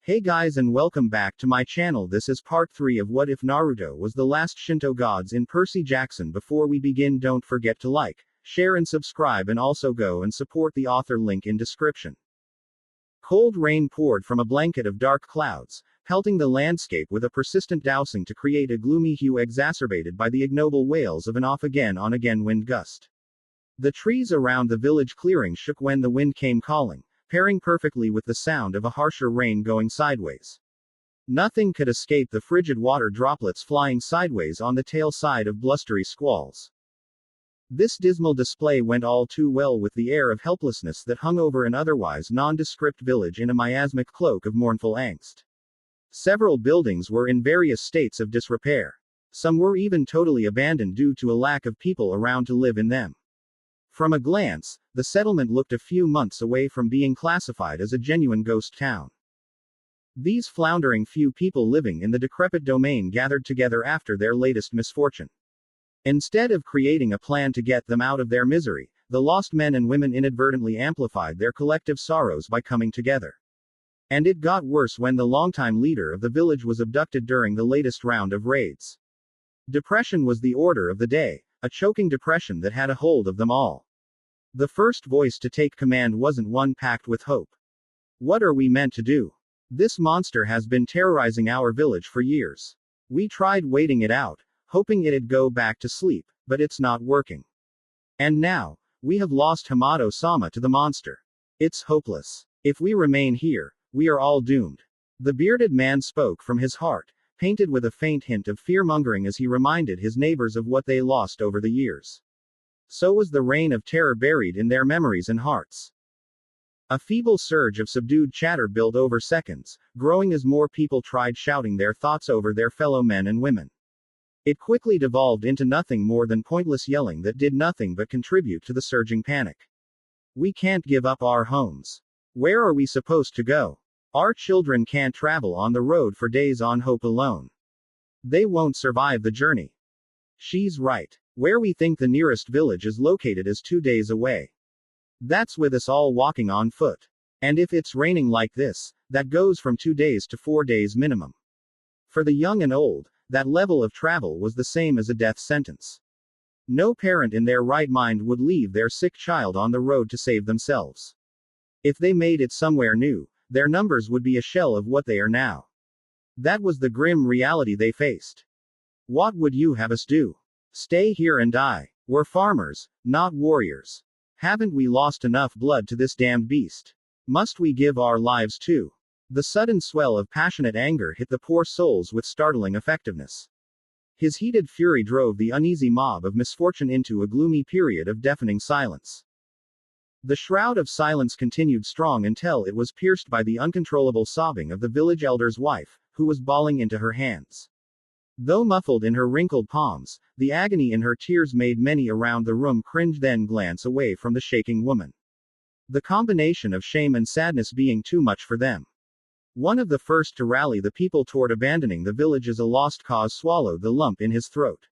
Hey guys and welcome back to my channel. This is part 3 of What If Naruto Was the Last Shinto Gods in Percy Jackson. Before we begin, don't forget to like, share and subscribe, and also go and support the author, link in description. Cold rain poured from a blanket of dark clouds, pelting the landscape with a persistent dousing to create a gloomy hue exacerbated by the ignoble wails of an off-again on-again wind gust. The trees around the village clearing shook when the wind came calling, pairing perfectly with the sound of a harsher rain going sideways. Nothing could escape the frigid water droplets flying sideways on the tail side of blustery squalls. This dismal display went all too well with the air of helplessness that hung over an otherwise nondescript village in a miasmic cloak of mournful angst. Several buildings were in various states of disrepair. Some were even totally abandoned due to a lack of people around to live in them. From a glance, the settlement looked a few months away from being classified as a genuine ghost town. These floundering few people living in the decrepit domain gathered together after their latest misfortune. Instead of creating a plan to get them out of their misery, the lost men and women inadvertently amplified their collective sorrows by coming together. And it got worse when the longtime leader of the village was abducted during the latest round of raids. Depression was the order of the day, a choking depression that had a hold of them all. The first voice to take command wasn't one packed with hope. What are we meant to do? This monster has been terrorizing our village for years. We tried waiting it out, hoping it'd go back to sleep, but it's not working. And now, we have lost Hamato-sama to the monster. It's hopeless. If we remain here, we are all doomed. The bearded man spoke from his heart, painted with a faint hint of fear-mongering as he reminded his neighbors of what they lost over the years. So was the reign of terror buried in their memories and hearts. A feeble surge of subdued chatter built over seconds, growing as more people tried shouting their thoughts over their fellow men and women. It quickly devolved into nothing more than pointless yelling that did nothing but contribute to the surging panic. We can't give up our homes. Where are we supposed to go? Our children can't travel on the road for days on hope alone. They won't survive the journey. She's right. Where we think the nearest village is located is 2 days away. That's with us all walking on foot. And if it's raining like this, that goes from 2 days to 4 days minimum. For the young and old, that level of travel was the same as a death sentence. No parent in their right mind would leave their sick child on the road to save themselves. If they made it somewhere new, their numbers would be a shell of what they are now. That was the grim reality they faced. What would you have us do? Stay here and die? We're farmers, not warriors. Haven't we lost enough blood to this damned beast? Must we give our lives too? The sudden swell of passionate anger hit the poor souls with startling effectiveness. His heated fury drove the uneasy mob of misfortune into a gloomy period of deafening silence. The shroud of silence continued strong until it was pierced by the uncontrollable sobbing of the village elder's wife, who was bawling into her hands. Though muffled in her wrinkled palms, the agony in her tears made many around the room cringe, then glance away from the shaking woman. The combination of shame and sadness being too much for them. One of the first to rally the people toward abandoning the village as a lost cause swallowed the lump in his throat.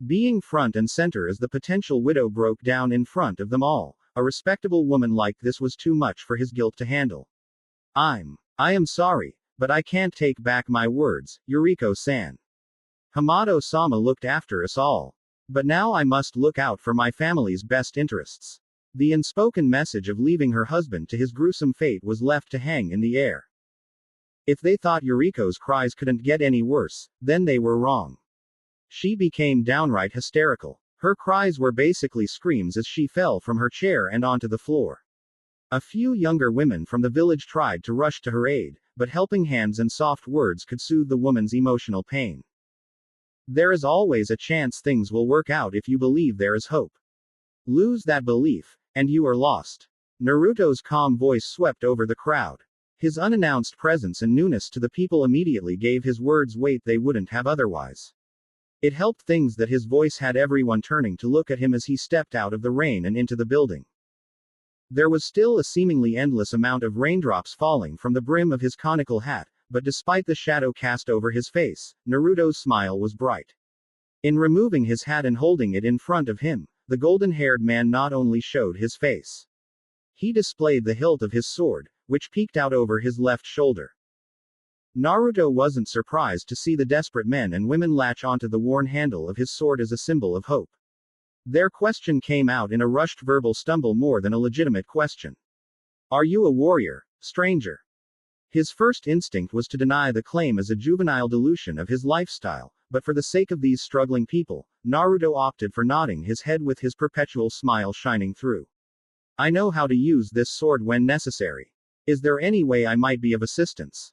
Being front and center as the potential widow broke down in front of them all. A respectable woman like this was too much for his guilt to handle. I am sorry, but I can't take back my words, Yuriko-san. Hamato-sama looked after us all. But now I must look out for my family's best interests. The unspoken message of leaving her husband to his gruesome fate was left to hang in the air. If they thought Yuriko's cries couldn't get any worse, then they were wrong. She became downright hysterical. Her cries were basically screams as she fell from her chair and onto the floor. A few younger women from the village tried to rush to her aid, but helping hands and soft words could soothe the woman's emotional pain. There is always a chance things will work out if you believe there is hope. Lose that belief, and you are lost. Naruto's calm voice swept over the crowd. His unannounced presence and newness to the people immediately gave his words weight they wouldn't have otherwise. It helped things that his voice had everyone turning to look at him as he stepped out of the rain and into the building. There was still a seemingly endless amount of raindrops falling from the brim of his conical hat, but despite the shadow cast over his face, Naruto's smile was bright. In removing his hat and holding it in front of him, the golden-haired man not only showed his face. He displayed the hilt of his sword, which peeked out over his left shoulder. Naruto wasn't surprised to see the desperate men and women latch onto the worn handle of his sword as a symbol of hope. Their question came out in a rushed verbal stumble more than a legitimate question. Are you a warrior, stranger? His first instinct was to deny the claim as a juvenile dilution of his lifestyle, but for the sake of these struggling people, Naruto opted for nodding his head with his perpetual smile shining through. I know how to use this sword when necessary. Is there any way I might be of assistance?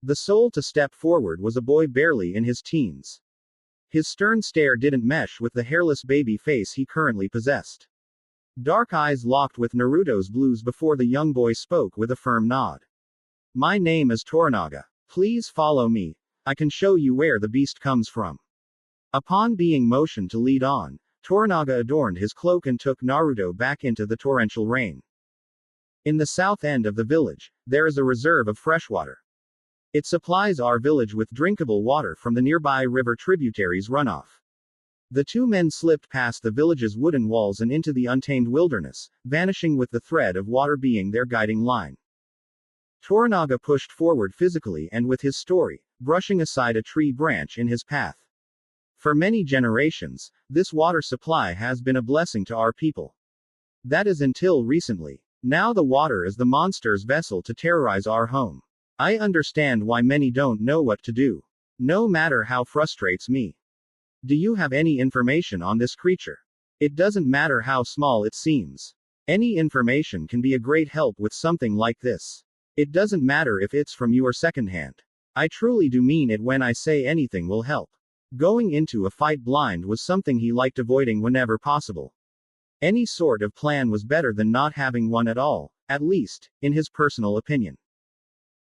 The soul to step forward was a boy barely in his teens. His stern stare didn't mesh with the hairless baby face he currently possessed. Dark eyes locked with Naruto's blues before the young boy spoke with a firm nod. My name is Toranaga. Please follow me. I can show you where the beast comes from. Upon being motioned to lead on, Toranaga adorned his cloak and took Naruto back into the torrential rain. In the south end of the village, there is a reserve of freshwater. It supplies our village with drinkable water from the nearby river tributaries' runoff. The two men slipped past the village's wooden walls and into the untamed wilderness, vanishing with the thread of water being their guiding line. Toranaga pushed forward physically and with his story, brushing aside a tree branch in his path. For many generations, this water supply has been a blessing to our people. That is until recently. Now the water is the monster's vessel to terrorize our home. I understand why many don't know what to do. No matter how frustrates me. Do you have any information on this creature? It doesn't matter how small it seems. Any information can be a great help with something like this. It doesn't matter if it's from you or secondhand. I truly do mean it when I say anything will help. Going into a fight blind was something he liked avoiding whenever possible. Any sort of plan was better than not having one at all, at least, in his personal opinion.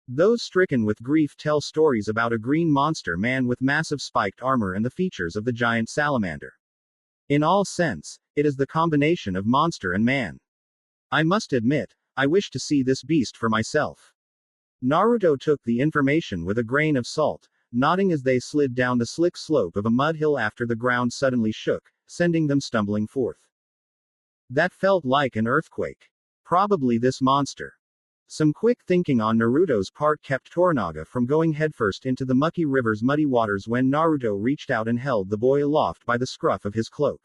Those stricken with grief tell stories about a green monster man with massive spiked armor and the features of the giant salamander. In all sense, it is the combination of monster and man. I must admit, I wish to see this beast for myself. Naruto took the information with a grain of salt, nodding as they slid down the slick slope of a mud hill after the ground suddenly shook, sending them stumbling forth. That felt like an earthquake. Probably this monster. Some quick thinking on Naruto's part kept Toranaga from going headfirst into the mucky river's muddy waters when Naruto reached out and held the boy aloft by the scruff of his cloak.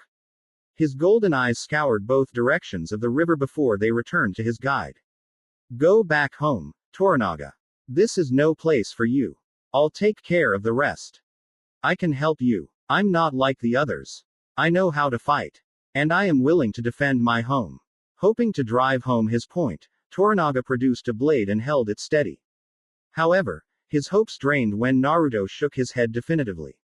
His golden eyes scoured both directions of the river before they returned to his guide. Go back home, Toranaga. This is no place for you. I'll take care of the rest. I can help you. I'm not like the others. I know how to fight. And I am willing to defend my home. Hoping to drive home his point, Toranaga produced a blade and held it steady. However, his hopes drained when Naruto shook his head definitively.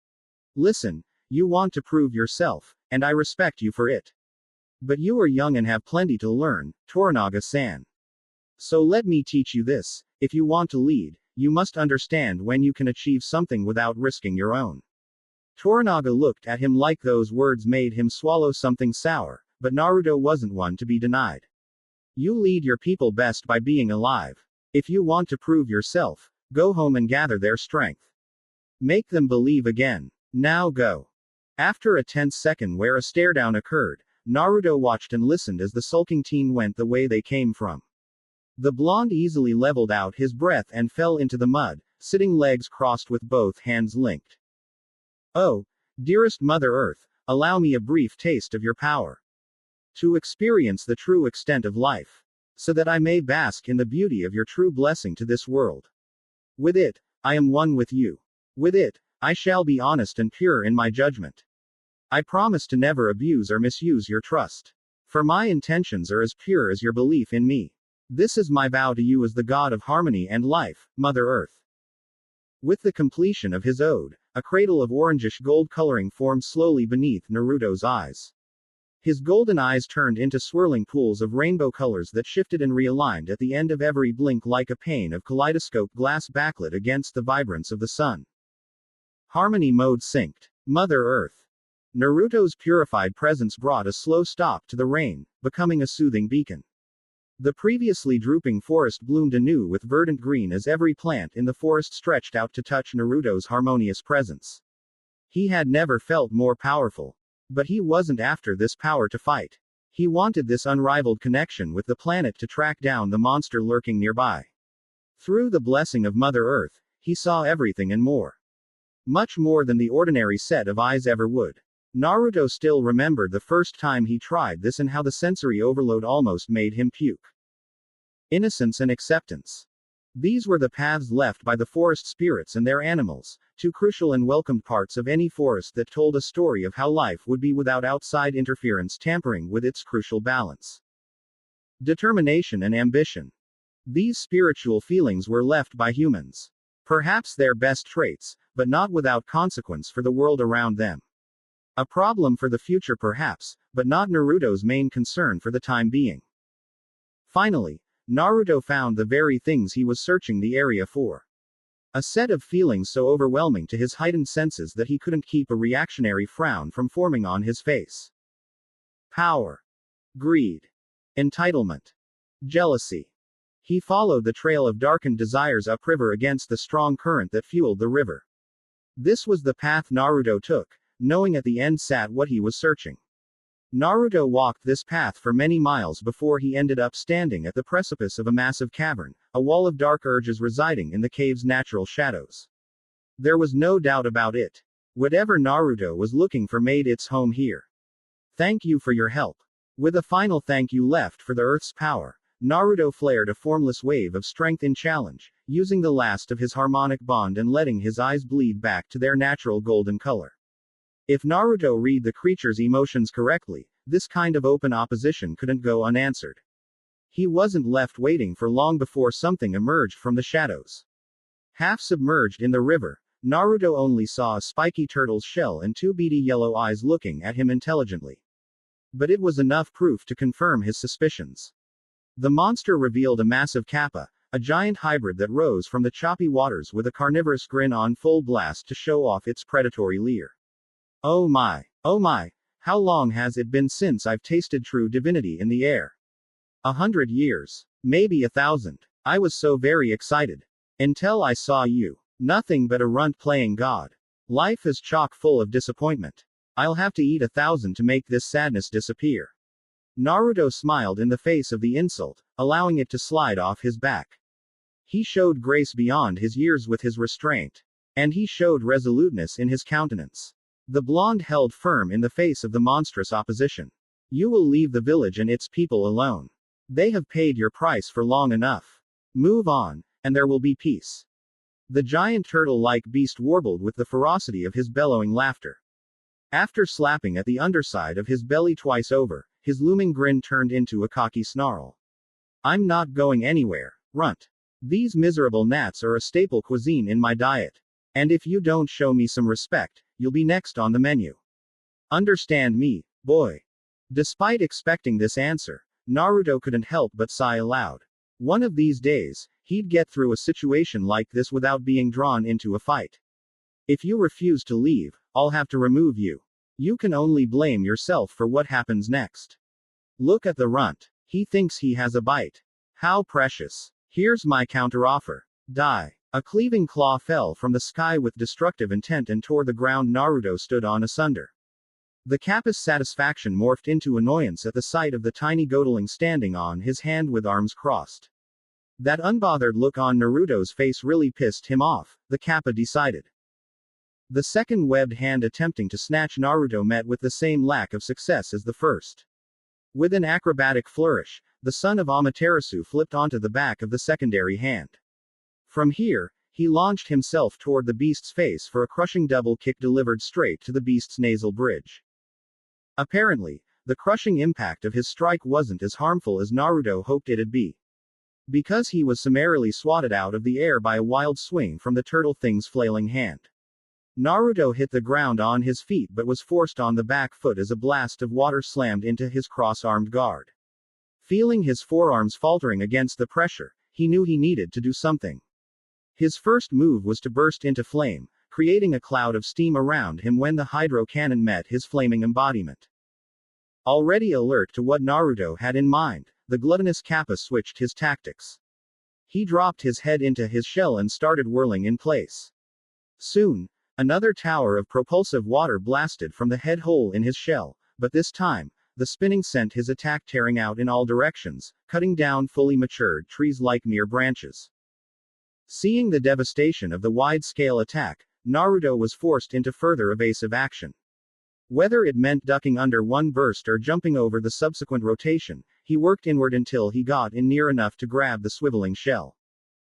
Listen, you want to prove yourself, and I respect you for it. But you are young and have plenty to learn, Toranaga-san. So let me teach you this: if you want to lead, you must understand when you can achieve something without risking your own. Toranaga looked at him like those words made him swallow something sour, but Naruto wasn't one to be denied. You lead your people best by being alive. If you want to prove yourself, go home and gather their strength. Make them believe again. Now go. After a tense second where a stare-down occurred, Naruto watched and listened as the sulking teen went the way they came from. The blonde easily leveled out his breath and fell into the mud, sitting legs crossed with both hands linked. Oh, dearest Mother Earth, allow me a brief taste of your power. To experience the true extent of life. So that I may bask in the beauty of your true blessing to this world. With it, I am one with you. With it, I shall be honest and pure in my judgment. I promise to never abuse or misuse your trust. For my intentions are as pure as your belief in me. This is my vow to you as the god of harmony and life, Mother Earth. With the completion of his ode, a cradle of orangish gold coloring formed slowly beneath Naruto's eyes. His golden eyes turned into swirling pools of rainbow colors that shifted and realigned at the end of every blink like a pane of kaleidoscope glass backlit against the vibrance of the sun. Harmony mode synced. Mother Earth. Naruto's purified presence brought a slow stop to the rain, becoming a soothing beacon. The previously drooping forest bloomed anew with verdant green as every plant in the forest stretched out to touch Naruto's harmonious presence. He had never felt more powerful. But he wasn't after this power to fight. He wanted this unrivaled connection with the planet to track down the monster lurking nearby. Through the blessing of Mother Earth, He saw everything and more. Much more than the ordinary set of eyes ever would. Naruto still remembered the first time he tried this and how the sensory overload almost made him puke. Innocence and acceptance. These were the paths left by the forest spirits and their animals, two crucial and welcomed parts of any forest that told a story of how life would be without outside interference tampering with its crucial balance. Determination and ambition. These spiritual feelings were left by humans. Perhaps their best traits, but not without consequence for the world around them. A problem for the future perhaps, but not Naruto's main concern for the time being. Finally, Naruto found the very things he was searching the area for. A set of feelings so overwhelming to his heightened senses that he couldn't keep a reactionary frown from forming on his face. Power. Greed. Entitlement. Jealousy. He followed the trail of darkened desires upriver against the strong current that fueled the river. This was the path Naruto took, knowing at the end sat what he was searching. Naruto walked this path for many miles before he ended up standing at the precipice of a massive cavern, a wall of dark urges residing in the cave's natural shadows. There was no doubt about it. Whatever Naruto was looking for made its home here. Thank you for your help. With a final thank you left for the Earth's power, Naruto flared a formless wave of strength in challenge, using the last of his harmonic bond and letting his eyes bleed back to their natural golden color. If Naruto read the creature's emotions correctly, this kind of open opposition couldn't go unanswered. He wasn't left waiting for long before something emerged from the shadows. Half submerged in the river, Naruto only saw a spiky turtle's shell and two beady yellow eyes looking at him intelligently. But it was enough proof to confirm his suspicions. The monster revealed a massive kappa, a giant hybrid that rose from the choppy waters with a carnivorous grin on full blast to show off its predatory leer. Oh my, how long has it been since I've tasted true divinity in the air? 100 years. Maybe 1,000. I was so very excited. Until I saw you. Nothing but a runt playing God. Life is chock full of disappointment. I'll have to eat 1,000 to make this sadness disappear. Naruto smiled in the face of the insult, allowing it to slide off his back. He showed grace beyond his years with his restraint. And he showed resoluteness in his countenance. The blonde held firm in the face of the monstrous opposition. You will leave the village and its people alone. They have paid your price for long enough. Move on, and there will be peace. The giant turtle-like beast warbled with the ferocity of his bellowing laughter. After slapping at the underside of his belly twice over, his looming grin turned into a cocky snarl. I'm not going anywhere, runt. These miserable gnats are a staple cuisine in my diet. And if you don't show me some respect, you'll be next on the menu. Understand me, boy? Despite expecting this answer, Naruto couldn't help but sigh aloud. One of these days, he'd get through a situation like this without being drawn into a fight. If you refuse to leave, I'll have to remove you. You can only blame yourself for what happens next. Look at the runt. He thinks he has a bite. How precious. Here's my counteroffer. Die. A cleaving claw fell from the sky with destructive intent and tore the ground Naruto stood on asunder. The kappa's satisfaction morphed into annoyance at the sight of the tiny godling standing on his hand with arms crossed. That unbothered look on Naruto's face really pissed him off, the kappa decided. The second webbed hand attempting to snatch Naruto met with the same lack of success as the first. With an acrobatic flourish, the son of Amaterasu flipped onto the back of the secondary hand. From here, he launched himself toward the beast's face for a crushing double kick delivered straight to the beast's nasal bridge. Apparently, the crushing impact of his strike wasn't as harmful as Naruto hoped it'd be. Because he was summarily swatted out of the air by a wild swing from the turtle thing's flailing hand. Naruto hit the ground on his feet but was forced on the back foot as a blast of water slammed into his cross-armed guard. Feeling his forearms faltering against the pressure, he knew he needed to do something. His first move was to burst into flame, creating a cloud of steam around him when the hydro cannon met his flaming embodiment. Already alert to what Naruto had in mind, the gluttonous kappa switched his tactics. He dropped his head into his shell and started whirling in place. Soon, another tower of propulsive water blasted from the head hole in his shell, but this time, the spinning sent his attack tearing out in all directions, cutting down fully matured trees like mere branches. Seeing the devastation of the wide-scale attack, Naruto was forced into further evasive action. Whether it meant ducking under one burst or jumping over the subsequent rotation, he worked inward until he got in near enough to grab the swiveling shell.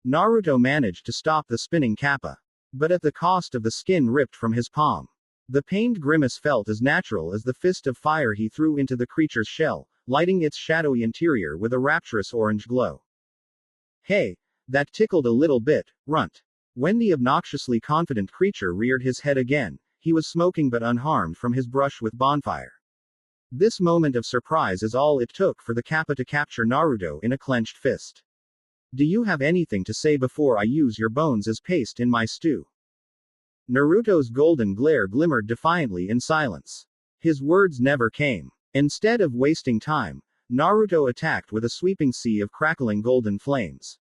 Naruto managed to stop the spinning kappa, but at the cost of the skin ripped from his palm. The pained grimace felt as natural as the fist of fire he threw into the creature's shell, lighting its shadowy interior with a rapturous orange glow. Hey, that tickled a little bit, runt. When the obnoxiously confident creature reared his head again, he was smoking but unharmed from his brush with bonfire. This moment of surprise is all it took for the kappa to capture Naruto in a clenched fist. Do you have anything to say before I use your bones as paste in my stew? Naruto's golden glare glimmered defiantly in silence. His words never came. Instead of wasting time, Naruto attacked with a sweeping sea of crackling golden flames.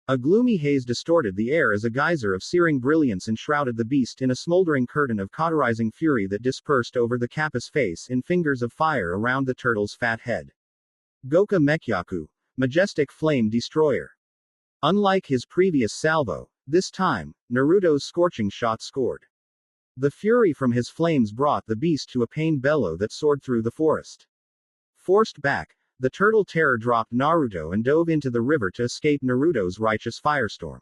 A gloomy haze distorted the air as a geyser of searing brilliance enshrouded the beast in a smoldering curtain of cauterizing fury that dispersed over the kappa's face in fingers of fire around the turtle's fat head. Goka Mekyaku, majestic flame destroyer. Unlike his previous salvo, this time, Naruto's scorching shot scored. The fury from his flames brought the beast to a pained bellow that soared through the forest. Forced back, the turtle terror dropped Naruto and dove into the river to escape Naruto's righteous firestorm.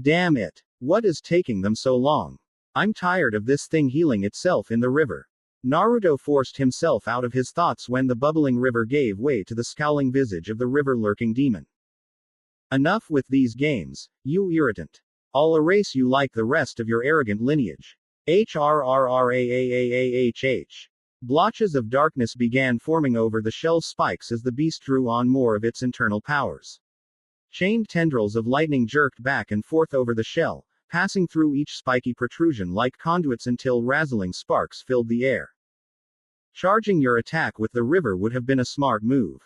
Damn it! What is taking them so long? I'm tired of this thing healing itself in the river. Naruto forced himself out of his thoughts when the bubbling river gave way to the scowling visage of the river-lurking demon. Enough with these games, you irritant. I'll erase you like the rest of your arrogant lineage. HRRRAAAAHH. Blotches of darkness began forming over the shell's spikes as the beast drew on more of its internal powers. Chained tendrils of lightning jerked back and forth over the shell, passing through each spiky protrusion like conduits until razzling sparks filled the air. Charging your attack with the river would have been a smart move.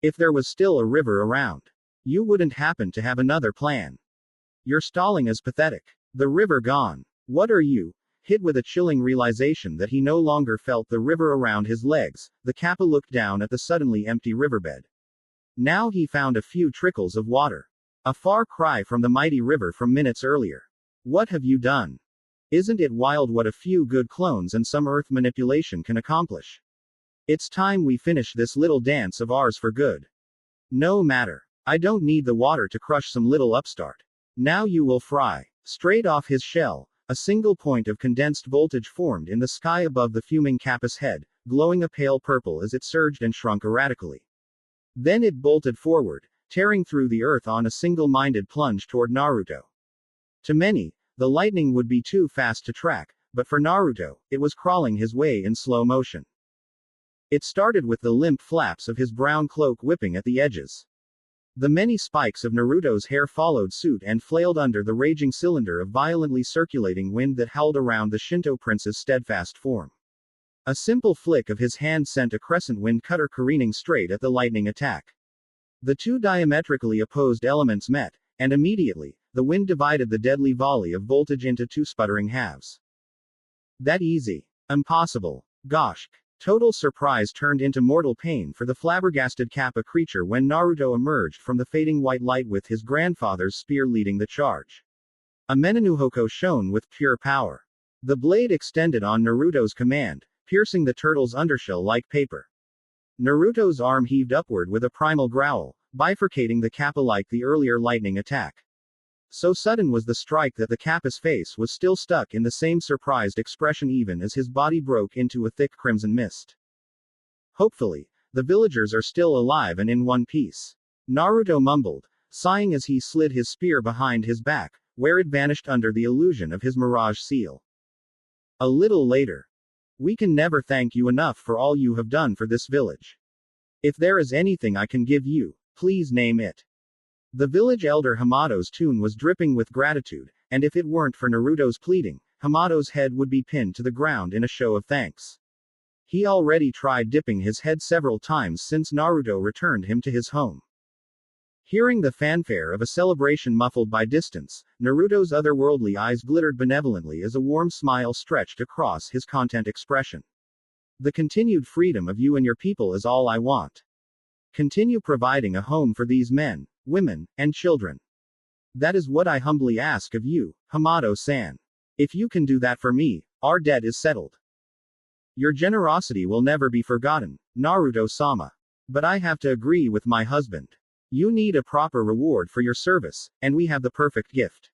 If there was still a river around. You wouldn't happen to have another plan. Your stalling is pathetic. The river gone. What are you? Hit with a chilling realization that he no longer felt the river around his legs, the kappa looked down at the suddenly empty riverbed. Now he found a few trickles of water. A far cry from the mighty river from minutes earlier. What have you done? Isn't it wild what a few good clones and some earth manipulation can accomplish? It's time we finish this little dance of ours for good. No matter. I don't need the water to crush some little upstart. Now you will fry. Straight off his shell, a single point of condensed voltage formed in the sky above the fuming kappa's head, glowing a pale purple as it surged and shrunk erratically. Then it bolted forward, tearing through the earth on a single-minded plunge toward Naruto. To many, the lightning would be too fast to track, but for Naruto, it was crawling his way in slow motion. It started with the limp flaps of his brown cloak whipping at the edges. The many spikes of Naruto's hair followed suit and flailed under the raging cylinder of violently circulating wind that howled around the Shinto prince's steadfast form. A simple flick of his hand sent a crescent wind cutter careening straight at the lightning attack. The two diametrically opposed elements met, and immediately, the wind divided the deadly volley of voltage into two sputtering halves. That easy? Impossible. Gosh. Total surprise turned into mortal pain for the flabbergasted kappa creature when Naruto emerged from the fading white light with his grandfather's spear leading the charge. A Menenuhoko shone with pure power. The blade extended on Naruto's command, piercing the turtle's undershell like paper. Naruto's arm heaved upward with a primal growl, bifurcating the kappa like the earlier lightning attack. So sudden was the strike that the kappa's face was still stuck in the same surprised expression even as his body broke into a thick crimson mist. Hopefully, the villagers are still alive and in one piece. Naruto mumbled, sighing as he slid his spear behind his back, where it vanished under the illusion of his mirage seal. A little later. We can never thank you enough for all you have done for this village. If there is anything I can give you, please name it. The village elder Hamato's tune was dripping with gratitude, and if it weren't for Naruto's pleading, Hamato's head would be pinned to the ground in a show of thanks. He already tried dipping his head several times since Naruto returned him to his home. Hearing the fanfare of a celebration muffled by distance, Naruto's otherworldly eyes glittered benevolently as a warm smile stretched across his content expression. The continued freedom of you and your people is all I want. Continue providing a home for these men, women, and children. That is what I humbly ask of you, Hamato-san. If you can do that for me, our debt is settled. Your generosity will never be forgotten, Naruto-sama. But I have to agree with my husband. You need a proper reward for your service, and we have the perfect gift.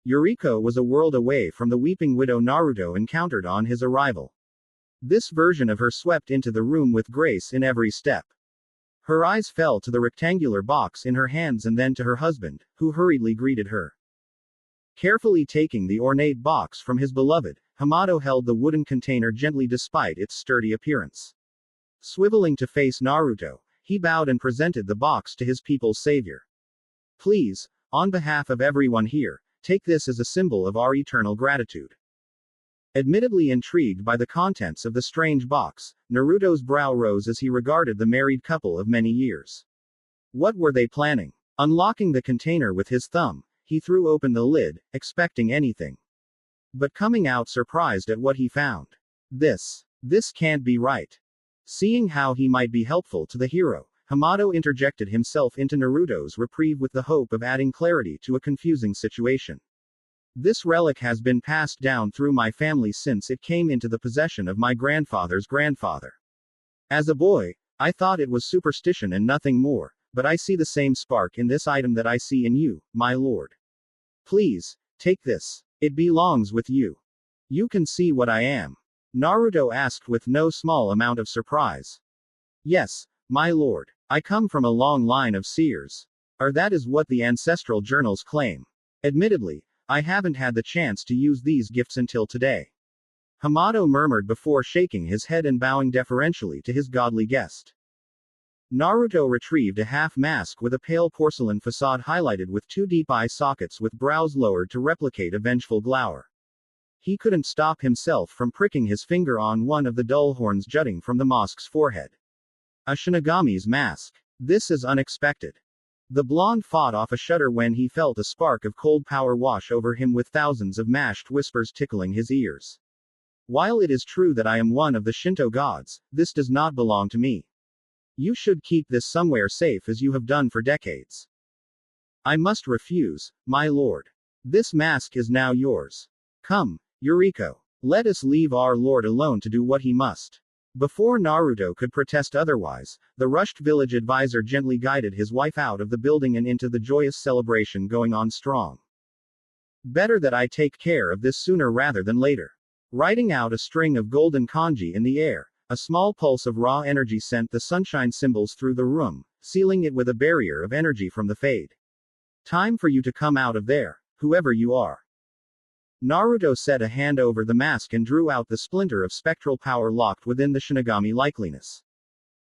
Yuriko was a world away from the weeping widow Naruto encountered on his arrival. This version of her swept into the room with grace in every step. Her eyes fell to the rectangular box in her hands and then to her husband, who hurriedly greeted her. Carefully taking the ornate box from his beloved, Hamato held the wooden container gently despite its sturdy appearance. Swiveling to face Naruto, he bowed and presented the box to his people's savior. Please, on behalf of everyone here, take this as a symbol of our eternal gratitude. Admittedly intrigued by the contents of the strange box, Naruto's brow rose as he regarded the married couple of many years. What were they planning? Unlocking the container with his thumb, he threw open the lid, expecting anything. But coming out surprised at what he found. This can't be right. Seeing how he might be helpful to the hero, Hamato interjected himself into Naruto's reprieve with the hope of adding clarity to a confusing situation. This relic has been passed down through my family since it came into the possession of my grandfather's grandfather. As a boy, I thought it was superstition and nothing more, but I see the same spark in this item that I see in you, my lord. Please, take this. It belongs with you. You can see what I am. Naruto asked with no small amount of surprise. Yes, my lord. I come from a long line of seers. Or that is what the ancestral journals claim. Admittedly, I haven't had the chance to use these gifts until today. Hamato murmured before shaking his head and bowing deferentially to his godly guest. Naruto retrieved a half mask with a pale porcelain facade highlighted with two deep eye sockets with brows lowered to replicate a vengeful glower. He couldn't stop himself from pricking his finger on one of the dull horns jutting from the mask's forehead. A Shinagami's mask. This is unexpected. The blonde fought off a shudder when he felt a spark of cold power wash over him with thousands of mashed whispers tickling his ears. While it is true that I am one of the Shinto gods, this does not belong to me. You should keep this somewhere safe as you have done for decades. I must refuse, my lord. This mask is now yours. Come, Yuriko. Let us leave our lord alone to do what he must. Before Naruto could protest otherwise, the rushed village advisor gently guided his wife out of the building and into the joyous celebration going on strong. Better that I take care of this sooner rather than later. Writing out a string of golden kanji in the air, a small pulse of raw energy sent the sunshine symbols through the room, sealing it with a barrier of energy from the fade. Time for you to come out of there, whoever you are. Naruto set a hand over the mask and drew out the splinter of spectral power locked within the Shinagami likeliness.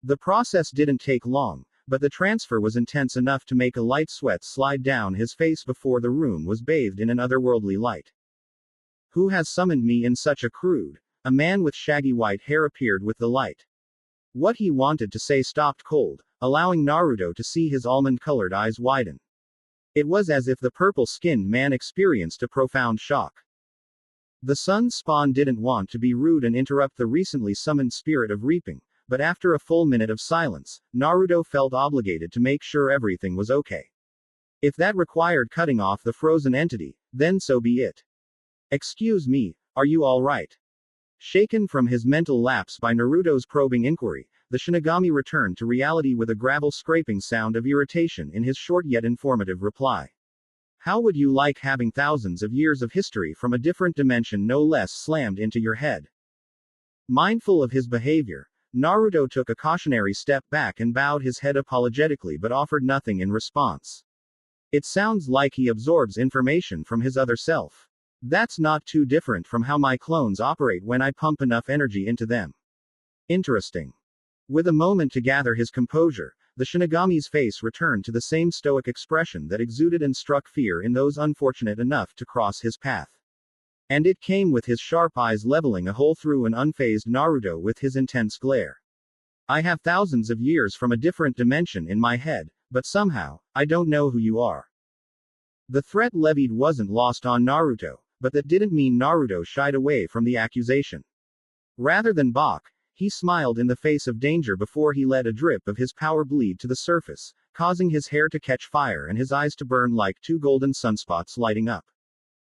The process didn't take long, but the transfer was intense enough to make a light sweat slide down his face before the room was bathed in an otherworldly light. Who has summoned me in such a crude? A man with shaggy white hair appeared with the light. What he wanted to say stopped cold, allowing Naruto to see his almond-colored eyes widen. It was as if the purple-skinned man experienced a profound shock. The sun's spawn didn't want to be rude and interrupt the recently summoned spirit of reaping, but after a full minute of silence, Naruto felt obligated to make sure everything was okay. If that required cutting off the frozen entity, then so be it. Excuse me, are you all right? Shaken from his mental lapse by Naruto's probing inquiry, the Shinagami returned to reality with a gravel scraping sound of irritation in his short yet informative reply. How would you like having thousands of years of history from a different dimension no less slammed into your head? Mindful of his behavior, Naruto took a cautionary step back and bowed his head apologetically but offered nothing in response. It sounds like he absorbs information from his other self. That's not too different from how my clones operate when I pump enough energy into them. Interesting. With a moment to gather his composure, the Shinagami's face returned to the same stoic expression that exuded and struck fear in those unfortunate enough to cross his path. And it came with his sharp eyes leveling a hole through an unfazed Naruto with his intense glare. I have thousands of years from a different dimension in my head, but somehow, I don't know who you are. The threat levied wasn't lost on Naruto, but that didn't mean Naruto shied away from the accusation. Rather than balk, he smiled in the face of danger before he let a drip of his power bleed to the surface, causing his hair to catch fire and his eyes to burn like two golden sunspots lighting up.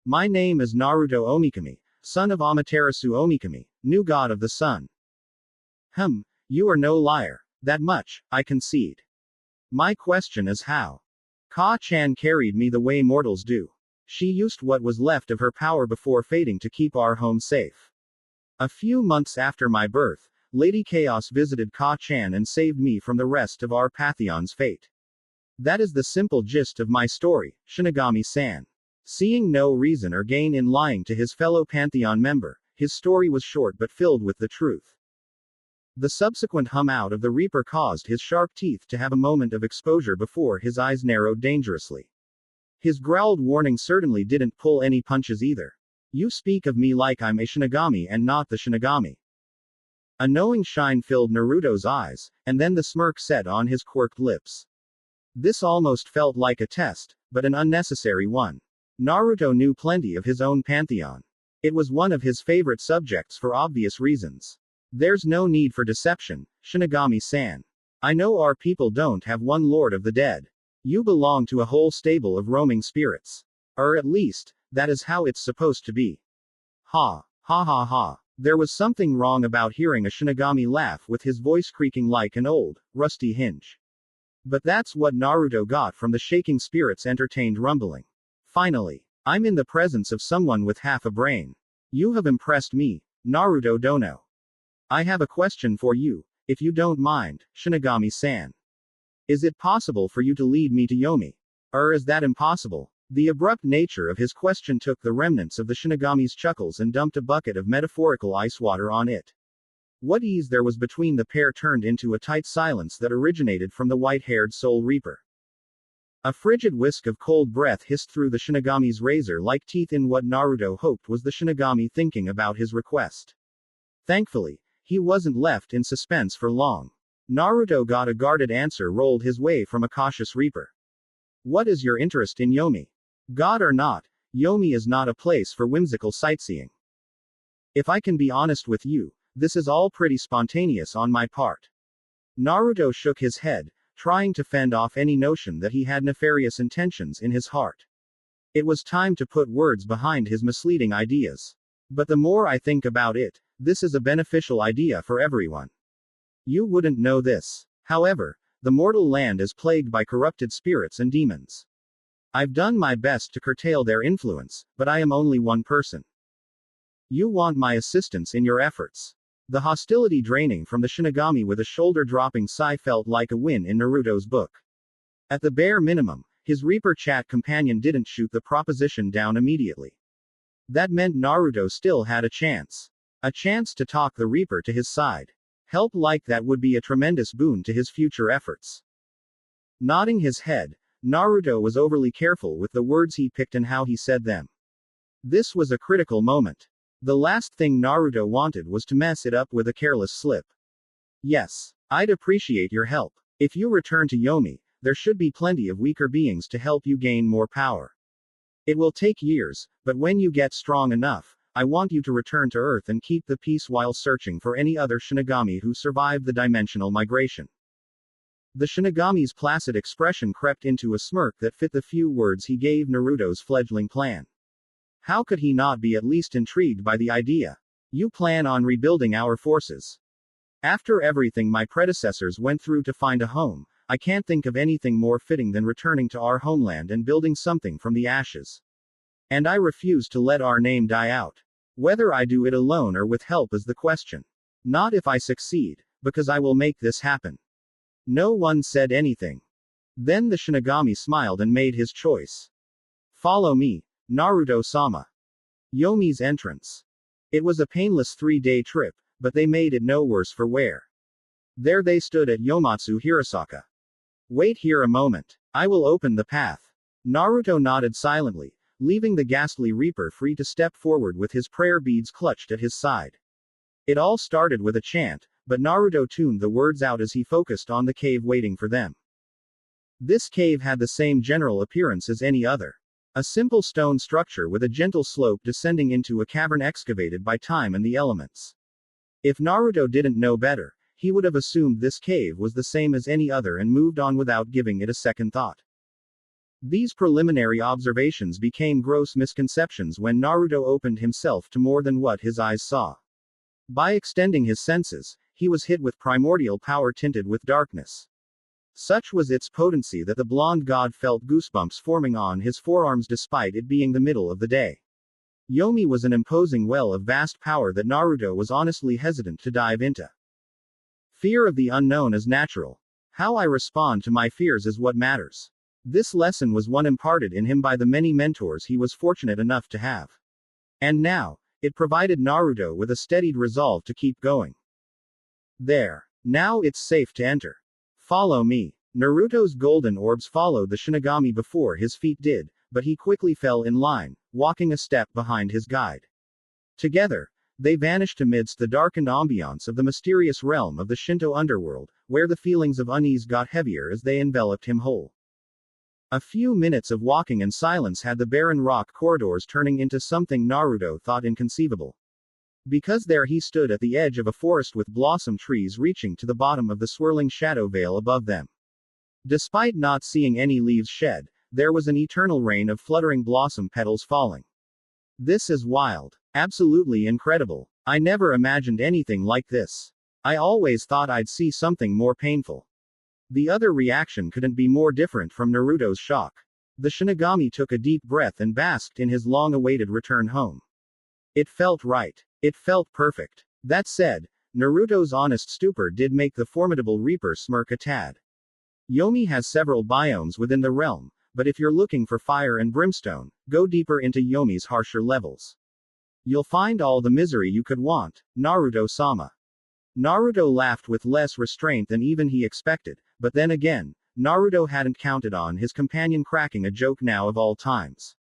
My name is Naruto Omikami, son of Amaterasu Omikami, new god of the sun. You are no liar. That much, I concede. My question is how? Ka-chan carried me the way mortals do. She used what was left of her power before fading to keep our home safe. A few months after my birth, Lady Chaos visited Ka-chan and saved me from the rest of our Pantheon's fate. That is the simple gist of my story, Shinagami-san. Seeing no reason or gain in lying to his fellow Pantheon member, his story was short but filled with the truth. The subsequent hum out of the Reaper caused his sharp teeth to have a moment of exposure before his eyes narrowed dangerously. His growled warning certainly didn't pull any punches either. You speak of me like I'm a Shinagami and not the Shinagami. A knowing shine filled Naruto's eyes, and then the smirk set on his quirked lips. This almost felt like a test, but an unnecessary one. Naruto knew plenty of his own pantheon. It was one of his favorite subjects for obvious reasons. There's no need for deception, Shinagami-san. I know our people don't have one lord of the dead. You belong to a whole stable of roaming spirits. Or at least, that is how it's supposed to be. Ha. Ha ha ha. There was something wrong about hearing a Shinagami laugh with his voice creaking like an old, rusty hinge. But that's what Naruto got from the shaking spirit's entertained rumbling. Finally, I'm in the presence of someone with half a brain. You have impressed me, Naruto Dono. I have a question for you, if you don't mind, Shinagami-san. Is it possible for you to lead me to Yomi? Or is that impossible? The abrupt nature of his question took the remnants of the Shinagami's chuckles and dumped a bucket of metaphorical ice water on it. What ease there was between the pair turned into a tight silence that originated from the white-haired Soul Reaper. A frigid whisk of cold breath hissed through the Shinagami's razor-like teeth in what Naruto hoped was the Shinagami thinking about his request. Thankfully, he wasn't left in suspense for long. Naruto got a guarded answer rolled his way from a cautious Reaper. What is your interest in Yomi? God or not, Yomi is not a place for whimsical sightseeing. If I can be honest with you, this is all pretty spontaneous on my part. Naruto shook his head, trying to fend off any notion that he had nefarious intentions in his heart. It was time to put words behind his misleading ideas. But the more I think about it, this is a beneficial idea for everyone. You wouldn't know this. However, the mortal land is plagued by corrupted spirits and demons. I've done my best to curtail their influence, but I am only one person. You want my assistance in your efforts. The hostility draining from the Shinagami with a shoulder-dropping sigh felt like a win in Naruto's book. At the bare minimum, his Reaper chat companion didn't shoot the proposition down immediately. That meant Naruto still had a chance. A chance to talk the Reaper to his side. Help like that would be a tremendous boon to his future efforts. Nodding his head, Naruto was overly careful with the words he picked and how he said them. This was a critical moment. The last thing Naruto wanted was to mess it up with a careless slip. Yes, I'd appreciate your help. If you return to Yomi, there should be plenty of weaker beings to help you gain more power. It will take years, but when you get strong enough, I want you to return to Earth and keep the peace while searching for any other Shinagami who survived the dimensional migration. The Shinagami's placid expression crept into a smirk that fit the few words he gave Naruto's fledgling plan. How could he not be at least intrigued by the idea? You plan on rebuilding our forces. After everything my predecessors went through to find a home, I can't think of anything more fitting than returning to our homeland and building something from the ashes. And I refuse to let our name die out. Whether I do it alone or with help is the question. Not if I succeed, because I will make this happen. No one said anything. Then the Shinagami smiled and made his choice. Follow me, Naruto-sama. Yomi's entrance. It was a painless 3-day trip, but they made it no worse for wear. There they stood at Yomatsu Hirasaka. Wait here a moment. I will open the path. Naruto nodded silently, leaving the ghastly Reaper free to step forward with his prayer beads clutched at his side. It all started with a chant, but Naruto tuned the words out as he focused on the cave waiting for them. This cave had the same general appearance as any other. A simple stone structure with a gentle slope descending into a cavern excavated by time and the elements. If Naruto didn't know better, he would have assumed this cave was the same as any other and moved on without giving it a second thought. These preliminary observations became gross misconceptions when Naruto opened himself to more than what his eyes saw. By extending his senses, he was hit with primordial power tinted with darkness. Such was its potency that the blonde god felt goosebumps forming on his forearms despite it being the middle of the day. Yomi was an imposing well of vast power that Naruto was honestly hesitant to dive into. Fear of the unknown is natural. How I respond to my fears is what matters. This lesson was one imparted in him by the many mentors he was fortunate enough to have. And now, it provided Naruto with a steadied resolve to keep going. There. Now it's safe to enter. Follow me. Naruto's golden orbs followed the Shinagami before his feet did, but he quickly fell in line, walking a step behind his guide. Together, they vanished amidst the darkened ambiance of the mysterious realm of the Shinto underworld, where the feelings of unease got heavier as they enveloped him whole. A few minutes of walking and silence had the barren rock corridors turning into something Naruto thought inconceivable. Because there he stood at the edge of a forest with blossom trees reaching to the bottom of the swirling shadow veil above them. Despite not seeing any leaves shed, there was an eternal rain of fluttering blossom petals falling. This is wild. Absolutely incredible. I never imagined anything like this. I always thought I'd see something more painful. The other reaction couldn't be more different from Naruto's shock. The Shinigami took a deep breath and basked in his long-awaited return home. It felt right. It felt perfect. That said, Naruto's honest stupor did make the formidable Reaper smirk a tad. Yomi has several biomes within the realm, but if you're looking for fire and brimstone, go deeper into Yomi's harsher levels. You'll find all the misery you could want, Naruto-sama. Naruto laughed with less restraint than even he expected, but then again, Naruto hadn't counted on his companion cracking a joke now of all times.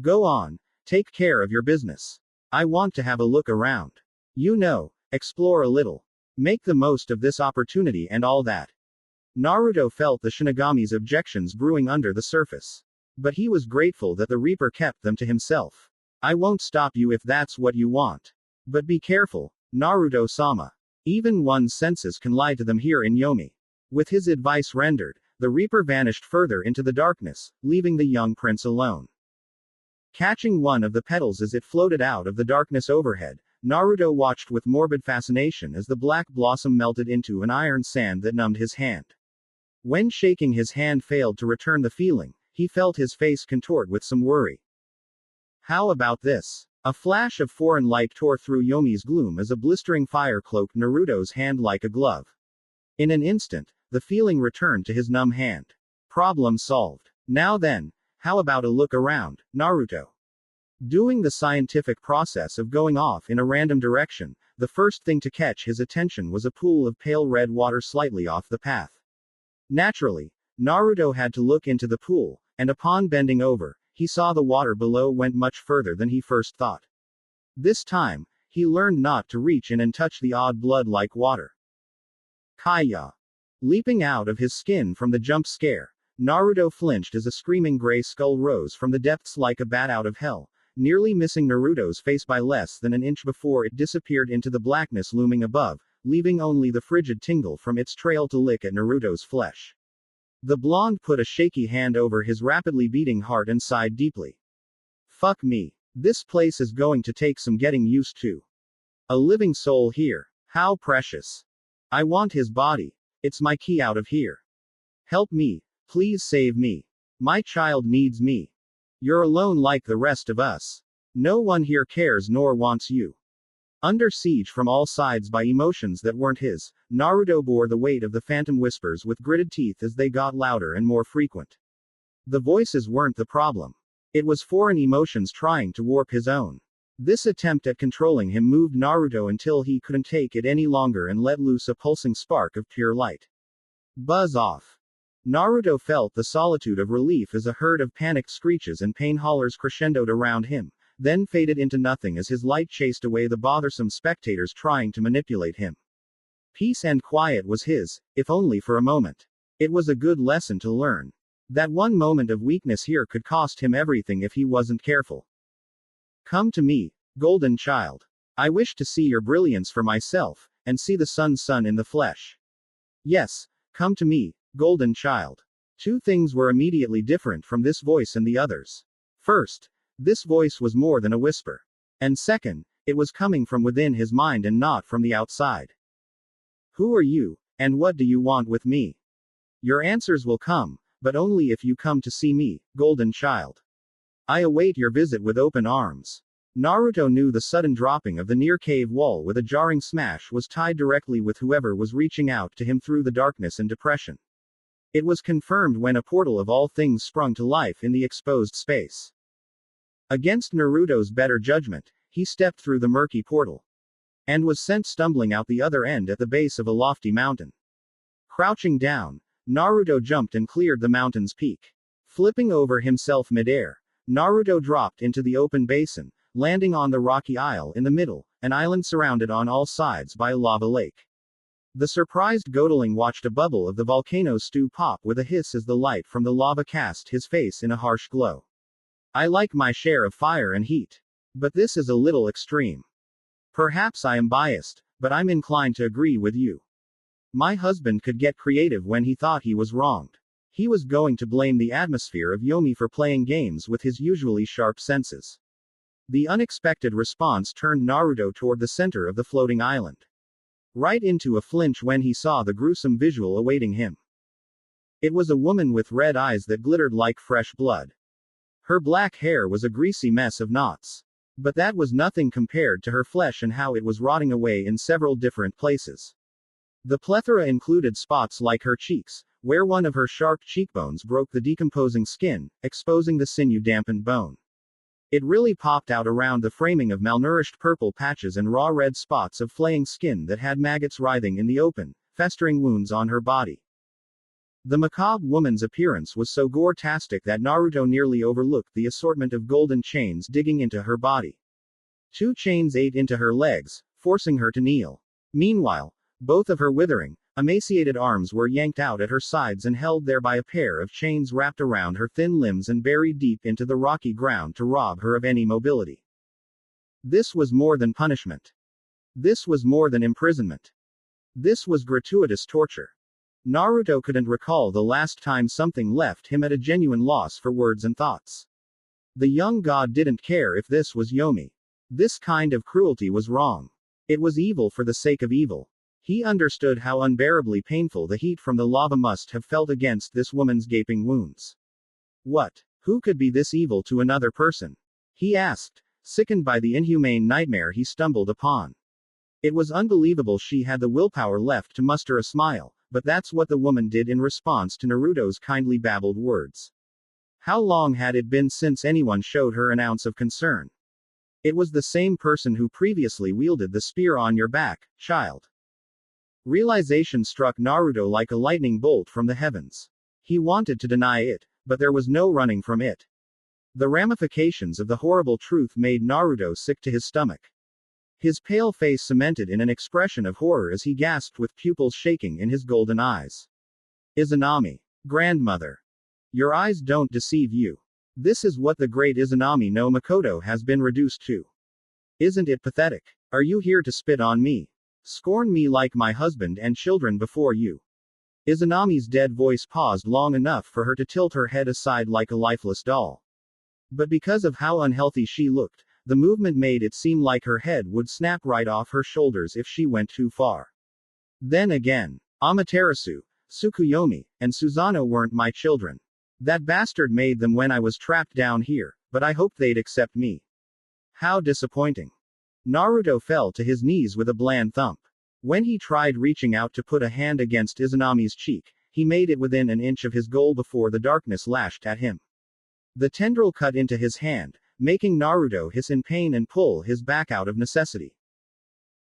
Go on, take care of your business. I want to have a look around. You know, explore a little. Make the most of this opportunity and all that. Naruto felt the Shinigami's objections brewing under the surface. But he was grateful that the Reaper kept them to himself. I won't stop you if that's what you want. But be careful, Naruto-sama. Even one's senses can lie to them here in Yomi. With his advice rendered, the Reaper vanished further into the darkness, leaving the young prince alone. Catching one of the petals as it floated out of the darkness overhead, Naruto watched with morbid fascination as the black blossom melted into an iron sand that numbed his hand. When shaking his hand failed to return the feeling, he felt his face contort with some worry. How about this? A flash of foreign light tore through Yomi's gloom as a blistering fire cloaked Naruto's hand like a glove. In an instant, the feeling returned to his numb hand. Problem solved. Now then, how about a look around, Naruto? Doing the scientific process of going off in a random direction, the first thing to catch his attention was a pool of pale red water slightly off the path. Naturally, Naruto had to look into the pool, and upon bending over, he saw the water below went much further than he first thought. This time, he learned not to reach in and touch the odd blood-like water. Kaya. Leaping out of his skin from the jump scare, Naruto flinched as a screaming gray skull rose from the depths like a bat out of hell, nearly missing Naruto's face by less than an inch before it disappeared into the blackness looming above, leaving only the frigid tingle from its trail to lick at Naruto's flesh. The blonde put a shaky hand over his rapidly beating heart and sighed deeply. Fuck me. This place is going to take some getting used to. A living soul here. How precious. I want his body. It's my key out of here. Help me. Please save me. My child needs me. You're alone like the rest of us. No one here cares nor wants you. Under siege from all sides by emotions that weren't his, Naruto bore the weight of the phantom whispers with gritted teeth as they got louder and more frequent. The voices weren't the problem. It was foreign emotions trying to warp his own. This attempt at controlling him moved Naruto until he couldn't take it any longer and let loose a pulsing spark of pure light. Buzz off. Naruto felt the solitude of relief as a herd of panicked screeches and pain hollers crescendoed around him, then faded into nothing as his light chased away the bothersome spectators trying to manipulate him. Peace and quiet was his, if only for a moment. It was a good lesson to learn. That one moment of weakness here could cost him everything if he wasn't careful. Come to me, golden child. I wish to see your brilliance for myself, and see the sun's sun in the flesh. Yes, come to me, golden child. Two things were immediately different from this voice and the others. First, this voice was more than a whisper. And second, it was coming from within his mind and not from the outside. Who are you, and what do you want with me? Your answers will come, but only if you come to see me, golden child. I await your visit with open arms. Naruto knew the sudden dropping of the near cave wall with a jarring smash was tied directly with whoever was reaching out to him through the darkness and depression. It was confirmed when a portal of all things sprung to life in the exposed space. Against Naruto's better judgment, he stepped through the murky portal and was sent stumbling out the other end at the base of a lofty mountain. Crouching down, Naruto jumped and cleared the mountain's peak. Flipping over himself midair, Naruto dropped into the open basin, landing on the rocky isle in the middle, an island surrounded on all sides by a lava lake. The surprised Godeling watched a bubble of the volcano's stew pop with a hiss as the light from the lava cast his face in a harsh glow. I like my share of fire and heat. But this is a little extreme. Perhaps I am biased, but I'm inclined to agree with you. My husband could get creative when he thought he was wronged. He was going to blame the atmosphere of Yomi for playing games with his usually sharp senses. The unexpected response turned Naruto toward the center of the floating island. Right into a flinch when he saw the gruesome visual awaiting him. It was a woman with red eyes that glittered like fresh blood. Her black hair was a greasy mess of knots. But that was nothing compared to her flesh and how it was rotting away in several different places. The plethora included spots like her cheeks, where one of her sharp cheekbones broke the decomposing skin, exposing the sinew-dampened bone. It really popped out around the framing of malnourished purple patches and raw red spots of flaying skin that had maggots writhing in the open, festering wounds on her body. The macabre woman's appearance was so gore-tastic that Naruto nearly overlooked the assortment of golden chains digging into her body. 2 chains ate into her legs, forcing her to kneel. Meanwhile, both of her withering, emaciated arms were yanked out at her sides and held there by a pair of chains wrapped around her thin limbs and buried deep into the rocky ground to rob her of any mobility. This was more than punishment. This was more than imprisonment. This was gratuitous torture. Naruto couldn't recall the last time something left him at a genuine loss for words and thoughts. The young god didn't care if this was Yomi. This kind of cruelty was wrong. It was evil for the sake of evil. He understood how unbearably painful the heat from the lava must have felt against this woman's gaping wounds. What? Who could be this evil to another person? He asked, sickened by the inhumane nightmare he stumbled upon. It was unbelievable she had the willpower left to muster a smile, but that's what the woman did in response to Naruto's kindly babbled words. How long had it been since anyone showed her an ounce of concern? It was the same person who previously wielded the spear on your back, child. Realization struck Naruto like a lightning bolt from the heavens. He wanted to deny it, but there was no running from it. The ramifications of the horrible truth made Naruto sick to his stomach. His pale face cemented in an expression of horror as he gasped with pupils shaking in his golden eyes. Izanami. Grandmother. Your eyes don't deceive you. This is what the great Izanami no Makoto has been reduced to. Isn't it pathetic? Are you here to spit on me? Scorn me like my husband and children before you? Izanami's dead voice paused long enough for her to tilt her head aside like a lifeless doll. But because of how unhealthy she looked, the movement made it seem like her head would snap right off her shoulders if she went too far. Then again, Amaterasu, Tsukuyomi, and Susanoo weren't my children. That bastard made them when I was trapped down here, but I hoped they'd accept me. How disappointing. Naruto fell to his knees with a bland thump. When he tried reaching out to put a hand against Izanami's cheek, he made it within an inch of his goal before the darkness lashed at him. The tendril cut into his hand, making Naruto hiss in pain and pull his back out of necessity.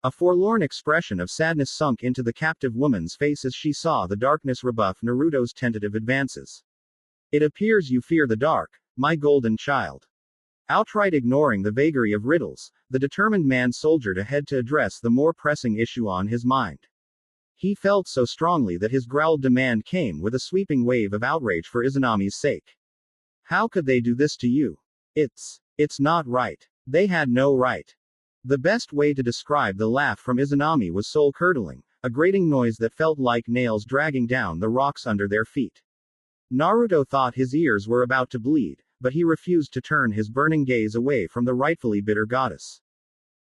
A forlorn expression of sadness sunk into the captive woman's face as she saw the darkness rebuff Naruto's tentative advances. It appears you fear the dark, my golden child. Outright ignoring the vagary of riddles, the determined man soldiered ahead to address the more pressing issue on his mind. He felt so strongly that his growled demand came with a sweeping wave of outrage for Izanami's sake. How could they do this to you? It's not right. They had no right. The best way to describe the laugh from Izanami was soul-curdling, a grating noise that felt like nails dragging down the rocks under their feet. Naruto thought his ears were about to bleed, but he refused to turn his burning gaze away from the rightfully bitter goddess.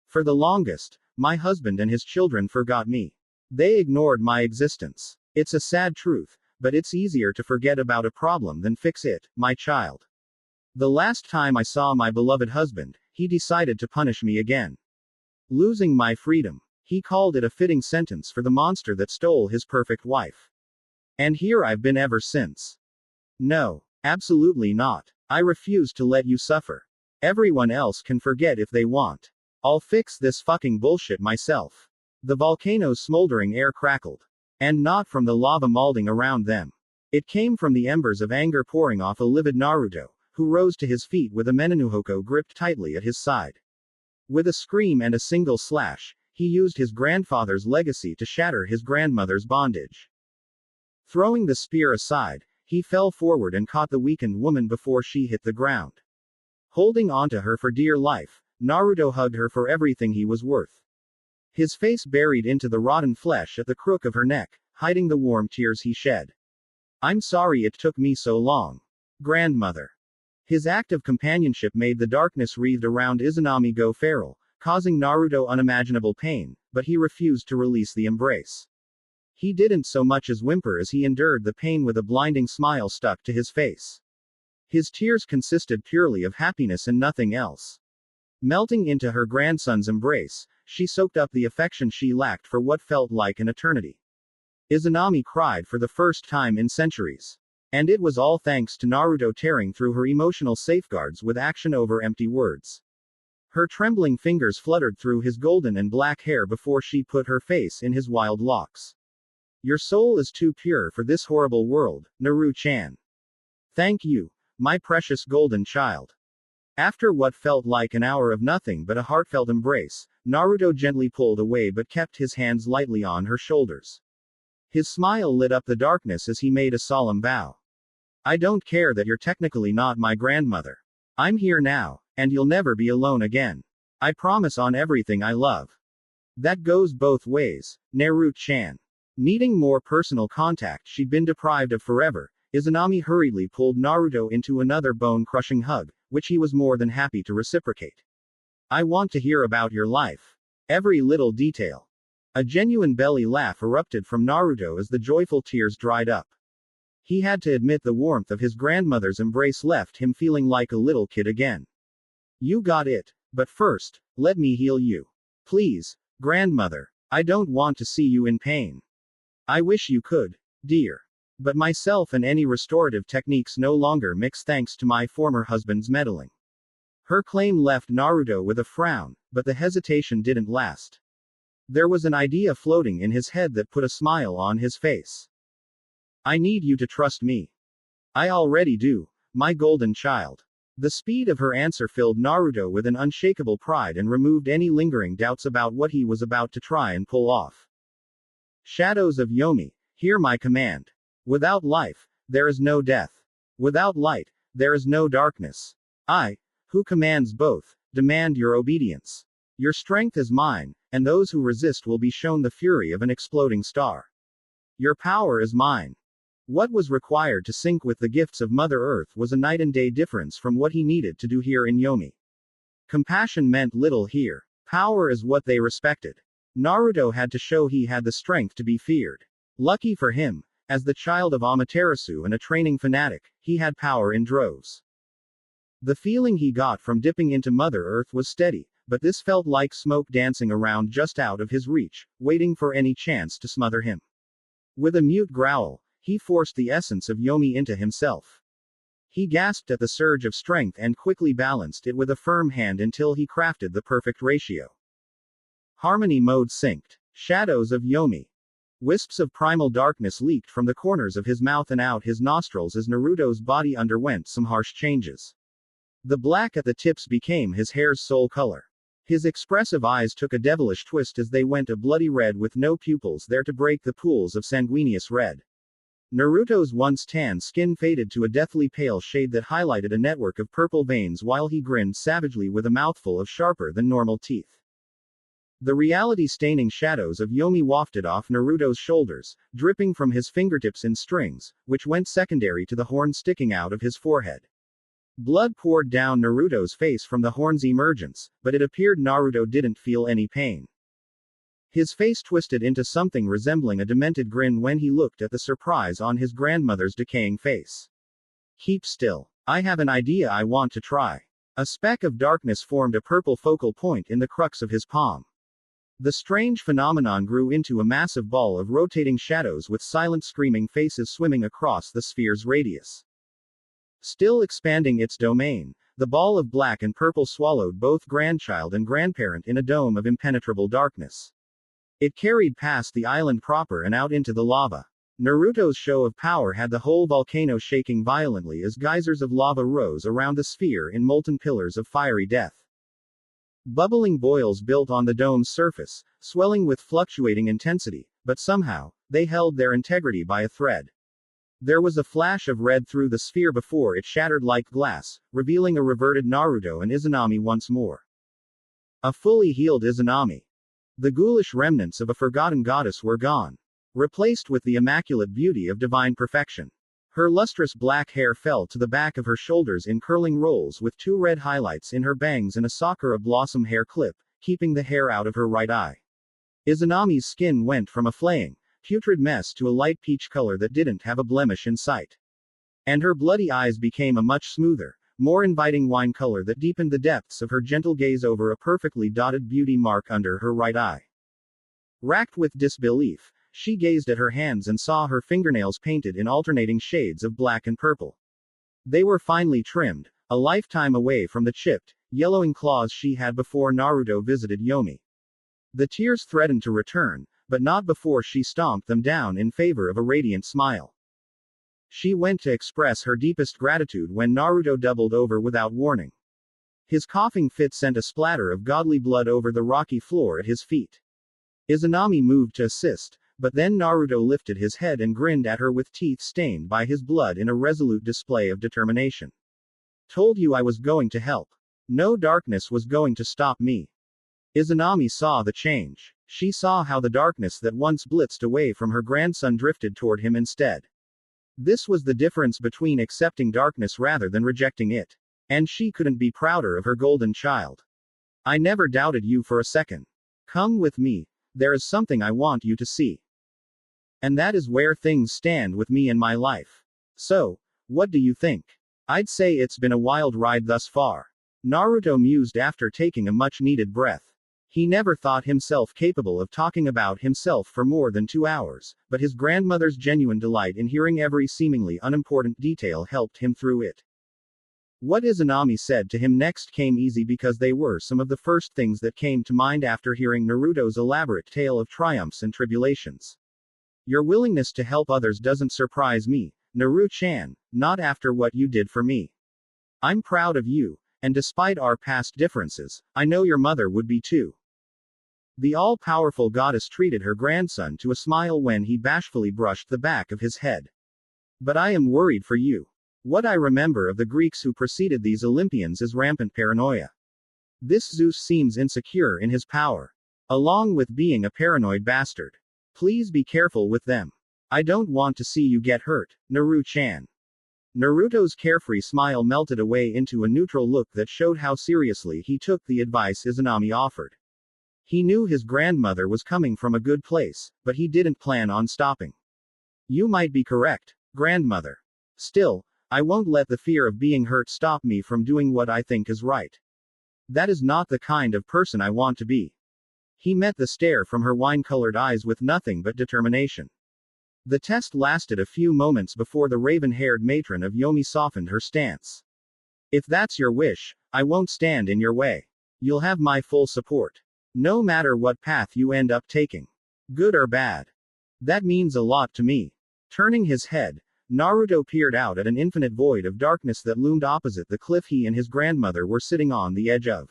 For the longest, my husband and his children forgot me. They ignored my existence. It's a sad truth, but it's easier to forget about a problem than fix it, my child. The last time I saw my beloved husband, he decided to punish me again. Losing my freedom. He called it a fitting sentence for the monster that stole his perfect wife. And here I've been ever since. No, absolutely not. I refuse to let you suffer. Everyone else can forget if they want. I'll fix this fucking bullshit myself. The volcano's smoldering air crackled. And not from the lava molding around them. It came from the embers of anger pouring off a livid Naruto, who rose to his feet with a Menenuhoko gripped tightly at his side. With a scream and a single slash, he used his grandfather's legacy to shatter his grandmother's bondage. Throwing the spear aside, he fell forward and caught the weakened woman before she hit the ground. Holding onto her for dear life, Naruto hugged her for everything he was worth. His face buried into the rotten flesh at the crook of her neck, hiding the warm tears he shed. I'm sorry it took me so long. Grandmother. His act of companionship made the darkness wreathed around Izanami go feral, causing Naruto unimaginable pain, but he refused to release the embrace. He didn't so much as whimper as he endured the pain with a blinding smile stuck to his face. His tears consisted purely of happiness and nothing else. Melting into her grandson's embrace, she soaked up the affection she lacked for what felt like an eternity. Izanami cried for the first time in centuries. And it was all thanks to Naruto tearing through her emotional safeguards with action over empty words. Her trembling fingers fluttered through his golden and black hair before she put her face in his wild locks. Your soul is too pure for this horrible world, Naru-chan. Thank you, my precious golden child. After what felt like an hour of nothing but a heartfelt embrace, Naruto gently pulled away but kept his hands lightly on her shoulders. His smile lit up the darkness as he made a solemn vow. I don't care that you're technically not my grandmother. I'm here now, and you'll never be alone again. I promise on everything I love. That goes both ways, Naru-chan. Needing more personal contact she'd been deprived of forever, Izanami hurriedly pulled Naruto into another bone-crushing hug, which he was more than happy to reciprocate. I want to hear about your life. Every little detail. A genuine belly laugh erupted from Naruto as the joyful tears dried up. He had to admit the warmth of his grandmother's embrace left him feeling like a little kid again. You got it, but first, let me heal you. Please, grandmother. I don't want to see you in pain. I wish you could, dear. But myself and any restorative techniques no longer mix thanks to my former husband's meddling. Her claim left Naruto with a frown, but the hesitation didn't last. There was an idea floating in his head that put a smile on his face. I need you to trust me. I already do, my golden child. The speed of her answer filled Naruto with an unshakable pride and removed any lingering doubts about what he was about to try and pull off. Shadows of Yomi, hear my command. Without life, there is no death. Without light, there is no darkness. I, who commands both, demand your obedience. Your strength is mine, and those who resist will be shown the fury of an exploding star. Your power is mine. What was required to sync with the gifts of Mother Earth was a night and day difference from what he needed to do here in Yomi. Compassion meant little here. Power is what they respected. Naruto had to show he had the strength to be feared. Lucky for him, as the child of Amaterasu and a training fanatic, he had power in droves. The feeling he got from dipping into Mother Earth was steady, but this felt like smoke dancing around just out of his reach, waiting for any chance to smother him. With a mute growl, he forced the essence of Yomi into himself. He gasped at the surge of strength and quickly balanced it with a firm hand until he crafted the perfect ratio. Harmony mode synced. Shadows of Yomi. Wisps of primal darkness leaked from the corners of his mouth and out his nostrils as Naruto's body underwent some harsh changes. The black at the tips became his hair's soul color. His expressive eyes took a devilish twist as they went a bloody red with no pupils there to break the pools of sanguineous red. Naruto's once tan skin faded to a deathly pale shade that highlighted a network of purple veins while he grinned savagely with a mouthful of sharper than normal teeth. The reality-staining shadows of Yomi wafted off Naruto's shoulders, dripping from his fingertips in strings, which went secondary to the horn sticking out of his forehead. Blood poured down Naruto's face from the horn's emergence, but it appeared Naruto didn't feel any pain. His face twisted into something resembling a demented grin when he looked at the surprise on his grandmother's decaying face. Keep still. I have an idea I want to try. A speck of darkness formed a purple focal point in the crux of his palm. The strange phenomenon grew into a massive ball of rotating shadows with silent screaming faces swimming across the sphere's radius. Still expanding its domain, the ball of black and purple swallowed both grandchild and grandparent in a dome of impenetrable darkness. It carried past the island proper and out into the lava. Naruto's show of power had the whole volcano shaking violently as geysers of lava rose around the sphere in molten pillars of fiery death. Bubbling boils built on the dome's surface, swelling with fluctuating intensity, but somehow, they held their integrity by a thread. There was a flash of red through the sphere before it shattered like glass, revealing a reverted Naruto and Izanami once more. A fully healed Izanami. The ghoulish remnants of a forgotten goddess were gone, replaced with the immaculate beauty of divine perfection. Her lustrous black hair fell to the back of her shoulders in curling rolls with two red highlights in her bangs and a sakura blossom hair clip, keeping the hair out of her right eye. Izanami's skin went from a flaying, putrid mess to a light peach color that didn't have a blemish in sight. And her bloody eyes became a much smoother, more inviting wine color that deepened the depths of her gentle gaze over a perfectly dotted beauty mark under her right eye. Racked with disbelief, she gazed at her hands and saw her fingernails painted in alternating shades of black and purple. They were finely trimmed, a lifetime away from the chipped, yellowing claws she had before Naruto visited Yomi. The tears threatened to return, but not before she stomped them down in favor of a radiant smile. She went to express her deepest gratitude when Naruto doubled over without warning. His coughing fit sent a splatter of godly blood over the rocky floor at his feet. Izanami moved to assist, but then Naruto lifted his head and grinned at her with teeth stained by his blood in a resolute display of determination. Told you I was going to help. No darkness was going to stop me. Izanami saw the change. She saw how the darkness that once blitzed away from her grandson drifted toward him instead. This was the difference between accepting darkness rather than rejecting it. And she couldn't be prouder of her golden child. I never doubted you for a second. Come with me. There is something I want you to see. And that is where things stand with me in my life. So, what do you think? I'd say it's been a wild ride thus far. Naruto mused after taking a much-needed breath. He never thought himself capable of talking about himself for more than 2 hours, but his grandmother's genuine delight in hearing every seemingly unimportant detail helped him through it. What Izanami said to him next came easy because they were some of the first things that came to mind after hearing Naruto's elaborate tale of triumphs and tribulations. Your willingness to help others doesn't surprise me, Naru-chan, not after what you did for me. I'm proud of you, and despite our past differences, I know your mother would be too. The all-powerful goddess treated her grandson to a smile when he bashfully brushed the back of his head. But I am worried for you. What I remember of the Greeks who preceded these Olympians is rampant paranoia. This Zeus seems insecure in his power. Along with being a paranoid bastard. Please be careful with them. I don't want to see you get hurt, Naru-chan. Naruto's carefree smile melted away into a neutral look that showed how seriously he took the advice Izanami offered. He knew his grandmother was coming from a good place, but he didn't plan on stopping. You might be correct, grandmother. Still, I won't let the fear of being hurt stop me from doing what I think is right. That is not the kind of person I want to be. He met the stare from her wine-colored eyes with nothing but determination. The test lasted a few moments before the raven-haired matron of Yomi softened her stance. If that's your wish, I won't stand in your way. You'll have my full support. No matter what path you end up taking. Good or bad. That means a lot to me. Turning his head, Naruto peered out at an infinite void of darkness that loomed opposite the cliff he and his grandmother were sitting on the edge of.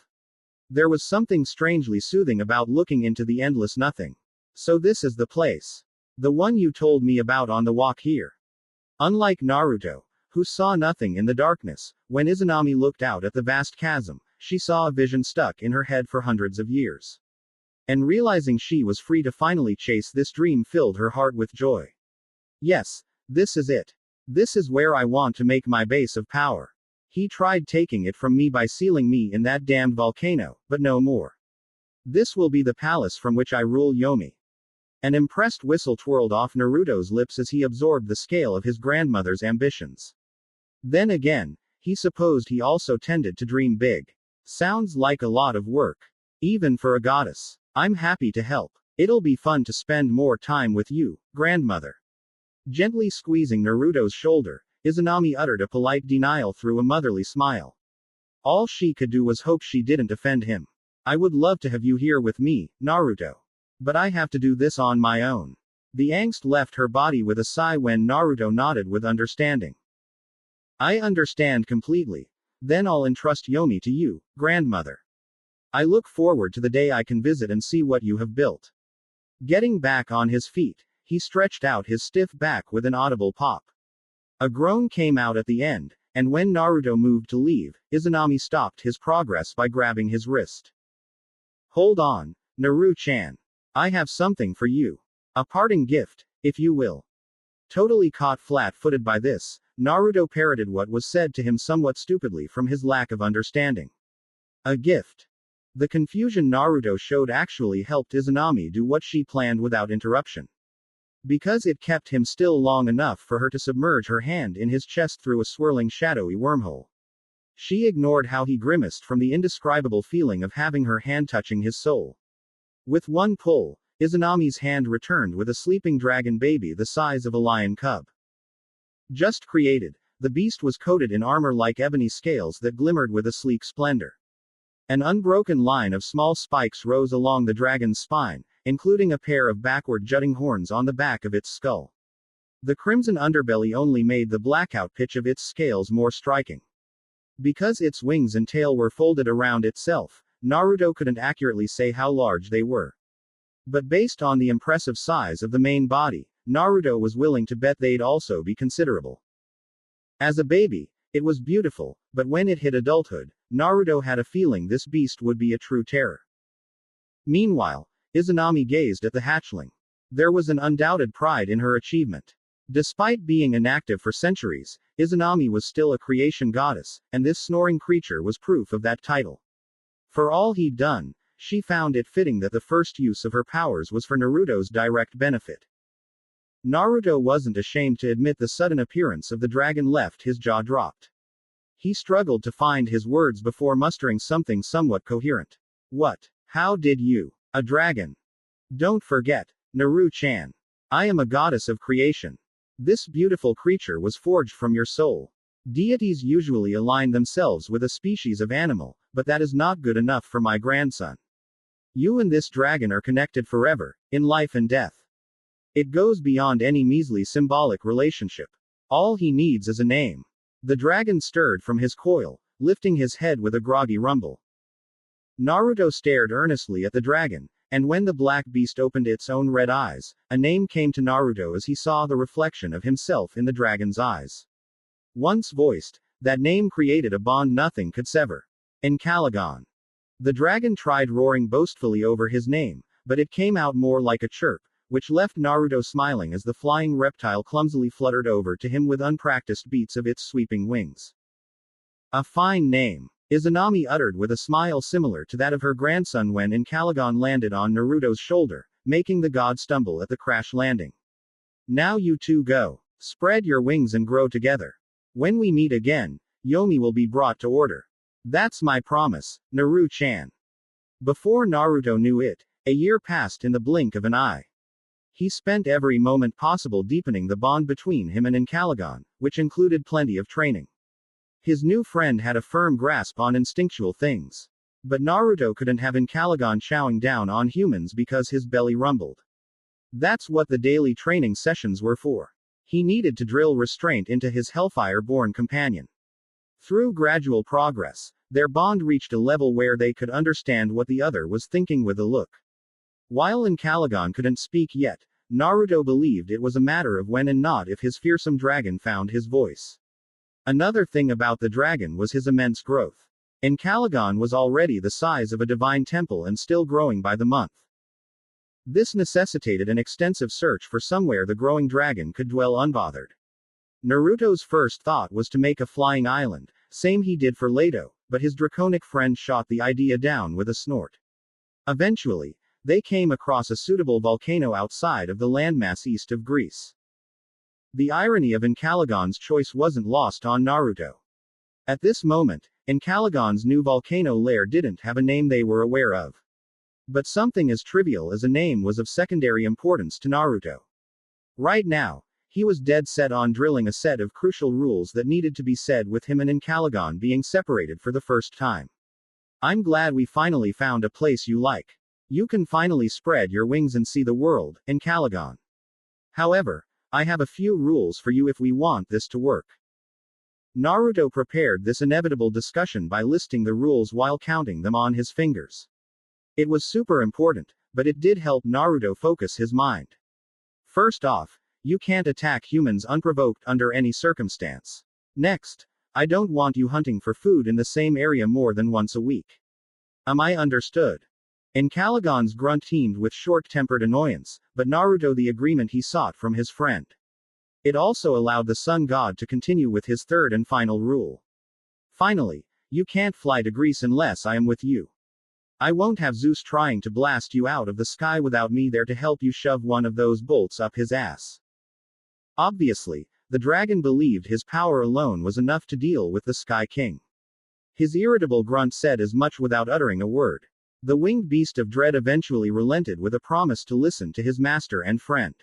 There was something strangely soothing about looking into the endless nothing. So this is the place. The one you told me about on the walk here. Unlike Naruto, who saw nothing in the darkness, when Izanami looked out at the vast chasm, she saw a vision stuck in her head for hundreds of years. And realizing she was free to finally chase this dream filled her heart with joy. Yes, this is it. This is where I want to make my base of power. He tried taking it from me by sealing me in that damned volcano, but no more. This will be the palace from which I rule Yomi. An impressed whistle twirled off Naruto's lips as he absorbed the scale of his grandmother's ambitions. Then again, he supposed he also tended to dream big. Sounds like a lot of work. Even for a goddess. I'm happy to help. It'll be fun to spend more time with you, grandmother. Gently squeezing Naruto's shoulder, Izanami uttered a polite denial through a motherly smile. All she could do was hope she didn't offend him. I would love to have you here with me, Naruto. But I have to do this on my own. The angst left her body with a sigh when Naruto nodded with understanding. I understand completely. Then I'll entrust Yomi to you, grandmother. I look forward to the day I can visit and see what you have built. Getting back on his feet, he stretched out his stiff back with an audible pop. A groan came out at the end, and when Naruto moved to leave, Izanami stopped his progress by grabbing his wrist. Hold on, Naru-chan. I have something for you. A parting gift, if you will. Totally caught flat-footed by this, Naruto parroted what was said to him somewhat stupidly from his lack of understanding. A gift. The confusion Naruto showed actually helped Izanami do what she planned without interruption. Because it kept him still long enough for her to submerge her hand in his chest through a swirling shadowy wormhole. She ignored how he grimaced from the indescribable feeling of having her hand touching his soul. With one pull, Izanami's hand returned with a sleeping dragon baby the size of a lion cub. Just created, the beast was coated in armor like ebony scales that glimmered with a sleek splendor. An unbroken line of small spikes rose along the dragon's spine, including a pair of backward jutting horns on the back of its skull. The crimson underbelly only made the blackout pitch of its scales more striking. Because its wings and tail were folded around itself, Naruto couldn't accurately say how large they were. But based on the impressive size of the main body, Naruto was willing to bet they'd also be considerable. As a baby, it was beautiful, but when it hit adulthood, Naruto had a feeling this beast would be a true terror. Meanwhile, Izanami gazed at the hatchling. There was an undoubted pride in her achievement. Despite being inactive for centuries, Izanami was still a creation goddess, and this snoring creature was proof of that title. For all he'd done, she found it fitting that the first use of her powers was for Naruto's direct benefit. Naruto wasn't ashamed to admit the sudden appearance of the dragon left his jaw dropped. He struggled to find his words before mustering something somewhat coherent. What? How did you? A dragon? Don't forget, Naru-chan. I am a goddess of creation. This beautiful creature was forged from your soul. Deities usually align themselves with a species of animal, but that is not good enough for my grandson. You and this dragon are connected forever, in life and death. It goes beyond any measly symbolic relationship. All he needs is a name. The dragon stirred from his coil, lifting his head with a groggy rumble. Naruto stared earnestly at the dragon, and when the black beast opened its own red eyes, a name came to Naruto as he saw the reflection of himself in the dragon's eyes. Once voiced, that name created a bond nothing could sever. Encalagon. The dragon tried roaring boastfully over his name, but it came out more like a chirp, which left Naruto smiling as the flying reptile clumsily fluttered over to him with unpracticed beats of its sweeping wings. A fine name, Izanami uttered with a smile similar to that of her grandson when Encalagon landed on Naruto's shoulder, making the god stumble at the crash landing. Now you two go. Spread your wings and grow together. When we meet again, Yomi will be brought to order. That's my promise, Naru-chan. Before Naruto knew it, a year passed in the blink of an eye. He spent every moment possible deepening the bond between him and Encalagon, which included plenty of training. His new friend had a firm grasp on instinctual things. But Naruto couldn't have Encalagon chowing down on humans because his belly rumbled. That's what the daily training sessions were for. He needed to drill restraint into his Hellfire-born companion. Through gradual progress, their bond reached a level where they could understand what the other was thinking with a look. While Encalagon couldn't speak yet, Naruto believed it was a matter of when and not if his fearsome dragon found his voice. Another thing about the dragon was his immense growth. Encalagon was already the size of a divine temple and still growing by the month. This necessitated an extensive search for somewhere the growing dragon could dwell unbothered. Naruto's first thought was to make a flying island, same he did for Leto, but his draconic friend shot the idea down with a snort. Eventually, they came across a suitable volcano outside of the landmass east of Greece. The irony of Encalagon's choice wasn't lost on Naruto. At this moment, Encalagon's new volcano lair didn't have a name they were aware of. But something as trivial as a name was of secondary importance to Naruto. Right now, he was dead set on drilling a set of crucial rules that needed to be said with him and Encalagon being separated for the first time. I'm glad we finally found a place you like. You can finally spread your wings and see the world, Encalagon. However, I have a few rules for you if we want this to work. Naruto prepared this inevitable discussion by listing the rules while counting them on his fingers. It was super important, but it did help Naruto focus his mind. First off, you can't attack humans unprovoked under any circumstance. Next, I don't want you hunting for food in the same area more than once a week. Am I understood? Encalagon's grunt teemed with short-tempered annoyance, but Naruto the agreement he sought from his friend. It also allowed the sun god to continue with his third and final rule. Finally, you can't fly to Greece unless I am with you. I won't have Zeus trying to blast you out of the sky without me there to help you shove one of those bolts up his ass. Obviously, the dragon believed his power alone was enough to deal with the Sky King. His irritable grunt said as much without uttering a word. The winged beast of dread eventually relented with a promise to listen to his master and friend.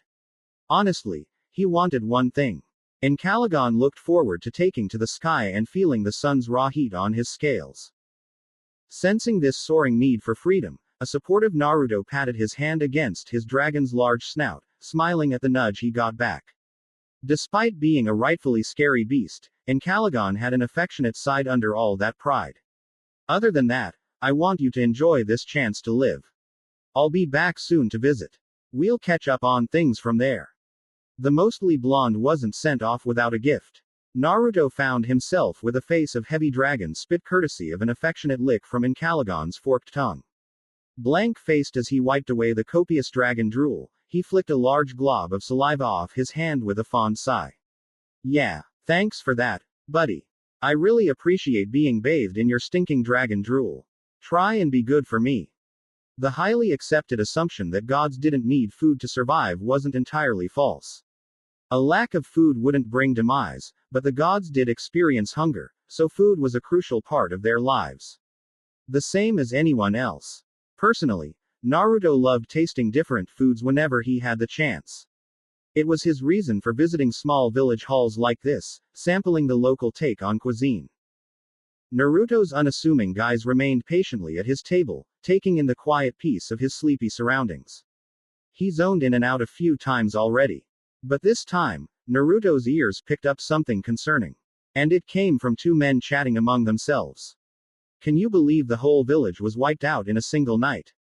Honestly, he wanted one thing. Encalagon looked forward to taking to the sky and feeling the sun's raw heat on his scales. Sensing this soaring need for freedom, a supportive Naruto patted his hand against his dragon's large snout, smiling at the nudge he got back. Despite being a rightfully scary beast, Encalagon had an affectionate side under all that pride. Other than that, I want you to enjoy this chance to live. I'll be back soon to visit. We'll catch up on things from there. The mostly blonde wasn't sent off without a gift. Naruto found himself with a face of heavy dragon spit courtesy of an affectionate lick from Encalagon's forked tongue. Blank-faced as he wiped away the copious dragon drool, he flicked a large glob of saliva off his hand with a fond sigh. Yeah, thanks for that, buddy. I really appreciate being bathed in your stinking dragon drool. Try and be good for me. The highly accepted assumption that gods didn't need food to survive wasn't entirely false. A lack of food wouldn't bring demise, but the gods did experience hunger, so food was a crucial part of their lives. The same as anyone else. Personally, Naruto loved tasting different foods whenever he had the chance. It was his reason for visiting small village halls like this, sampling the local take on cuisine. Naruto's unassuming guise remained patiently at his table, taking in the quiet peace of his sleepy surroundings. He zoned in and out a few times already. But this time, Naruto's ears picked up something concerning. And it came from two men chatting among themselves. Can you believe the whole village was wiped out in a single night?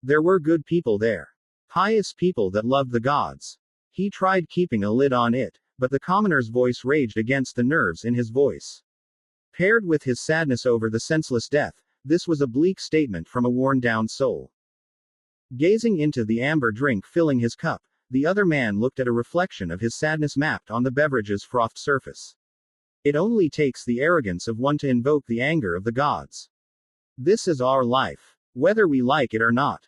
There were good people there. Pious people that loved the gods. He tried keeping a lid on it, but the commoner's voice raged against the nerves in his voice. Paired with his sadness over the senseless death, this was a bleak statement from a worn-down soul. Gazing into the amber drink filling his cup, the other man looked at a reflection of his sadness mapped on the beverage's frothed surface. It only takes the arrogance of one to invoke the anger of the gods. This is our life, whether we like it or not.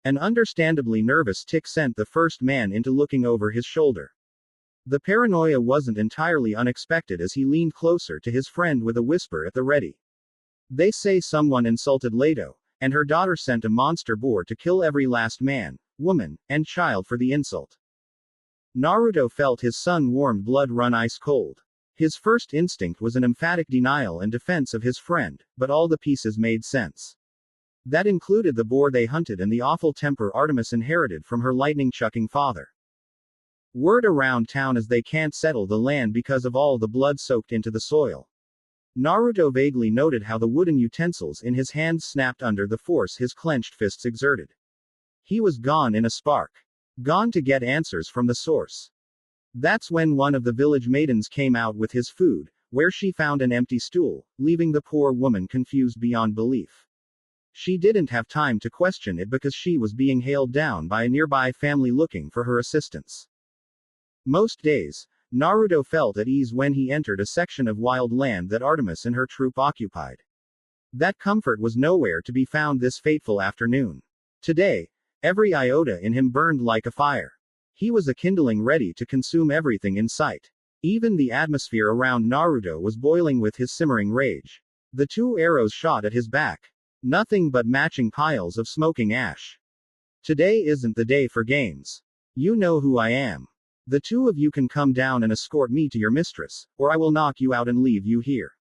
An understandably nervous tick sent the first man into looking over his shoulder. The paranoia wasn't entirely unexpected as he leaned closer to his friend with a whisper at the ready. They say someone insulted Leto, and her daughter sent a monster boar to kill every last man, woman, and child for the insult. Naruto felt his sun-warmed blood run ice cold. His first instinct was an emphatic denial and defense of his friend, but all the pieces made sense. That included the boar they hunted and the awful temper Artemis inherited from her lightning-chucking father. Word around town is they can't settle the land because of all the blood soaked into the soil. Naruto vaguely noted how the wooden utensils in his hands snapped under the force his clenched fists exerted. He was gone in a spark. Gone to get answers from the source. That's when one of the village maidens came out with his food, where she found an empty stool, leaving the poor woman confused beyond belief. She didn't have time to question it because she was being hailed down by a nearby family looking for her assistance. Most days, Naruto felt at ease when he entered a section of wild land that Artemis and her troop occupied. That comfort was nowhere to be found this fateful afternoon. Today, every iota in him burned like a fire. He was a kindling ready to consume everything in sight. Even the atmosphere around Naruto was boiling with his simmering rage. The two arrows shot at his back. Nothing but matching piles of smoking ash. Today isn't the day for games. You know who I am. The two of you can come down and escort me to your mistress, or I will knock you out and leave you here.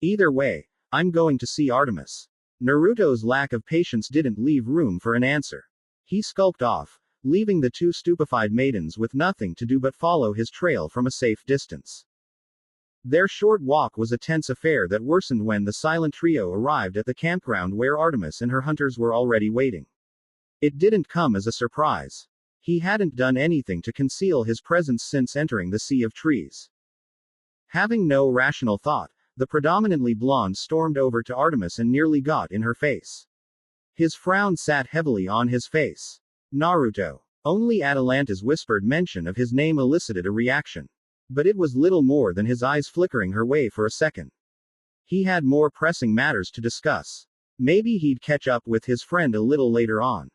Either way, I'm going to see Artemis. Naruto's lack of patience didn't leave room for an answer. He skulked off, leaving the two stupefied maidens with nothing to do but follow his trail from a safe distance. Their short walk was a tense affair that worsened when the silent trio arrived at the campground where Artemis and her hunters were already waiting. It didn't come as a surprise. He hadn't done anything to conceal his presence since entering the sea of trees. Having no rational thought, the predominantly blonde stormed over to Artemis and nearly got in her face. His frown sat heavily on his face. Naruto. Only Atalanta's whispered mention of his name elicited a reaction. But it was little more than his eyes flickering her way for a second. He had more pressing matters to discuss. Maybe he'd catch up with his friend a little later on.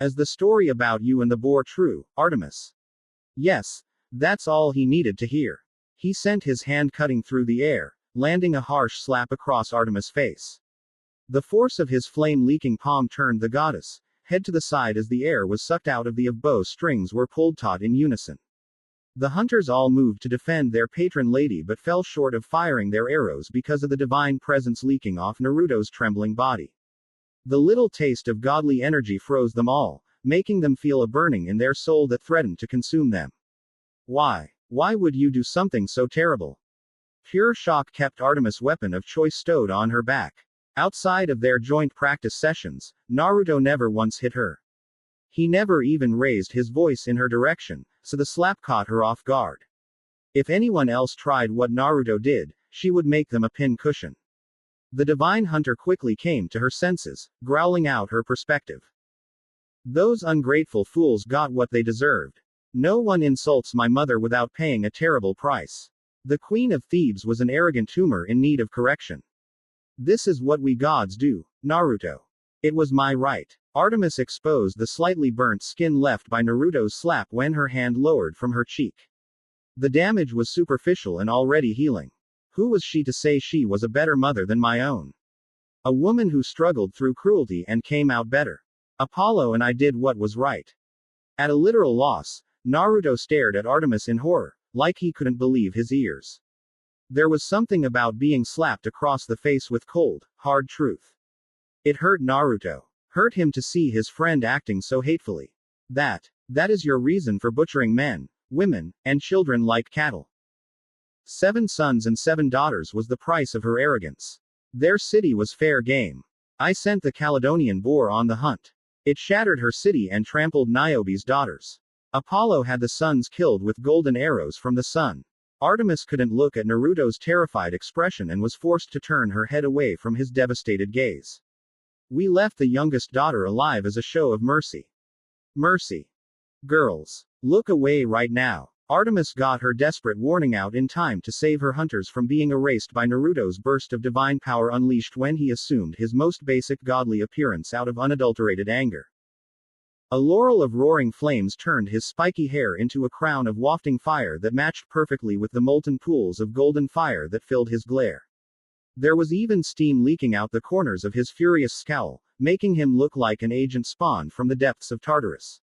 As the story about you and the bore true, Artemis? Yes, that's all he needed to hear. He sent his hand cutting through the air, landing a harsh slap across Artemis' face. The force of his flame-leaking palm turned the goddess head to the side as the air was sucked out of the bow strings were pulled taut in unison. The hunters all moved to defend their patron lady but fell short of firing their arrows because of the divine presence leaking off Naruto's trembling body. The little taste of godly energy froze them all, making them feel a burning in their soul that threatened to consume them. Why? Why would you do something so terrible? Pure shock kept Artemis' weapon of choice stowed on her back. Outside of their joint practice sessions, Naruto never once hit her. He never even raised his voice in her direction, so the slap caught her off guard. If anyone else tried what Naruto did, she would make them a pincushion. The divine hunter quickly came to her senses, growling out her perspective. Those ungrateful fools got what they deserved. No one insults my mother without paying a terrible price. The Queen of Thebes was an arrogant tumor in need of correction. This is what we gods do, Naruto. It was my right. Artemis exposed the slightly burnt skin left by Naruto's slap when her hand lowered from her cheek. The damage was superficial and already healing. Who was she to say she was a better mother than my own? A woman who struggled through cruelty and came out better. Apollo and I did what was right. At a literal loss, Naruto stared at Artemis in horror, like he couldn't believe his ears. There was something about being slapped across the face with cold, hard truth. It hurt Naruto. Hurt him to see his friend acting so hatefully. That is your reason for butchering men, women, and children like cattle. 7 sons and 7 daughters was the price of her arrogance. Their city was fair game. I sent the Caledonian boar on the hunt. It shattered her city and trampled Niobe's daughters. Apollo had the sons killed with golden arrows from the sun. Artemis couldn't look at Naruto's terrified expression and was forced to turn her head away from his devastated gaze. We left the youngest daughter alive as a show of mercy. Mercy. Girls. Look away right now. Artemis got her desperate warning out in time to save her hunters from being erased by Naruto's burst of divine power unleashed when he assumed his most basic godly appearance out of unadulterated anger. A laurel of roaring flames turned his spiky hair into a crown of wafting fire that matched perfectly with the molten pools of golden fire that filled his glare. There was even steam leaking out the corners of his furious scowl, making him look like an agent spawned from the depths of Tartarus.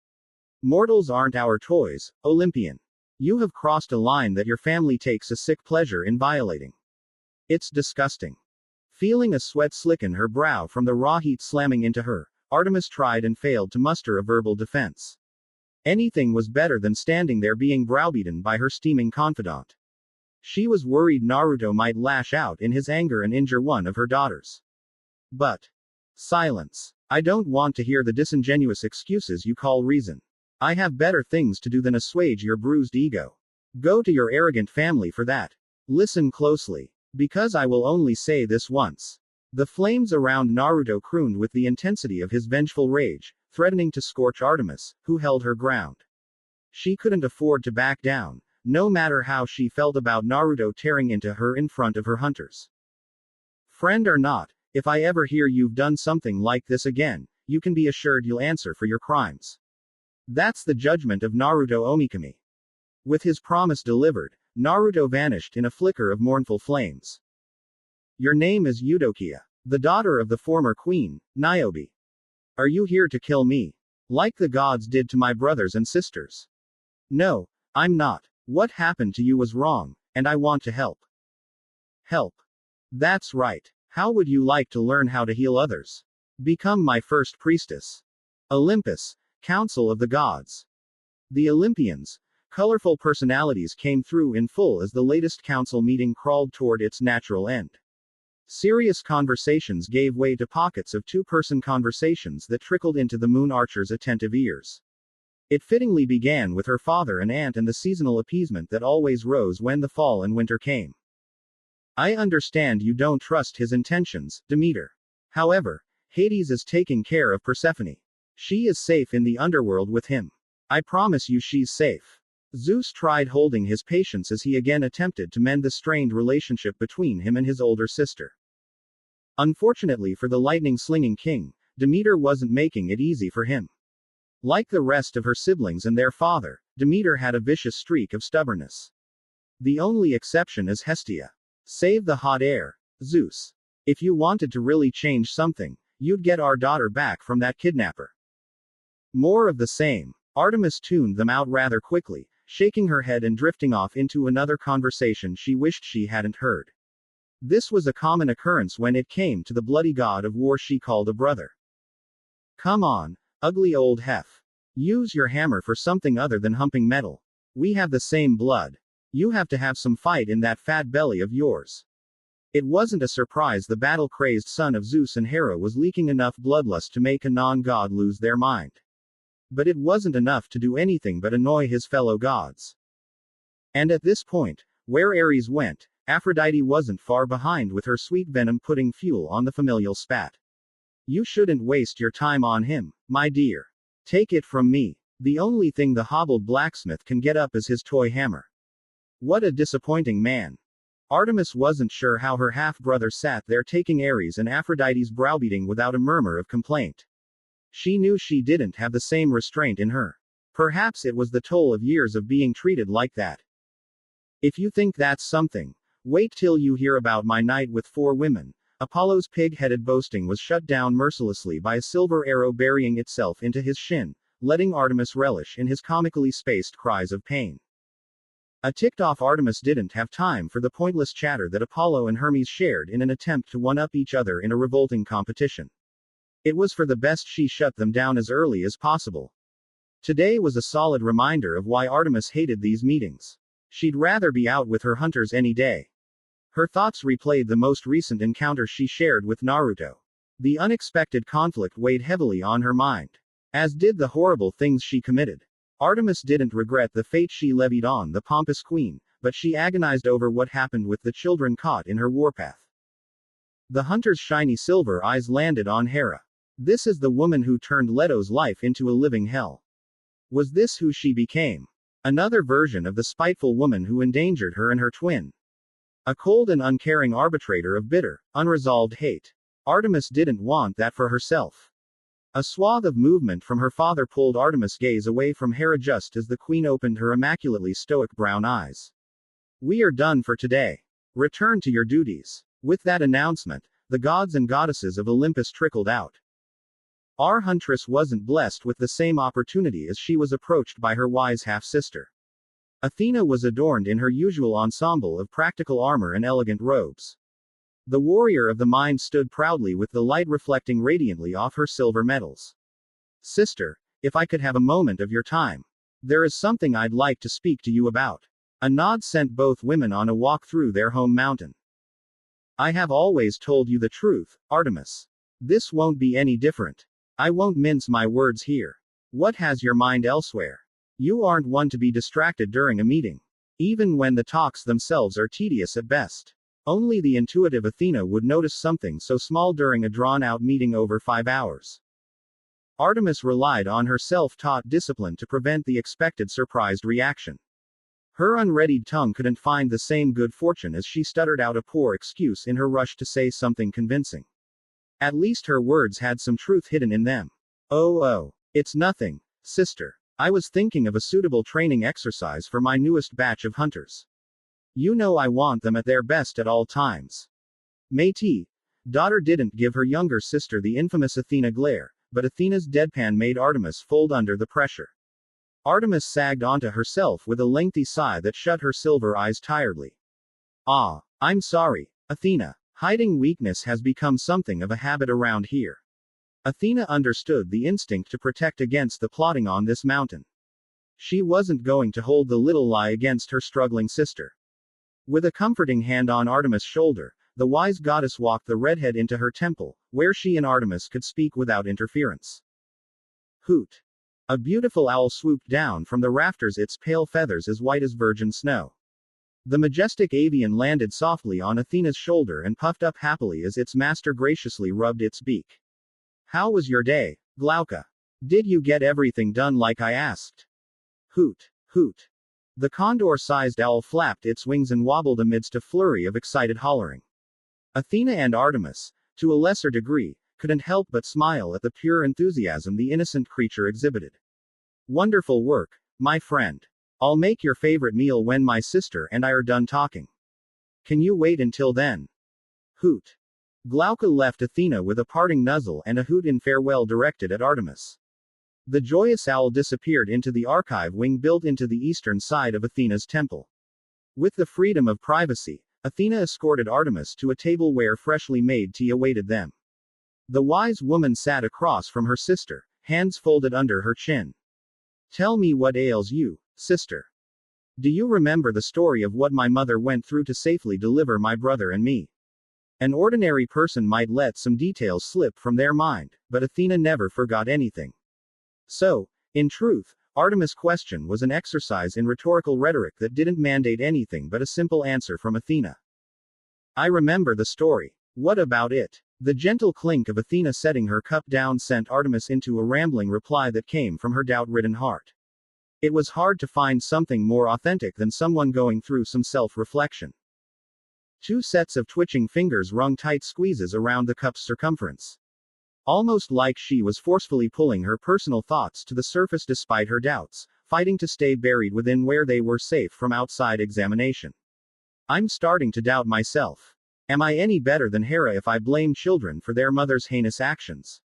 Mortals aren't our toys, Olympian. You have crossed a line that your family takes a sick pleasure in violating. It's disgusting. Feeling a sweat slicken her brow from the raw heat slamming into her, Artemis tried and failed to muster a verbal defense. Anything was better than standing there being browbeaten by her steaming confidant. She was worried Naruto might lash out in his anger and injure one of her daughters. But silence. I don't want to hear the disingenuous excuses you call reason. I have better things to do than assuage your bruised ego. Go to your arrogant family for that. Listen closely. Because I will only say this once. The flames around Naruto crooned with the intensity of his vengeful rage, threatening to scorch Artemis, who held her ground. She couldn't afford to back down, no matter how she felt about Naruto tearing into her in front of her hunters. Friend or not, if I ever hear you've done something like this again, you can be assured you'll answer for your crimes. That's the judgment of Naruto Omikami. With his promise delivered, Naruto vanished in a flicker of mournful flames. Your name is Eudokia, the daughter of the former queen, Niobe. Are you here to kill me? Like the gods did to my brothers and sisters? No, I'm not. What happened to you was wrong, and I want to help. Help. That's right. How would you like to learn how to heal others? Become my first priestess. Olympus, Council of the Gods. The Olympians, colorful personalities came through in full as the latest council meeting crawled toward its natural end. Serious conversations gave way to pockets of two-person conversations that trickled into the Moon Archer's attentive ears. It fittingly began with her father and aunt and the seasonal appeasement that always rose when the fall and winter came. I understand you don't trust his intentions, Demeter. However, Hades is taking care of Persephone. She is safe in the underworld with him. I promise you she's safe. Zeus tried holding his patience as he again attempted to mend the strained relationship between him and his older sister. Unfortunately for the lightning-slinging king, Demeter wasn't making it easy for him. Like the rest of her siblings and their father, Demeter had a vicious streak of stubbornness. The only exception is Hestia. Save the hot air, Zeus. If you wanted to really change something, you'd get our daughter back from that kidnapper. More of the same. Artemis tuned them out rather quickly, shaking her head and drifting off into another conversation she wished she hadn't heard. This was a common occurrence when it came to the bloody god of war she called a brother. Come on, ugly old hef. Use your hammer for something other than humping metal. We have the same blood. You have to have some fight in that fat belly of yours. It wasn't a surprise the battle-crazed son of Zeus and Hera was leaking enough bloodlust to make a non-god lose their mind. But it wasn't enough to do anything but annoy his fellow gods. And at this point, where Ares went, Aphrodite wasn't far behind with her sweet venom putting fuel on the familial spat. You shouldn't waste your time on him, my dear. Take it from me. The only thing the hobbled blacksmith can get up is his toy hammer. What a disappointing man. Artemis wasn't sure how her half-brother sat there taking Ares and Aphrodite's browbeating without a murmur of complaint. She knew she didn't have the same restraint in her. Perhaps it was the toll of years of being treated like that. If you think that's something, wait till you hear about my night with 4 women. Apollo's pig-headed boasting was shut down mercilessly by a silver arrow burying itself into his shin, letting Artemis relish in his comically spaced cries of pain. A ticked-off Artemis didn't have time for the pointless chatter that Apollo and Hermes shared in an attempt to one-up each other in a revolting competition. It was for the best she shut them down as early as possible. Today was a solid reminder of why Artemis hated these meetings. She'd rather be out with her hunters any day. Her thoughts replayed the most recent encounter she shared with Naruto. The unexpected conflict weighed heavily on her mind. As did the horrible things she committed. Artemis didn't regret the fate she levied on the pompous queen, but she agonized over what happened with the children caught in her warpath. The hunter's shiny silver eyes landed on Hera. This is the woman who turned Leto's life into a living hell. Was this who she became? Another version of the spiteful woman who endangered her and her twin. A cold and uncaring arbitrator of bitter, unresolved hate. Artemis didn't want that for herself. A swath of movement from her father pulled Artemis' gaze away from Hera just as the queen opened her immaculately stoic brown eyes. We are done for today. Return to your duties. With that announcement, the gods and goddesses of Olympus trickled out. Our huntress wasn't blessed with the same opportunity as she was approached by her wise half-sister. Athena was adorned in her usual ensemble of practical armor and elegant robes. The warrior of the mind stood proudly with the light reflecting radiantly off her silver medals. Sister, if I could have a moment of your time. There is something I'd like to speak to you about. A nod sent both women on a walk through their home mountain. I have always told you the truth, Artemis. This won't be any different. I won't mince my words here. What has your mind elsewhere? You aren't one to be distracted during a meeting. Even when the talks themselves are tedious at best. Only the intuitive Athena would notice something so small during a drawn-out meeting over 5 hours. Artemis relied on her self-taught discipline to prevent the expected surprised reaction. Her unreadied tongue couldn't find the same good fortune as she stuttered out a poor excuse in her rush to say something convincing. At least her words had some truth hidden in them. Oh, it's nothing, sister. I was thinking of a suitable training exercise for my newest batch of hunters. You know I want them at their best at all times. Métis. Daughter didn't give her younger sister the infamous Athena glare, but Athena's deadpan made Artemis fold under the pressure. Artemis sagged onto herself with a lengthy sigh that shut her silver eyes tiredly. Ah, I'm sorry, Athena. Hiding weakness has become something of a habit around here. Athena understood the instinct to protect against the plotting on this mountain. She wasn't going to hold the little lie against her struggling sister. With a comforting hand on Artemis' shoulder, the wise goddess walked the redhead into her temple, where she and Artemis could speak without interference. Hoot! A beautiful owl swooped down from the rafters, its pale feathers as white as virgin snow. The majestic avian landed softly on Athena's shoulder and puffed up happily as its master graciously rubbed its beak. How was your day, Glauca? Did you get everything done like I asked? Hoot! Hoot! The condor-sized owl flapped its wings and wobbled amidst a flurry of excited hollering. Athena and Artemis, to a lesser degree, couldn't help but smile at the pure enthusiasm the innocent creature exhibited. Wonderful work, my friend. I'll make your favorite meal when my sister and I are done talking. Can you wait until then? Hoot! Glauca left Athena with a parting nuzzle and a hoot in farewell directed at Artemis. The joyous owl disappeared into the archive wing built into the eastern side of Athena's temple. With the freedom of privacy, Athena escorted Artemis to a table where freshly made tea awaited them. The wise woman sat across from her sister, hands folded under her chin. Tell me what ails you, sister. Do you remember the story of what my mother went through to safely deliver my brother and me? An ordinary person might let some details slip from their mind, but Athena never forgot anything. So, in truth, Artemis' question was an exercise in rhetorical rhetoric that didn't mandate anything but a simple answer from Athena. I remember the story. What about it? The gentle clink of Athena setting her cup down sent Artemis into a rambling reply that came from her doubt-ridden heart. It was hard to find something more authentic than someone going through some self-reflection. Two sets of twitching fingers wrung tight squeezes around the cup's circumference. Almost like she was forcefully pulling her personal thoughts to the surface despite her doubts, fighting to stay buried within where they were safe from outside examination. I'm starting to doubt myself. Am I any better than Hera if I blame children for their mother's heinous actions?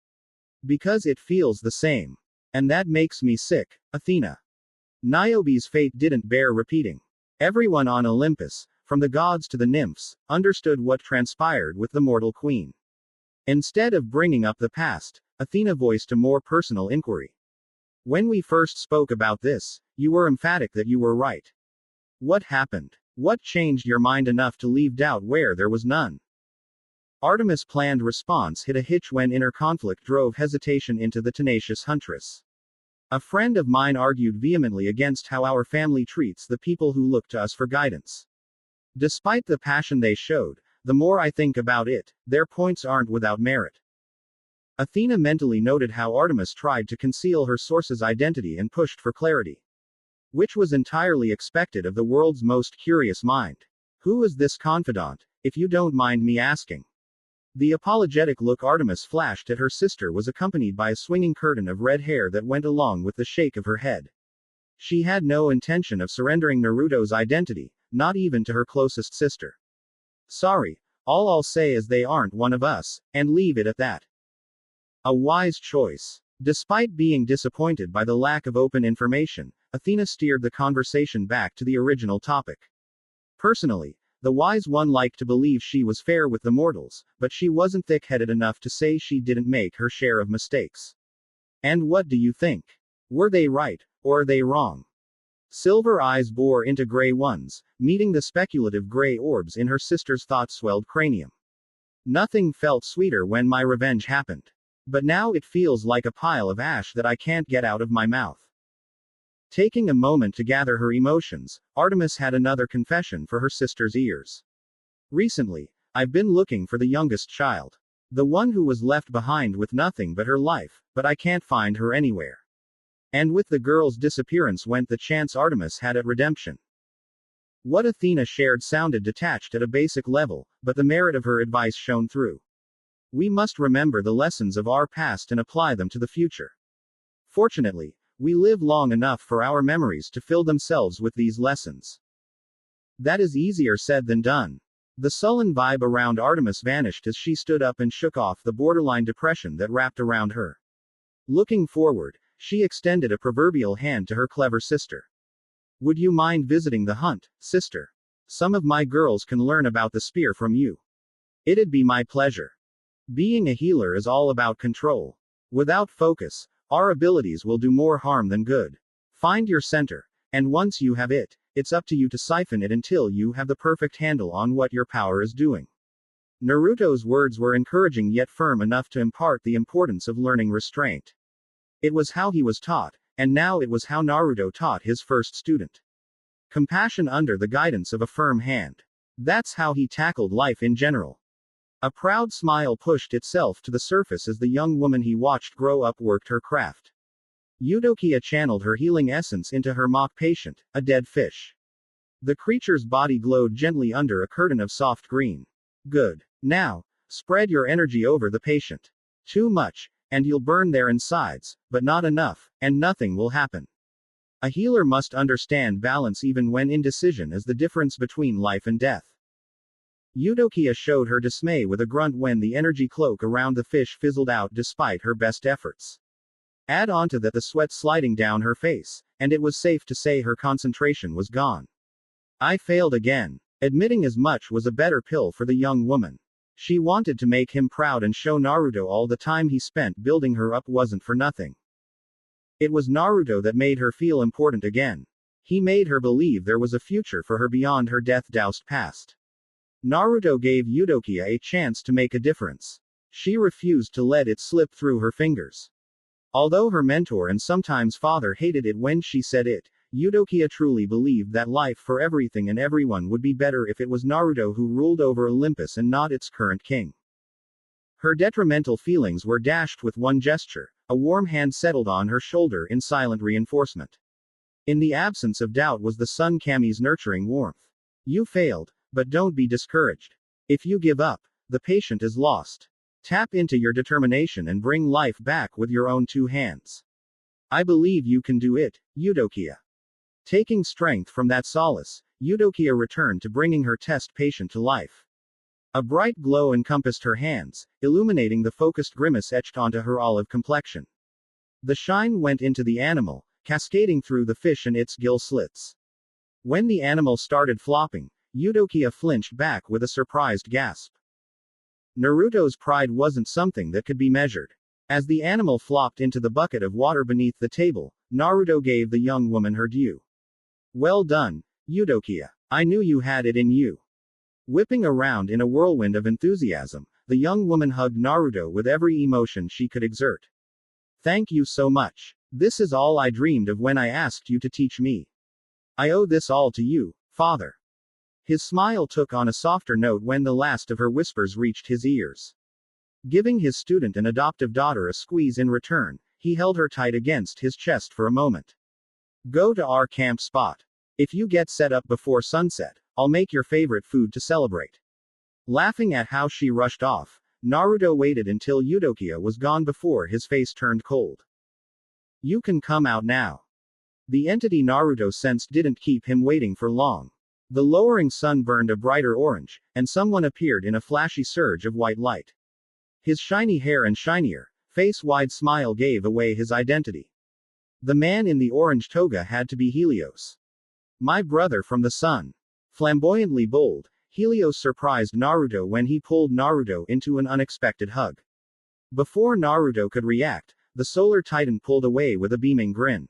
Because it feels the same. And that makes me sick, Athena. Niobe's fate didn't bear repeating. Everyone on Olympus, from the gods to the nymphs, understood what transpired with the mortal queen. Instead of bringing up the past, Athena voiced a more personal inquiry. When we first spoke about this, you were emphatic that you were right. What happened? What changed your mind enough to leave doubt where there was none? Artemis' planned response hit a hitch when inner conflict drove hesitation into the tenacious huntress. A friend of mine argued vehemently against how our family treats the people who look to us for guidance. Despite the passion they showed, the more I think about it, their points aren't without merit. Athena mentally noted how Artemis tried to conceal her source's identity and pushed for clarity. Which was entirely expected of the world's most curious mind. Who is this confidant, if you don't mind me asking? The apologetic look Artemis flashed at her sister was accompanied by a swinging curtain of red hair that went along with the shake of her head. She had no intention of surrendering Naruto's identity, not even to her closest sister. Sorry, all I'll say is they aren't one of us, and leave it at that. A wise choice. Despite being disappointed by the lack of open information, Athena steered the conversation back to the original topic. Personally, the wise one liked to believe she was fair with the mortals, but she wasn't thick-headed enough to say she didn't make her share of mistakes. And what do you think? Were they right, or are they wrong? Silver eyes bore into gray ones, meeting the speculative gray orbs in her sister's thought-swelled cranium. Nothing felt sweeter when my revenge happened. But now it feels like a pile of ash that I can't get out of my mouth. Taking a moment to gather her emotions, Artemis had another confession for her sister's ears. Recently, I've been looking for the youngest child. The one who was left behind with nothing but her life, but I can't find her anywhere. And with the girl's disappearance went the chance Artemis had at redemption. What Athena shared sounded detached at a basic level, but the merit of her advice shone through. We must remember the lessons of our past and apply them to the future. Fortunately, we live long enough for our memories to fill themselves with these lessons. That is easier said than done. The sullen vibe around Artemis vanished as she stood up and shook off the borderline depression that wrapped around her. Looking forward, she extended a proverbial hand to her clever sister. Would you mind visiting the hunt, sister? Some of my girls can learn about the spear from you. It'd be my pleasure. Being a healer is all about control. Without focus, our abilities will do more harm than good. Find your center, and once you have it, it's up to you to siphon it until you have the perfect handle on what your power is doing. Naruto's words were encouraging yet firm enough to impart the importance of learning restraint. It was how he was taught, and now it was how Naruto taught his first student. Compassion under the guidance of a firm hand. That's how he tackled life in general. A proud smile pushed itself to the surface as the young woman he watched grow up worked her craft. Eudokia channeled her healing essence into her mock patient, a dead fish. The creature's body glowed gently under a curtain of soft green. Good. Now, spread your energy over the patient. Too much, and you'll burn their insides, but not enough, and nothing will happen. A healer must understand balance even when indecision is the difference between life and death. Eudokia showed her dismay with a grunt when the energy cloak around the fish fizzled out despite her best efforts. Add on to that the sweat sliding down her face, and it was safe to say her concentration was gone. I failed again. Admitting as much was a better pill for the young woman. She wanted to make him proud and show Naruto all the time he spent building her up wasn't for nothing. It was Naruto that made her feel important again. He made her believe there was a future for her beyond her death-doused past. Naruto gave Eudokia a chance to make a difference. She refused to let it slip through her fingers. Although her mentor and sometimes father hated it when she said it, Eudokia truly believed that life for everything and everyone would be better if it was Naruto who ruled over Olympus and not its current king. Her detrimental feelings were dashed with one gesture. A warm hand settled on her shoulder in silent reinforcement. In the absence of doubt was the Sun Kami's nurturing warmth. You failed, but don't be discouraged. If you give up, the patient is lost. Tap into your determination and bring life back with your own two hands. I believe you can do it, Eudokia. Taking strength from that solace, Eudokia returned to bringing her test patient to life. A bright glow encompassed her hands, illuminating the focused grimace etched onto her olive complexion. The shine went into the animal, cascading through the fish and its gill slits. When the animal started flopping, Eudokia flinched back with a surprised gasp. Naruto's pride wasn't something that could be measured. As the animal flopped into the bucket of water beneath the table, Naruto gave the young woman her due. Well done, Eudokia. I knew you had it in you. Whipping around in a whirlwind of enthusiasm, the young woman hugged Naruto with every emotion she could exert. Thank you so much. This is all I dreamed of when I asked you to teach me. I owe this all to you, father. His smile took on a softer note when the last of her whispers reached his ears. Giving his student and adoptive daughter a squeeze in return, he held her tight against his chest for a moment. Go to our camp spot. If you get set up before sunset, I'll make your favorite food to celebrate. Laughing at how she rushed off, Naruto waited until Eudokia was gone before his face turned cold. You can come out now. The entity Naruto sensed didn't keep him waiting for long. The lowering sun burned a brighter orange, and someone appeared in a flashy surge of white light. His shiny hair and shinier, face-wide smile gave away his identity. The man in the orange toga had to be Helios. My brother from the sun. Flamboyantly bold, Helios surprised Naruto when he pulled Naruto into an unexpected hug. Before Naruto could react, the solar titan pulled away with a beaming grin.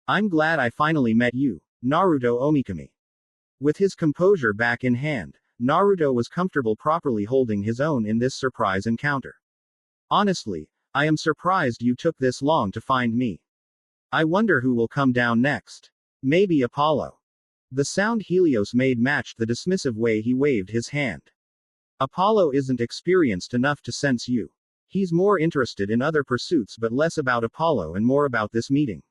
I'm glad I finally met you, Naruto Omikami. With his composure back in hand, Naruto was comfortable properly holding his own in this surprise encounter. Honestly, I am surprised you took this long to find me. I wonder who will come down next. Maybe Apollo. The sound Helios made matched the dismissive way he waved his hand. Apollo isn't experienced enough to sense you. He's more interested in other pursuits but less about Apollo and more about this meeting.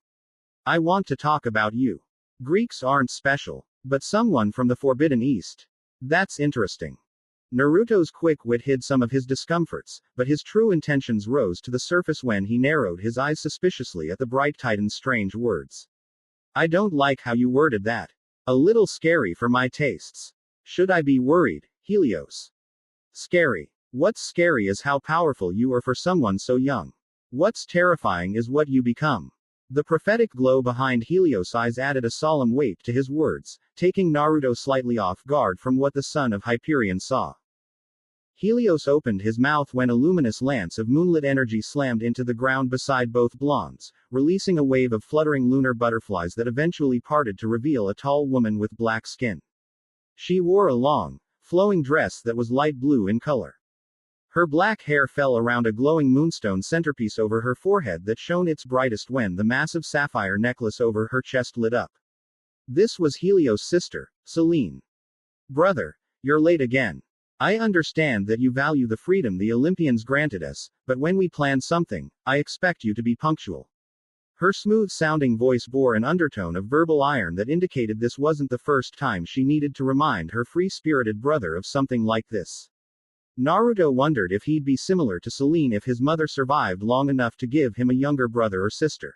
I want to talk about you. Greeks aren't special, but someone from the Forbidden East. That's interesting. Naruto's quick wit hid some of his discomforts, but his true intentions rose to the surface when he narrowed his eyes suspiciously at the bright Titan's strange words. I don't like how you worded that. A little scary for my tastes. Should I be worried, Helios? Scary. What's scary is how powerful you are for someone so young. What's terrifying is what you become. The prophetic glow behind Helios' eyes added a solemn weight to his words, taking Naruto slightly off guard from what the son of Hyperion saw. Helios opened his mouth when a luminous lance of moonlit energy slammed into the ground beside both blondes, releasing a wave of fluttering lunar butterflies that eventually parted to reveal a tall woman with black skin. She wore a long, flowing dress that was light blue in color. Her black hair fell around a glowing moonstone centerpiece over her forehead that shone its brightest when the massive sapphire necklace over her chest lit up. This was Helios' sister, Selene. Brother, you're late again. I understand that you value the freedom the Olympians granted us, but when we plan something, I expect you to be punctual. Her smooth-sounding voice bore an undertone of verbal iron that indicated this wasn't the first time she needed to remind her free-spirited brother of something like this. Naruto wondered if he'd be similar to Selene if his mother survived long enough to give him a younger brother or sister.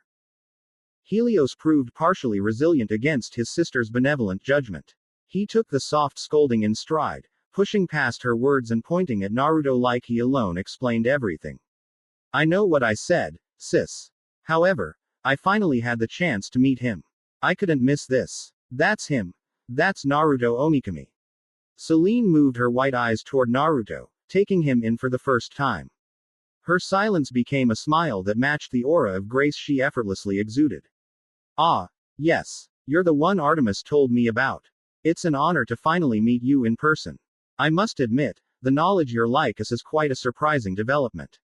Helios proved partially resilient against his sister's benevolent judgment. He took the soft scolding in stride, pushing past her words and pointing at Naruto like he alone explained everything. I know what I said, sis. However, I finally had the chance to meet him. I couldn't miss this. That's him. That's Naruto Omikami. Selene moved her white eyes toward Naruto, taking him in for the first time. Her silence became a smile that matched the aura of grace she effortlessly exuded. Ah, yes. You're the one Artemis told me about. It's an honor to finally meet you in person. I must admit, the knowledge you're like us is quite a surprising development.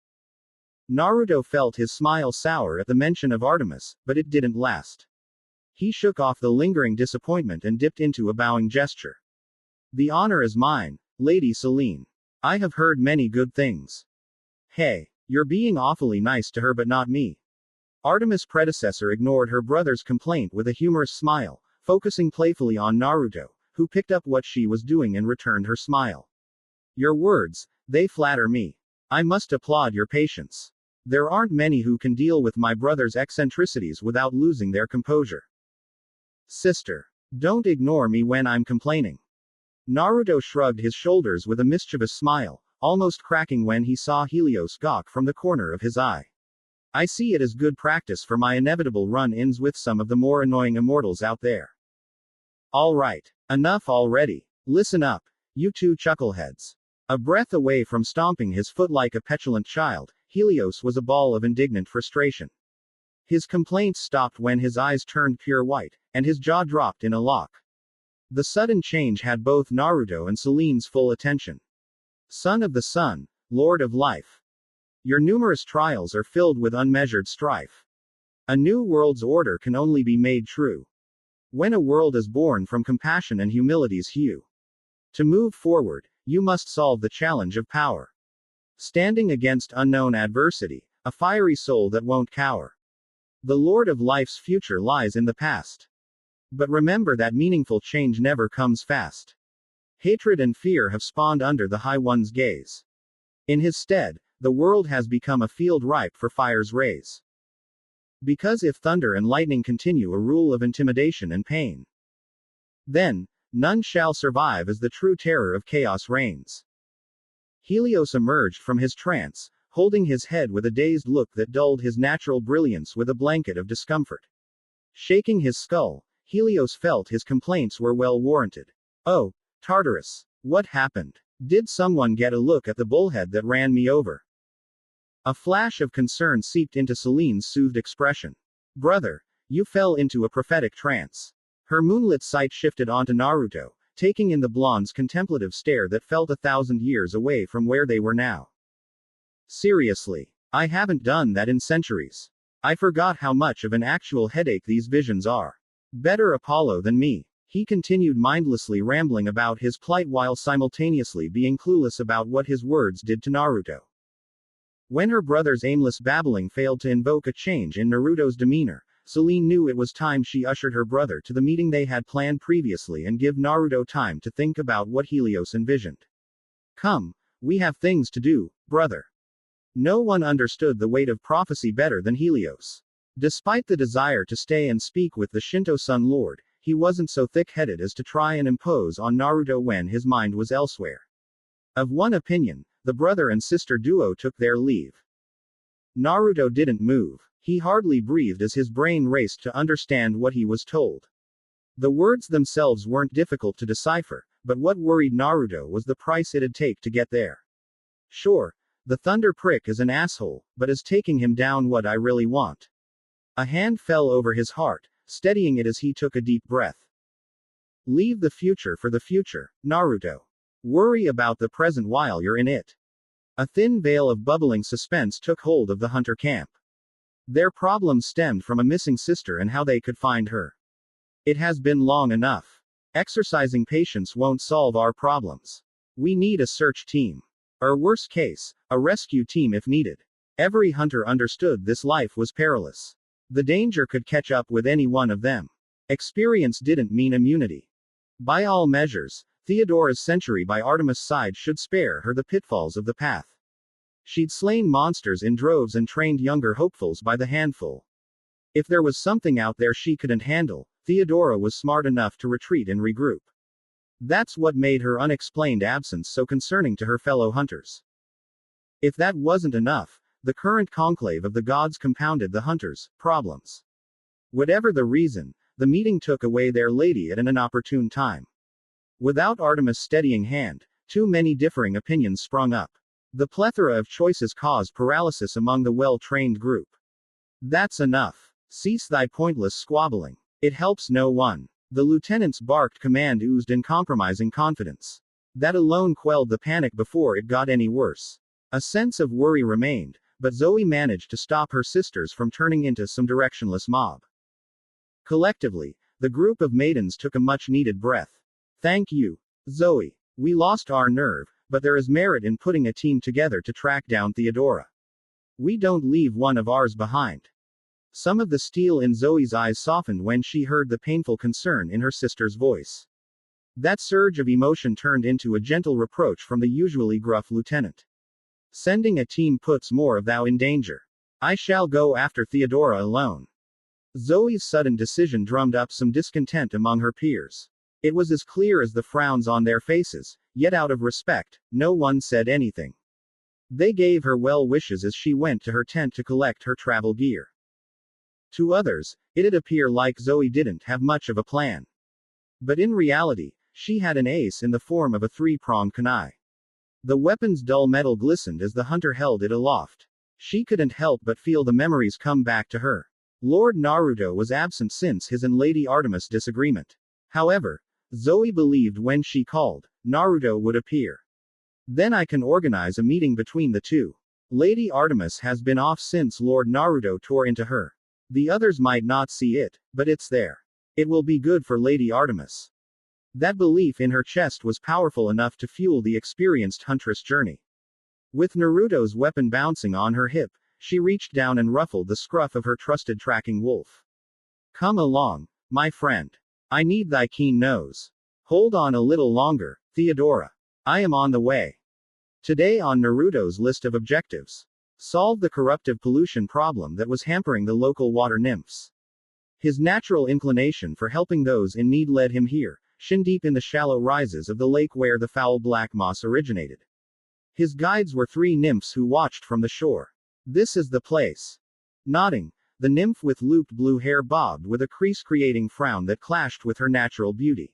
Naruto felt his smile sour at the mention of Artemis, but it didn't last. He shook off the lingering disappointment and dipped into a bowing gesture. The honor is mine, Lady Selene. I have heard many good things. Hey, you're being awfully nice to her but not me. Artemis' predecessor ignored her brother's complaint with a humorous smile, focusing playfully on Naruto, who picked up what she was doing and returned her smile. Your words, they flatter me. I must applaud your patience. There aren't many who can deal with my brother's eccentricities without losing their composure. Sister, don't ignore me when I'm complaining. Naruto shrugged his shoulders with a mischievous smile, almost cracking when he saw Helios gawk from the corner of his eye. I see it as good practice for my inevitable run-ins with some of the more annoying immortals out there. Alright. Enough already. Listen up, you two chuckleheads. A breath away from stomping his foot like a petulant child, Helios was a ball of indignant frustration. His complaints stopped when his eyes turned pure white, and his jaw dropped in a lock. The sudden change had both Naruto and Selene's full attention. Son of the Sun, Lord of Life. Your numerous trials are filled with unmeasured strife. A new world's order can only be made true when a world is born from compassion and humility's hue. To move forward, you must solve the challenge of power. Standing against unknown adversity, a fiery soul that won't cower. The Lord of Life's future lies in the past. But remember that meaningful change never comes fast. Hatred and fear have spawned under the High One's gaze. In his stead, the world has become a field ripe for fire's rays. Because if thunder and lightning continue a rule of intimidation and pain, then, none shall survive as the true terror of chaos reigns. Helios emerged from his trance, holding his head with a dazed look that dulled his natural brilliance with a blanket of discomfort. Shaking his skull, Helios felt his complaints were well warranted. Oh, Tartarus, what happened? Did someone get a look at the bullhead that ran me over? A flash of concern seeped into Selene's soothed expression. Brother, you fell into a prophetic trance. Her moonlit sight shifted onto Naruto, taking in the blonde's contemplative stare that felt 1,000 years away from where they were now. Seriously, I haven't done that in centuries. I forgot how much of an actual headache these visions are. Better Apollo than me. He continued mindlessly rambling about his plight while simultaneously being clueless about what his words did to Naruto. When her brother's aimless babbling failed to invoke a change in Naruto's demeanor, Selene knew it was time she ushered her brother to the meeting they had planned previously and give Naruto time to think about what Helios envisioned. Come, we have things to do, brother. No one understood the weight of prophecy better than Helios. Despite the desire to stay and speak with the Shinto Sun Lord, he wasn't so thick-headed as to try and impose on Naruto when his mind was elsewhere. Of one opinion, the brother and sister duo took their leave. Naruto didn't move. He hardly breathed as his brain raced to understand what he was told. The words themselves weren't difficult to decipher, but what worried Naruto was the price it'd take to get there. Sure, the thunder prick is an asshole, but is taking him down what I really want? A hand fell over his heart, steadying it as he took a deep breath. Leave the future for the future, Naruto. Worry about the present while you're in it. A thin veil of bubbling suspense took hold of the hunter camp. Their problem stemmed from a missing sister and how they could find her. It has been long enough. Exercising patience won't solve our problems. We need a search team. Or worst case, a rescue team if needed. Every hunter understood this life was perilous. The danger could catch up with any one of them. Experience didn't mean immunity. By all measures, Theodora's century by Artemis' side should spare her the pitfalls of the path. She'd slain monsters in droves and trained younger hopefuls by the handful. If there was something out there she couldn't handle, Theodora was smart enough to retreat and regroup. That's what made her unexplained absence so concerning to her fellow hunters. If that wasn't enough, the current conclave of the gods compounded the hunters' problems. Whatever the reason, the meeting took away their lady at an inopportune time. Without Artemis' steadying hand, too many differing opinions sprung up. The plethora of choices caused paralysis among the well-trained group. That's enough. Cease thy pointless squabbling. It helps no one. The lieutenant's barked command oozed uncompromising confidence. That alone quelled the panic before it got any worse. A sense of worry remained, but Zoe managed to stop her sisters from turning into some directionless mob. Collectively, the group of maidens took a much-needed breath. Thank you, Zoe. We lost our nerve, but there is merit in putting a team together to track down Theodora. We don't leave one of ours behind. Some of the steel in Zoe's eyes softened when she heard the painful concern in her sister's voice. That surge of emotion turned into a gentle reproach from the usually gruff lieutenant. Sending a team puts more of thou in danger. I shall go after Theodora alone. Zoe's sudden decision drummed up some discontent among her peers. It was as clear as the frowns on their faces, yet out of respect, no one said anything. They gave her well wishes as she went to her tent to collect her travel gear. To others, it'd appear like Zoe didn't have much of a plan. But in reality, she had an ace in the form of a three-pronged kunai. The weapon's dull metal glistened as the hunter held it aloft. She couldn't help but feel the memories come back to her. Lord Naruto was absent since his and Lady Artemis' disagreement. However, Zoe believed when she called, Naruto would appear. Then I can organize a meeting between the two. Lady Artemis has been off since Lord Naruto tore into her. The others might not see it, but it's there. It will be good for Lady Artemis. That belief in her chest was powerful enough to fuel the experienced huntress journey. With Naruto's weapon bouncing on her hip, she reached down and ruffled the scruff of her trusted tracking wolf. Come along, my friend. I need thy keen nose. Hold on a little longer, Theodora. I am on the way. Today on Naruto's list of objectives. Solve the corruptive pollution problem that was hampering the local water nymphs. His natural inclination for helping those in need led him here, shin deep in the shallow rises of the lake where the foul black moss originated. His guides were three nymphs who watched from the shore. This is the place. Nodding, the nymph with looped blue hair bobbed with a crease-creating frown that clashed with her natural beauty.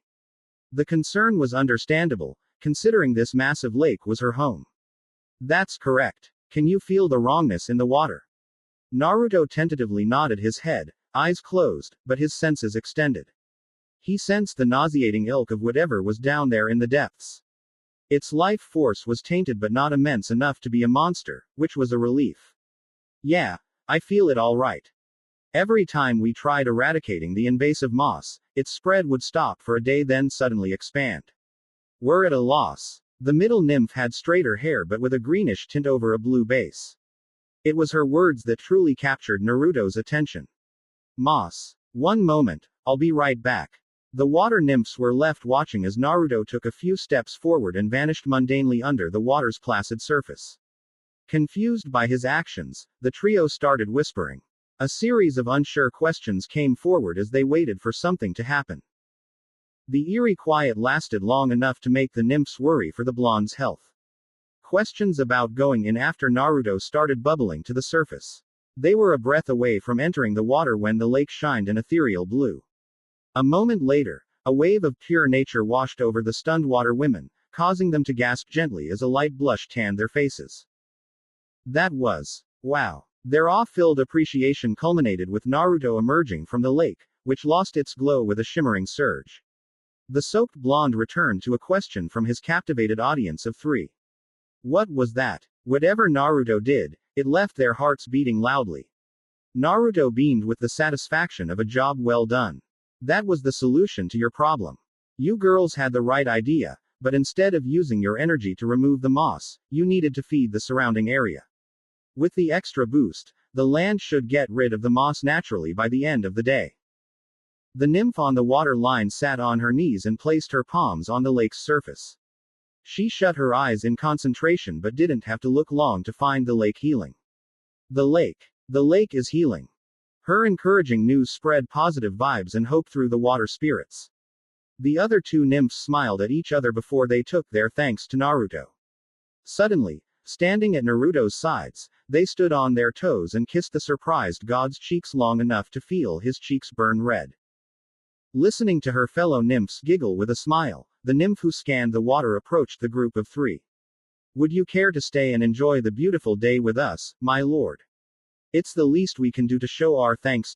The concern was understandable, considering this massive lake was her home. That's correct. Can you feel the wrongness in the water? Naruto tentatively nodded his head, eyes closed, but his senses extended. He sensed the nauseating ilk of whatever was down there in the depths. Its life force was tainted but not immense enough to be a monster, which was a relief. Yeah, I feel it all right. Every time we tried eradicating the invasive moss, its spread would stop for a day then suddenly expand. We're at a loss. The middle nymph had straighter hair but with a greenish tint over a blue base. It was her words that truly captured Naruto's attention. Moss. One moment, I'll be right back. The water nymphs were left watching as Naruto took a few steps forward and vanished mundanely under the water's placid surface. Confused by his actions, the trio started whispering. A series of unsure questions came forward as they waited for something to happen. The eerie quiet lasted long enough to make the nymphs worry for the blonde's health. Questions about going in after Naruto started bubbling to the surface. They were a breath away from entering the water when the lake shined an ethereal blue. A moment later, a wave of pure nature washed over the stunned water women, causing them to gasp gently as a light blush tanned their faces. That was, wow. Their awe-filled appreciation culminated with Naruto emerging from the lake, which lost its glow with a shimmering surge. The soaked blonde returned to a question from his captivated audience of 3. What was that? Whatever Naruto did, it left their hearts beating loudly. Naruto beamed with the satisfaction of a job well done. That was the solution to your problem. You girls had the right idea, but instead of using your energy to remove the moss, you needed to feed the surrounding area. With the extra boost, the land should get rid of the moss naturally by the end of the day. The nymph on the water line sat on her knees and placed her palms on the lake's surface. She shut her eyes in concentration but didn't have to look long to find the lake healing. The lake is healing. Her encouraging news spread positive vibes and hope through the water spirits. The other 2 nymphs smiled at each other before they took their thanks to Naruto. Suddenly, standing at Naruto's sides, they stood on their toes and kissed the surprised god's cheeks long enough to feel his cheeks burn red. Listening to her fellow nymphs giggle with a smile, the nymph who scanned the water approached the group of 3. Would you care to stay and enjoy the beautiful day with us, my lord? It's the least we can do to show our thanks.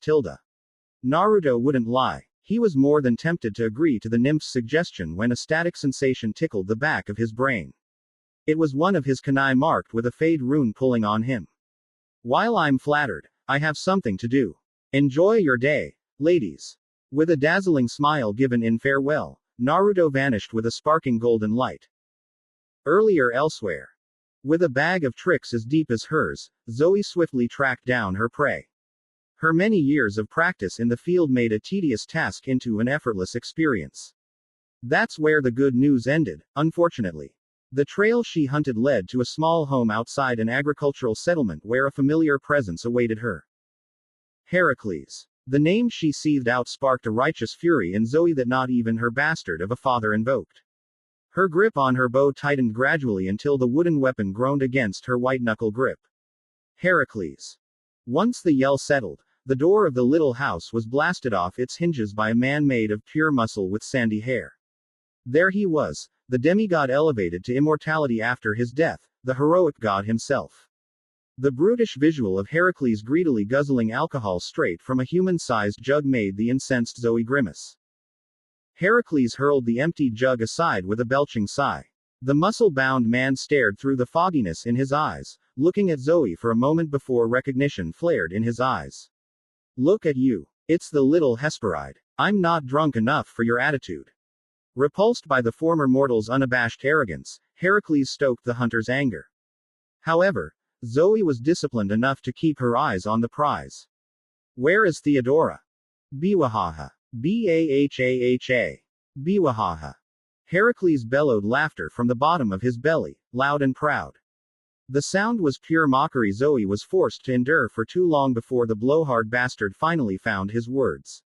Naruto wouldn't lie. He was more than tempted to agree to the nymph's suggestion when a static sensation tickled the back of his brain. It was one of his kunai marked with a fade rune pulling on him. While I'm flattered, I have something to do. Enjoy your day, ladies. With a dazzling smile given in farewell, Naruto vanished with a sparking golden light. Earlier elsewhere. With a bag of tricks as deep as hers, Zoe swiftly tracked down her prey. Her many years of practice in the field made a tedious task into an effortless experience. That's where the good news ended, unfortunately. The trail she hunted led to a small home outside an agricultural settlement where a familiar presence awaited her. Heracles. The name she seethed out sparked a righteous fury in Zoe that not even her bastard of a father invoked. Her grip on her bow tightened gradually until the wooden weapon groaned against her white-knuckle grip. Heracles. Once the yell settled, the door of the little house was blasted off its hinges by a man made of pure muscle with sandy hair. There he was, the demigod elevated to immortality after his death, the heroic god himself. The brutish visual of Heracles greedily guzzling alcohol straight from a human-sized jug made the incensed Zoe grimace. Heracles hurled the emptied jug aside with a belching sigh. The muscle-bound man stared through the fogginess in his eyes, looking at Zoe for a moment before recognition flared in his eyes. Look at you. It's the little Hesperide. I'm not drunk enough for your attitude. Repulsed by the former mortal's unabashed arrogance, Heracles stoked the hunter's anger. However, Zoe was disciplined enough to keep her eyes on the prize. Where is Theodora? Biwahaha. B-A-H-A-H-A. Biwahaha. Heracles bellowed laughter from the bottom of his belly, loud and proud. The sound was pure mockery Zoe was forced to endure for too long before the blowhard bastard finally found his words.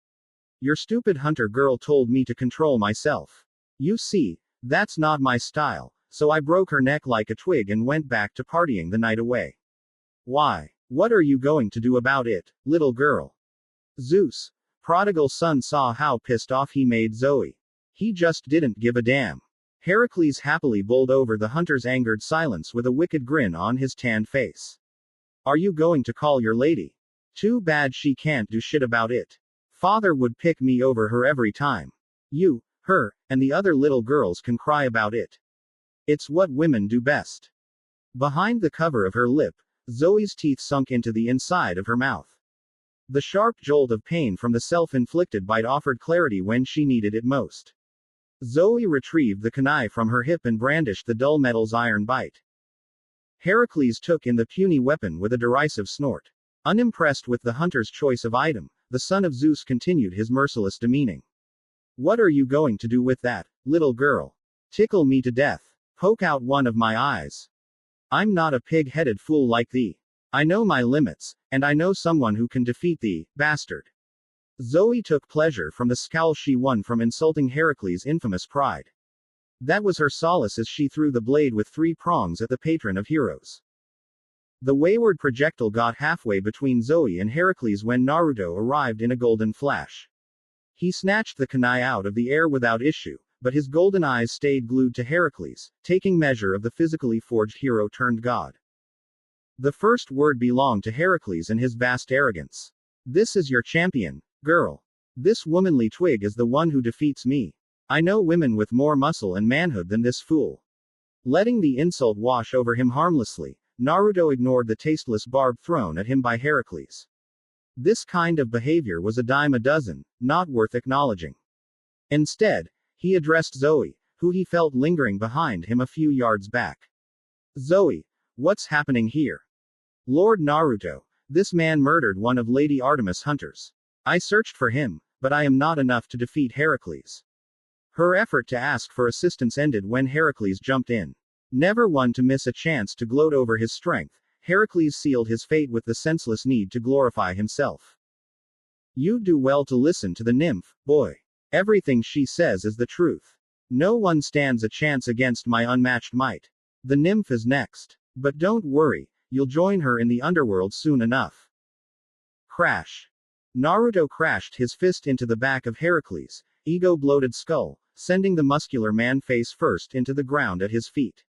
Your stupid hunter girl told me to control myself. You see, that's not my style, so I broke her neck like a twig and went back to partying the night away. Why? What are you going to do about it, little girl? Zeus. Prodigal son saw how pissed off he made Zoe. He just didn't give a damn. Heracles happily bowled over the hunter's angered silence with a wicked grin on his tanned face. Are you going to call your lady? Too bad she can't do shit about it. Father would pick me over her every time. You, her, and the other little girls can cry about it. It's what women do best. Behind the cover of her lip, Zoe's teeth sunk into the inside of her mouth. The sharp jolt of pain from the self-inflicted bite offered clarity when she needed it most. Zoe retrieved the kunai from her hip and brandished the dull metal's iron bite. Heracles took in the puny weapon with a derisive snort. Unimpressed with the hunter's choice of item, the son of Zeus continued his merciless demeaning. What are you going to do with that, little girl? Tickle me to death. Poke out one of my eyes. I'm not a pig-headed fool like thee. I know my limits, and I know someone who can defeat thee, bastard. Zoe took pleasure from the scowl she won from insulting Heracles' infamous pride. That was her solace as she threw the blade with 3 prongs at the patron of heroes. The wayward projectile got halfway between Zoe and Heracles when Naruto arrived in a golden flash. He snatched the kunai out of the air without issue, but his golden eyes stayed glued to Heracles, taking measure of the physically forged hero turned god. The first word belonged to Heracles and his vast arrogance. This is your champion, girl. This womanly twig is the one who defeats me. I know women with more muscle and manhood than this fool. Letting the insult wash over him harmlessly, Naruto ignored the tasteless barb thrown at him by Heracles. This kind of behavior was a dime a dozen, not worth acknowledging. Instead, he addressed Zoe, who he felt lingering behind him a few yards back. Zoe, what's happening here? Lord Naruto, this man murdered one of Lady Artemis' hunters. I searched for him, but I am not enough to defeat Heracles. Her effort to ask for assistance ended when Heracles jumped in. Never one to miss a chance to gloat over his strength, Heracles sealed his fate with the senseless need to glorify himself. You'd do well to listen to the nymph, boy. Everything she says is the truth. No one stands a chance against my unmatched might. The nymph is next. But don't worry, you'll join her in the underworld soon enough. Crash. Naruto crashed his fist into the back of Heracles' ego-bloated skull, sending the muscular man face first into the ground at his feet.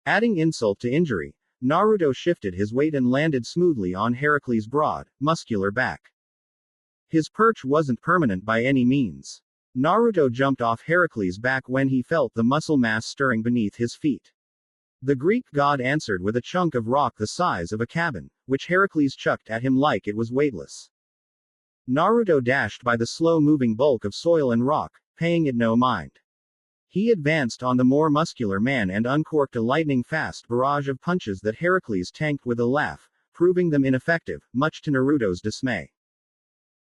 Adding insult to injury, Naruto shifted his weight and landed smoothly on Heracles' broad, muscular back. His perch wasn't permanent by any means. Naruto jumped off Heracles' back when he felt the muscle mass stirring beneath his feet. The Greek god answered with a chunk of rock the size of a cabin, which Heracles chucked at him like it was weightless. Naruto dashed by the slow-moving bulk of soil and rock, paying it no mind. He advanced on the more muscular man and uncorked a lightning-fast barrage of punches that Heracles tanked with a laugh, proving them ineffective, much to Naruto's dismay.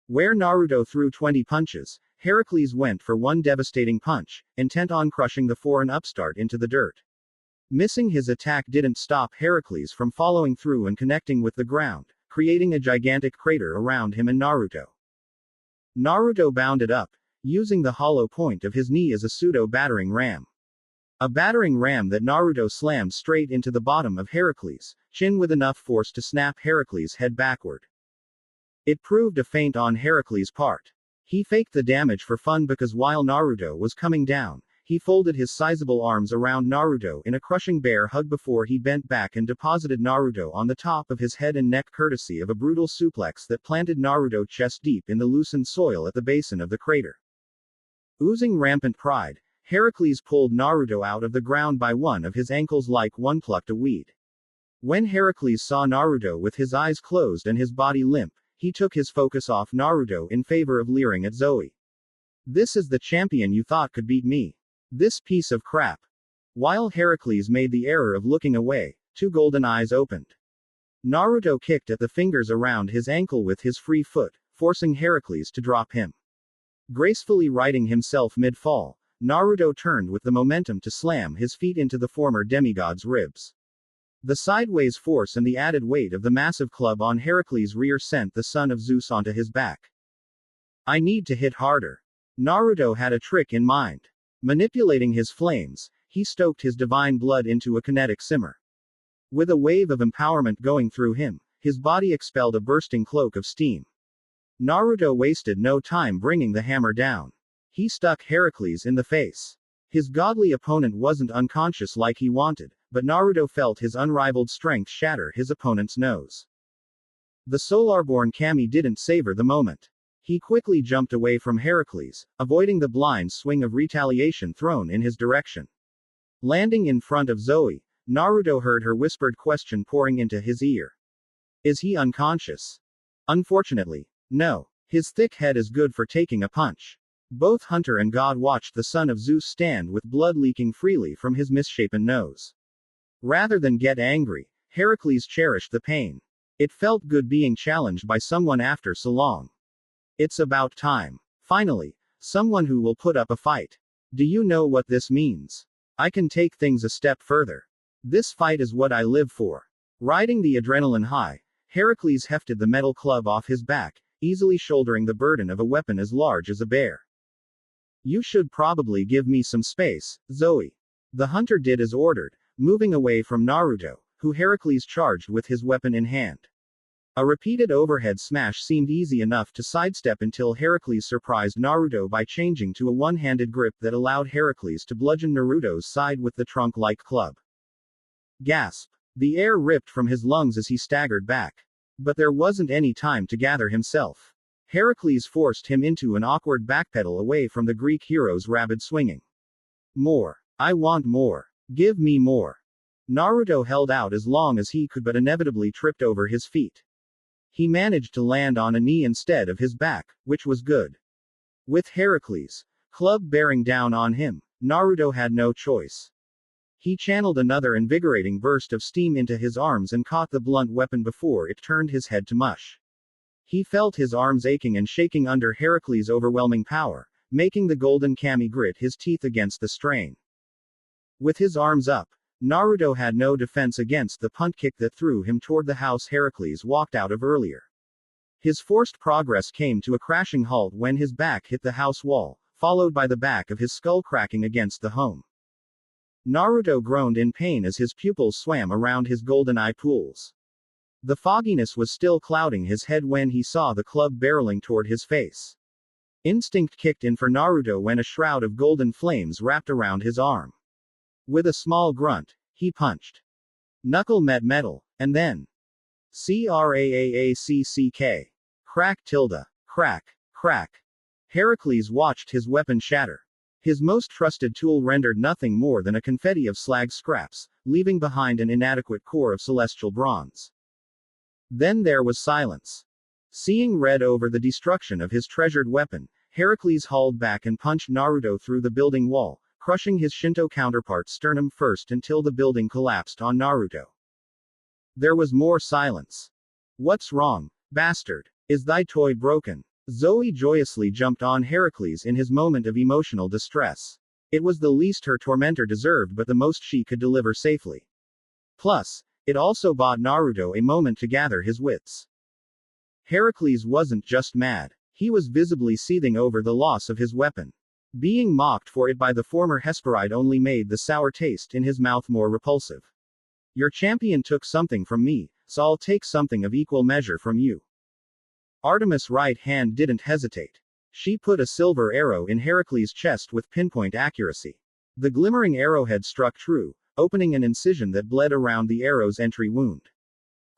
Where Naruto threw 20 punches, Heracles went for one devastating punch, intent on crushing the foreign upstart into the dirt. Missing his attack didn't stop Heracles from following through and connecting with the ground, creating a gigantic crater around him and Naruto. Naruto bounded up, using the hollow point of his knee as a pseudo-battering ram. A battering ram that Naruto slammed straight into the bottom of Heracles' chin with enough force to snap Heracles' head backward. It proved a feint on Heracles' part. He faked the damage for fun because while Naruto was coming down, he folded his sizable arms around Naruto in a crushing bear hug before he bent back and deposited Naruto on the top of his head and neck courtesy of a brutal suplex that planted Naruto chest deep in the loosened soil at the basin of the crater. Oozing rampant pride, Heracles pulled Naruto out of the ground by one of his ankles like one plucked a weed. When Heracles saw Naruto with his eyes closed and his body limp, he took his focus off Naruto in favor of leering at Zoe. This is the champion you thought could beat me. This piece of crap. While Heracles made the error of looking away, 2 golden eyes opened. Naruto kicked at the fingers around his ankle with his free foot, forcing Heracles to drop him. Gracefully righting himself mid-fall, Naruto turned with the momentum to slam his feet into the former demigod's ribs. The sideways force and the added weight of the massive club on Heracles' rear sent the son of Zeus onto his back. I need to hit harder. Naruto had a trick in mind. Manipulating his flames, he stoked his divine blood into a kinetic simmer. With a wave of empowerment going through him, his body expelled a bursting cloak of steam. Naruto wasted no time bringing the hammer down. He stuck Heracles in the face. His godly opponent wasn't unconscious like he wanted, but Naruto felt his unrivaled strength shatter his opponent's nose. The Solarborn Kami didn't savor the moment. He quickly jumped away from Heracles, avoiding the blind swing of retaliation thrown in his direction. Landing in front of Zoe, Naruto heard her whispered question pouring into his ear. Is he unconscious? Unfortunately, No. His thick head is good for taking a punch. Both hunter and god watched the son of Zeus stand with blood leaking freely from his misshapen nose. Rather than get angry, Heracles cherished the pain. It felt good being challenged by someone after so long. It's about time. Finally, someone who will put up a fight. Do you know what this means? I can take things a step further. This fight is what I live for. Riding the adrenaline high, Heracles hefted the metal club off his back, easily shouldering the burden of a weapon as large as a bear. You should probably give me some space, Zoe. The hunter did as ordered, moving away from Naruto, who Heracles charged with his weapon in hand. A repeated overhead smash seemed easy enough to sidestep until Heracles surprised Naruto by changing to a one-handed grip that allowed Heracles to bludgeon Naruto's side with the trunk-like club. Gasp! The air ripped from his lungs as he staggered back. But there wasn't any time to gather himself. Heracles forced him into an awkward backpedal away from the Greek hero's rabid swinging. More. I want more. Give me more. Naruto held out as long as he could but inevitably tripped over his feet. He managed to land on a knee instead of his back, which was good. With Heracles' club bearing down on him, Naruto had no choice. He channeled another invigorating burst of steam into his arms and caught the blunt weapon before it turned his head to mush. He felt his arms aching and shaking under Heracles' overwhelming power, making the golden kami grit his teeth against the strain. With his arms up, Naruto had no defense against the punt kick that threw him toward the house Heracles walked out of earlier. His forced progress came to a crashing halt when his back hit the house wall, followed by the back of his skull cracking against the home. Naruto groaned in pain as his pupils swam around his golden eye pools. The fogginess was still clouding his head when he saw the club barreling toward his face. Instinct kicked in for Naruto when a shroud of golden flames wrapped around his arm. With a small grunt, he punched. Knuckle met metal, and then CRAAACCK. Crack tilde. Crack. Crack. Heracles watched his weapon shatter. His most trusted tool rendered nothing more than a confetti of slag scraps, leaving behind an inadequate core of celestial bronze. Then there was silence. Seeing red over the destruction of his treasured weapon, Heracles hauled back and punched Naruto through the building wall, crushing his Shinto counterpart's sternum first until the building collapsed on Naruto. There was more silence. What's wrong, bastard? Is thy toy broken? Zoe joyously jumped on Heracles in his moment of emotional distress. It was the least her tormentor deserved but the most she could deliver safely. Plus, it also bought Naruto a moment to gather his wits. Heracles wasn't just mad. He was visibly seething over the loss of his weapon. Being mocked for it by the former Hesperide only made the sour taste in his mouth more repulsive. Your champion took something from me, so I'll take something of equal measure from you. Artemis' right hand didn't hesitate. She put a silver arrow in Heracles' chest with pinpoint accuracy. The glimmering arrowhead struck true, opening an incision that bled around the arrow's entry wound.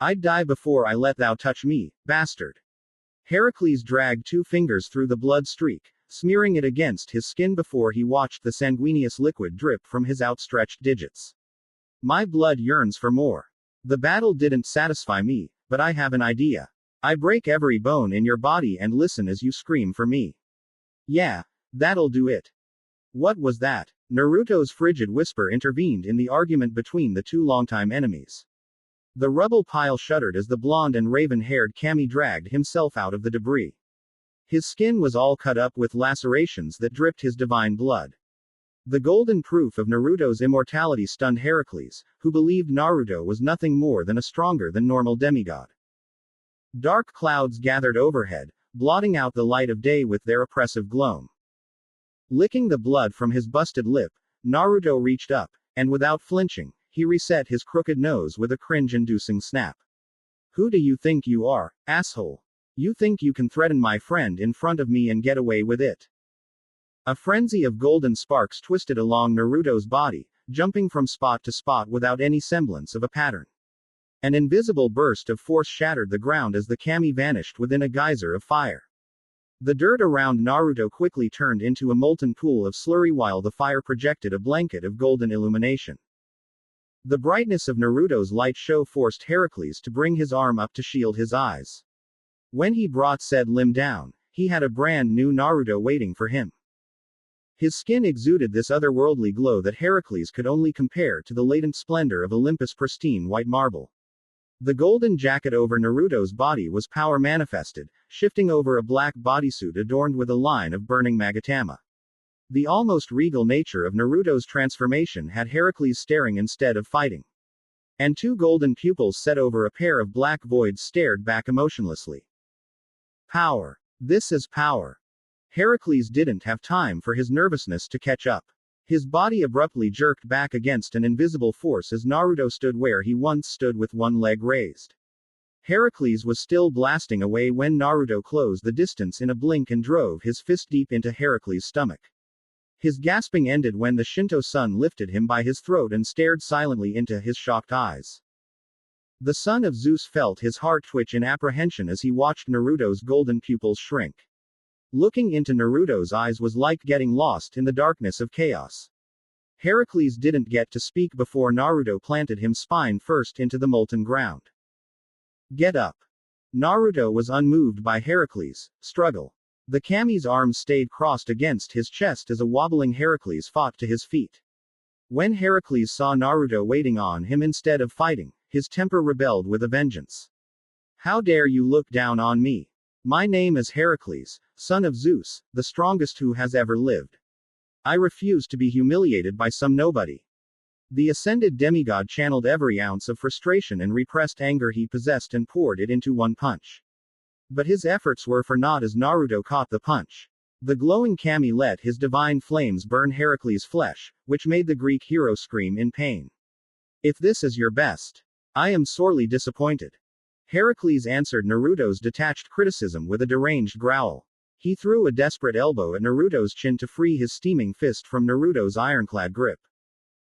I'd die before I let thou touch me, bastard. Heracles dragged 2 fingers through the blood streak, smearing it against his skin before he watched the sanguineous liquid drip from his outstretched digits. My blood yearns for more. The battle didn't satisfy me, but I have an idea. I break every bone in your body and listen as you scream for me. Yeah, that'll do it. What was that? Naruto's frigid whisper intervened in the argument between the 2 longtime enemies. The rubble pile shuddered as the blonde and raven-haired Kami dragged himself out of the debris. His skin was all cut up with lacerations that dripped his divine blood. The golden proof of Naruto's immortality stunned Heracles, who believed Naruto was nothing more than a stronger than normal demigod. Dark clouds gathered overhead, blotting out the light of day with their oppressive gloom. Licking the blood from his busted lip, Naruto reached up, and without flinching, he reset his crooked nose with a cringe-inducing snap. Who do you think you are, asshole? You think you can threaten my friend in front of me and get away with it? A frenzy of golden sparks twisted along Naruto's body, jumping from spot to spot without any semblance of a pattern. An invisible burst of force shattered the ground as the Kami vanished within a geyser of fire. The dirt around Naruto quickly turned into a molten pool of slurry while the fire projected a blanket of golden illumination. The brightness of Naruto's light show forced Heracles to bring his arm up to shield his eyes. When he brought said limb down, he had a brand new Naruto waiting for him. His skin exuded this otherworldly glow that Heracles could only compare to the latent splendor of Olympus' pristine white marble. The golden jacket over Naruto's body was power manifested, shifting over a black bodysuit adorned with a line of burning magatama. The almost regal nature of Naruto's transformation had Heracles staring instead of fighting. And two golden pupils set over a pair of black voids stared back emotionlessly. Power. This is power. Heracles didn't have time for his nervousness to catch up. His body abruptly jerked back against an invisible force as Naruto stood where he once stood with one leg raised. Heracles was still blasting away when Naruto closed the distance in a blink and drove his fist deep into Heracles' stomach. His gasping ended when the Shinto sun lifted him by his throat and stared silently into his shocked eyes. The son of Zeus felt his heart twitch in apprehension as he watched Naruto's golden pupils shrink. Looking into Naruto's eyes was like getting lost in the darkness of chaos. Heracles didn't get to speak before Naruto planted him spine first into the molten ground. Get up. Naruto was unmoved by Heracles' struggle. The kami's arms stayed crossed against his chest as a wobbling Heracles fought to his feet. When Heracles saw Naruto waiting on him instead of fighting, his temper rebelled with a vengeance. How dare you look down on me? My name is Heracles, son of Zeus, the strongest who has ever lived. I refuse to be humiliated by some nobody. The ascended demigod channeled every ounce of frustration and repressed anger he possessed and poured it into one punch. But his efforts were for naught as Naruto caught the punch. The glowing kami let his divine flames burn Heracles' flesh, which made the Greek hero scream in pain. If this is your best, I am sorely disappointed. Heracles answered Naruto's detached criticism with a deranged growl. He threw a desperate elbow at Naruto's chin to free his steaming fist from Naruto's ironclad grip.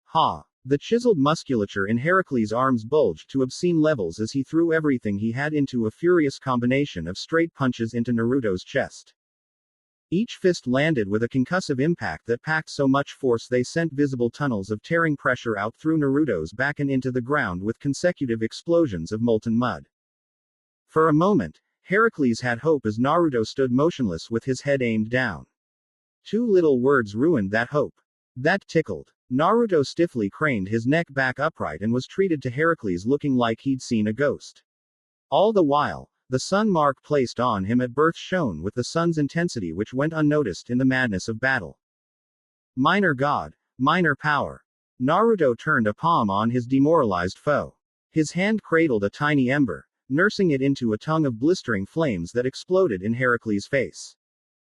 Ha! The chiseled musculature in Heracles' arms bulged to obscene levels as he threw everything he had into a furious combination of straight punches into Naruto's chest. Each fist landed with a concussive impact that packed so much force they sent visible tunnels of tearing pressure out through Naruto's back and into the ground with consecutive explosions of molten mud. For a moment, Heracles had hope as Naruto stood motionless with his head aimed down. Two little words ruined that hope. That tickled. Naruto stiffly craned his neck back upright and was treated to Heracles looking like he'd seen a ghost. All the while, the sun mark placed on him at birth shone with the sun's intensity which went unnoticed in the madness of battle. Minor god, minor power. Naruto turned a palm on his demoralized foe. His hand cradled a tiny ember, nursing it into a tongue of blistering flames that exploded in Heracles' face.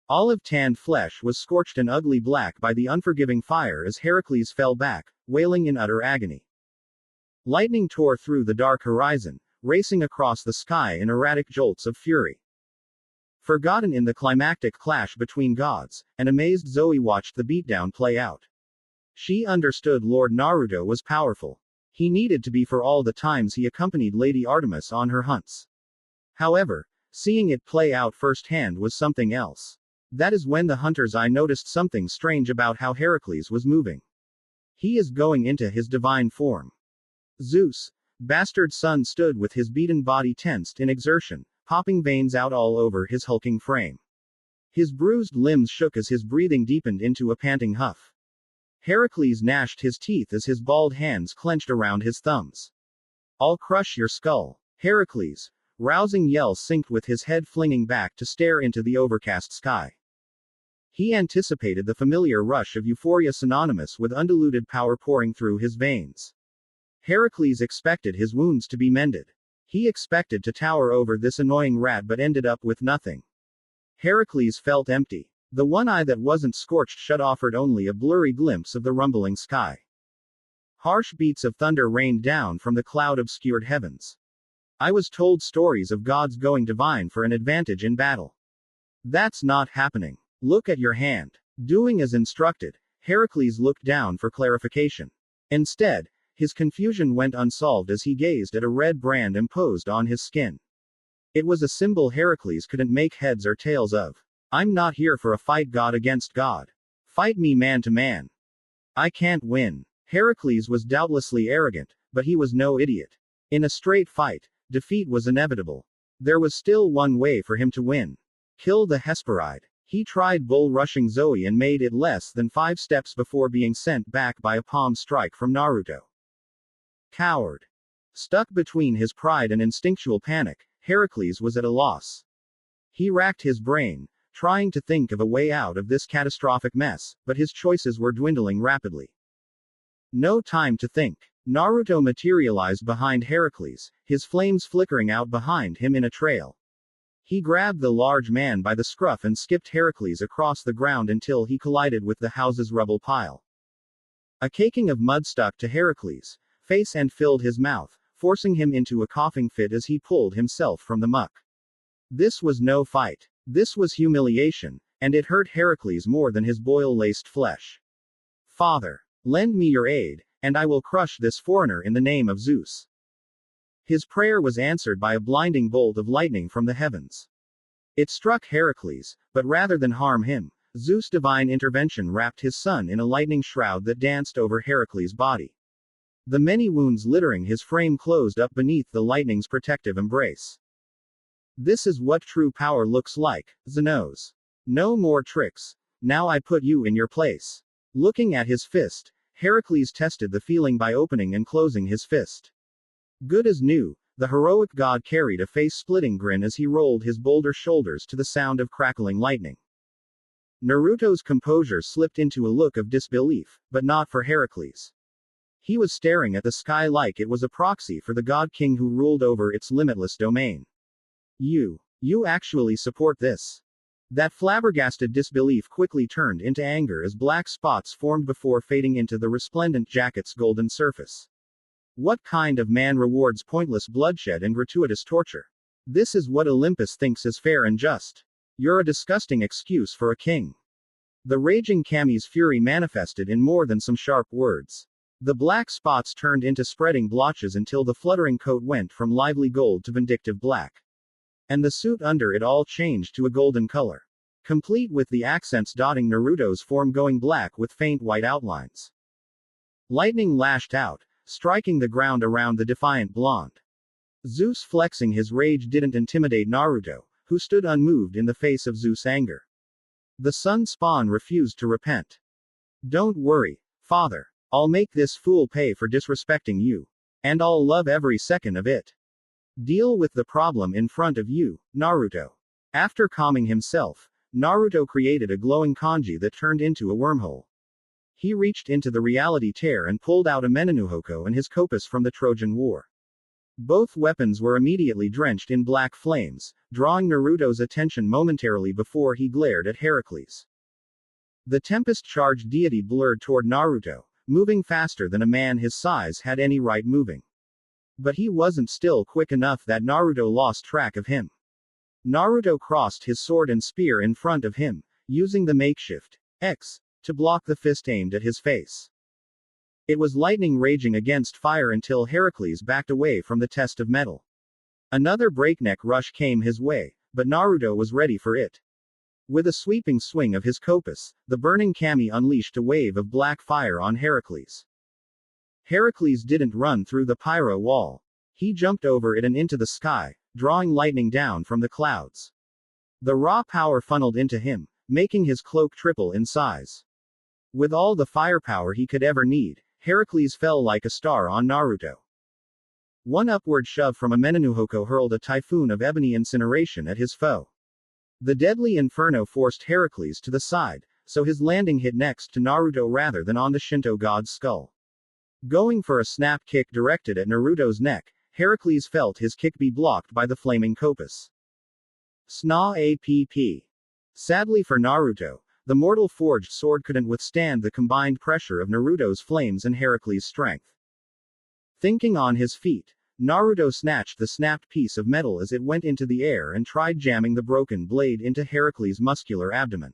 Olive-tanned flesh was scorched and ugly black by the unforgiving fire as Heracles fell back, wailing in utter agony. Lightning tore through the dark horizon, racing across the sky in erratic jolts of fury. Forgotten in the climactic clash between gods, an amazed Zoe watched the beatdown play out. She understood Lord Naruto was powerful. He needed to be for all the times he accompanied Lady Artemis on her hunts. However, seeing it play out firsthand was something else. That is when the hunter's eye noticed something strange about how Heracles was moving. He is going into his divine form. Zeus' bastard son stood with his beaten body tensed in exertion, popping veins out all over his hulking frame. His bruised limbs shook as his breathing deepened into a panting huff. Heracles gnashed his teeth as his balled hands clenched around his thumbs. I'll crush your skull. Heracles' rousing yell synced with his head flinging back to stare into the overcast sky. He anticipated the familiar rush of euphoria synonymous with undiluted power pouring through his veins. Heracles expected his wounds to be mended. He expected to tower over this annoying rat but ended up with nothing. Heracles felt empty. The one eye that wasn't scorched shut offered only a blurry glimpse of the rumbling sky. Harsh beats of thunder rained down from the cloud-obscured heavens. I was told stories of gods going divine for an advantage in battle. That's not happening. Look at your hand. Doing as instructed, Heracles looked down for clarification. Instead, his confusion went unsolved as he gazed at a red brand imposed on his skin. It was a symbol Heracles couldn't make heads or tails of. I'm not here for a fight god against god. Fight me man to man. I can't win. Heracles was doubtlessly arrogant, but he was no idiot. In a straight fight, defeat was inevitable. There was still one way for him to win. Kill the Hesperide. He tried bull-rushing Zoe and made it less than 5 steps before being sent back by a palm strike from Naruto. Coward. Stuck between his pride and instinctual panic, Heracles was at a loss. He racked his brain, trying to think of a way out of this catastrophic mess, but his choices were dwindling rapidly. No time to think. Naruto materialized behind Heracles, his flames flickering out behind him in a trail. He grabbed the large man by the scruff and skipped Heracles across the ground until he collided with the house's rubble pile. A caking of mud stuck to Heracles' face and filled his mouth, forcing him into a coughing fit as he pulled himself from the muck. This was no fight. This was humiliation, and it hurt Heracles more than his boil-laced flesh. Father, lend me your aid, and I will crush this foreigner in the name of Zeus. His prayer was answered by a blinding bolt of lightning from the heavens. It struck Heracles, but rather than harm him, Zeus' divine intervention wrapped his son in a lightning shroud that danced over Heracles' body. The many wounds littering his frame closed up beneath the lightning's protective embrace. This is what true power looks like, Zenos. No more tricks. Now I put you in your place. Looking at his fist, Heracles tested the feeling by opening and closing his fist. Good as new, the heroic god carried a face-splitting grin as he rolled his boulder shoulders to the sound of crackling lightning. Naruto's composure slipped into a look of disbelief, but not for Heracles. He was staring at the sky like it was a proxy for the god king who ruled over its limitless domain. You actually support this? That flabbergasted disbelief quickly turned into anger as black spots formed before fading into the resplendent jacket's golden surface. What kind of man rewards pointless bloodshed and gratuitous torture? This is what Olympus thinks is fair and just. You're a disgusting excuse for a king. The raging Kami's fury manifested in more than some sharp words. The black spots turned into spreading blotches until the fluttering coat went from lively gold to vindictive black. And the suit under it all changed to a golden color, complete with the accents dotting Naruto's form going black with faint white outlines. Lightning lashed out, striking the ground around the defiant blonde. Zeus flexing his rage didn't intimidate Naruto, who stood unmoved in the face of Zeus' anger. The sun spawn refused to repent. Don't worry, father. I'll make this fool pay for disrespecting you. And I'll love every second of it. Deal with the problem in front of you, Naruto. After calming himself, Naruto created a glowing kanji that turned into a wormhole. He reached into the reality tear and pulled out a Menenuhoko and his kopis from the Trojan War. Both weapons were immediately drenched in black flames, drawing Naruto's attention momentarily before he glared at Heracles. The tempest-charged deity blurred toward Naruto, moving faster than a man his size had any right moving. But he wasn't still quick enough that Naruto lost track of him. Naruto crossed his sword and spear in front of him, using the makeshift X to block the fist aimed at his face. It was lightning raging against fire until Heracles backed away from the test of metal. Another breakneck rush came his way, but Naruto was ready for it. With a sweeping swing of his kopis, the burning kami unleashed a wave of black fire on Heracles. Heracles didn't run through the pyro wall. He jumped over it and into the sky, drawing lightning down from the clouds. The raw power funneled into him, making his cloak triple in size. With all the firepower he could ever need, Heracles fell like a star on Naruto. One upward shove from a Menenuhoko hurled a typhoon of ebony incineration at his foe. The deadly inferno forced Heracles to the side, so his landing hit next to Naruto rather than on the Shinto god's skull. Going for a snap kick directed at Naruto's neck, Heracles felt his kick be blocked by the flaming kopis. Sna APP. Sadly for Naruto, the mortal forged sword couldn't withstand the combined pressure of Naruto's flames and Heracles' strength. Thinking on his feet, Naruto snatched the snapped piece of metal as it went into the air and tried jamming the broken blade into Heracles' muscular abdomen.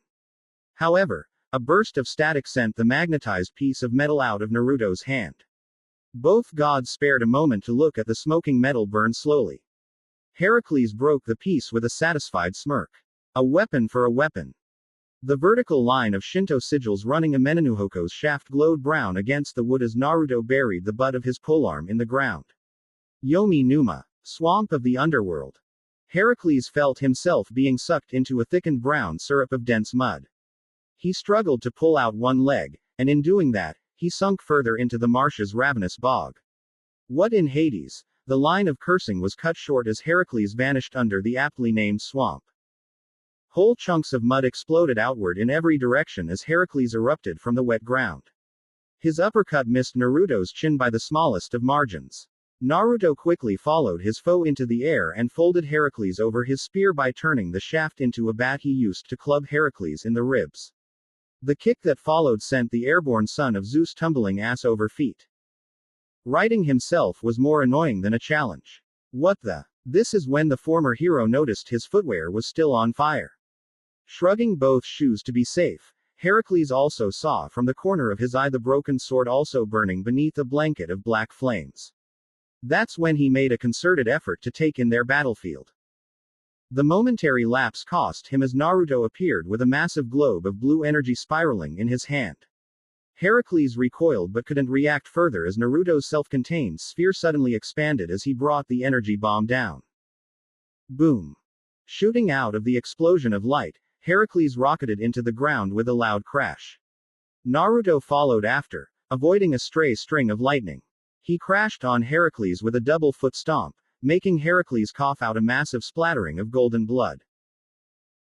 However, a burst of static sent the magnetized piece of metal out of Naruto's hand. Both gods spared a moment to look at the smoking metal burn slowly. Heracles broke the piece with a satisfied smirk. A weapon for a weapon. The vertical line of Shinto sigils running a Menenuhoko's shaft glowed brown against the wood as Naruto buried the butt of his polearm in the ground. Yomi Numa. Swamp of the underworld. Heracles felt himself being sucked into a thickened brown syrup of dense mud. He struggled to pull out one leg, and in doing that, he sunk further into the marsh's ravenous bog. What in Hades? The line of cursing was cut short as Heracles vanished under the aptly named swamp. Whole chunks of mud exploded outward in every direction as Heracles erupted from the wet ground. His uppercut missed Naruto's chin by the smallest of margins. Naruto quickly followed his foe into the air and folded Heracles over his spear by turning the shaft into a bat he used to club Heracles in the ribs. The kick that followed sent the airborne son of Zeus tumbling ass over feet. Riding himself was more annoying than a challenge. What the? This is when the former hero noticed his footwear was still on fire. Shrugging both shoes to be safe, Heracles also saw from the corner of his eye the broken sword also burning beneath a blanket of black flames. That's when he made a concerted effort to take in their battlefield. The momentary lapse cost him as Naruto appeared with a massive globe of blue energy spiraling in his hand. Heracles recoiled but couldn't react further as Naruto's self-contained sphere suddenly expanded as he brought the energy bomb down. Boom! Shooting out of the explosion of light, Heracles rocketed into the ground with a loud crash. Naruto followed after, avoiding a stray string of lightning. He crashed on Heracles with a double foot stomp, making Heracles cough out a massive splattering of golden blood.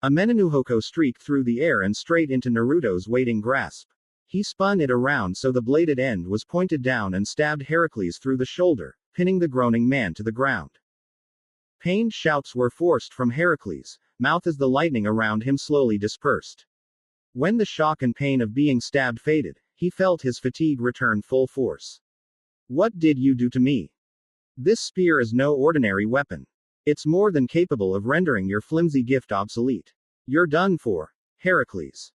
A Menenuhoko streaked through the air and straight into Naruto's waiting grasp. He spun it around so the bladed end was pointed down and stabbed Heracles through the shoulder, pinning the groaning man to the ground. Pained shouts were forced from Heracles' mouth as the lightning around him slowly dispersed. When the shock and pain of being stabbed faded, he felt his fatigue return full force. What did you do to me? This spear is no ordinary weapon. It's more than capable of rendering your flimsy gift obsolete. You're done for, Heracles.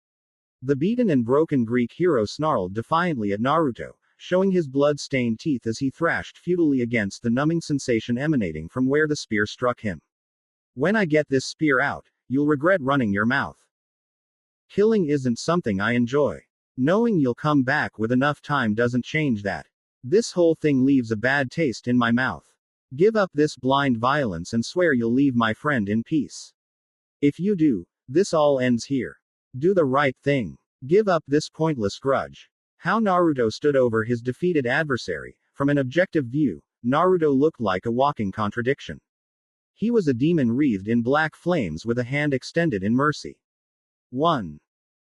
The beaten and broken Greek hero snarled defiantly at Naruto, showing his blood-stained teeth as he thrashed futilely against the numbing sensation emanating from where the spear struck him. When I get this spear out, you'll regret running your mouth. Killing isn't something I enjoy. Knowing you'll come back with enough time doesn't change that. This whole thing leaves a bad taste in my mouth. Give up this blind violence and swear you'll leave my friend in peace. If you do, this all ends here. Do the right thing. Give up this pointless grudge. How Naruto stood over his defeated adversary. From an objective view, Naruto looked like a walking contradiction. He was a demon wreathed in black flames with a hand extended in mercy. 1.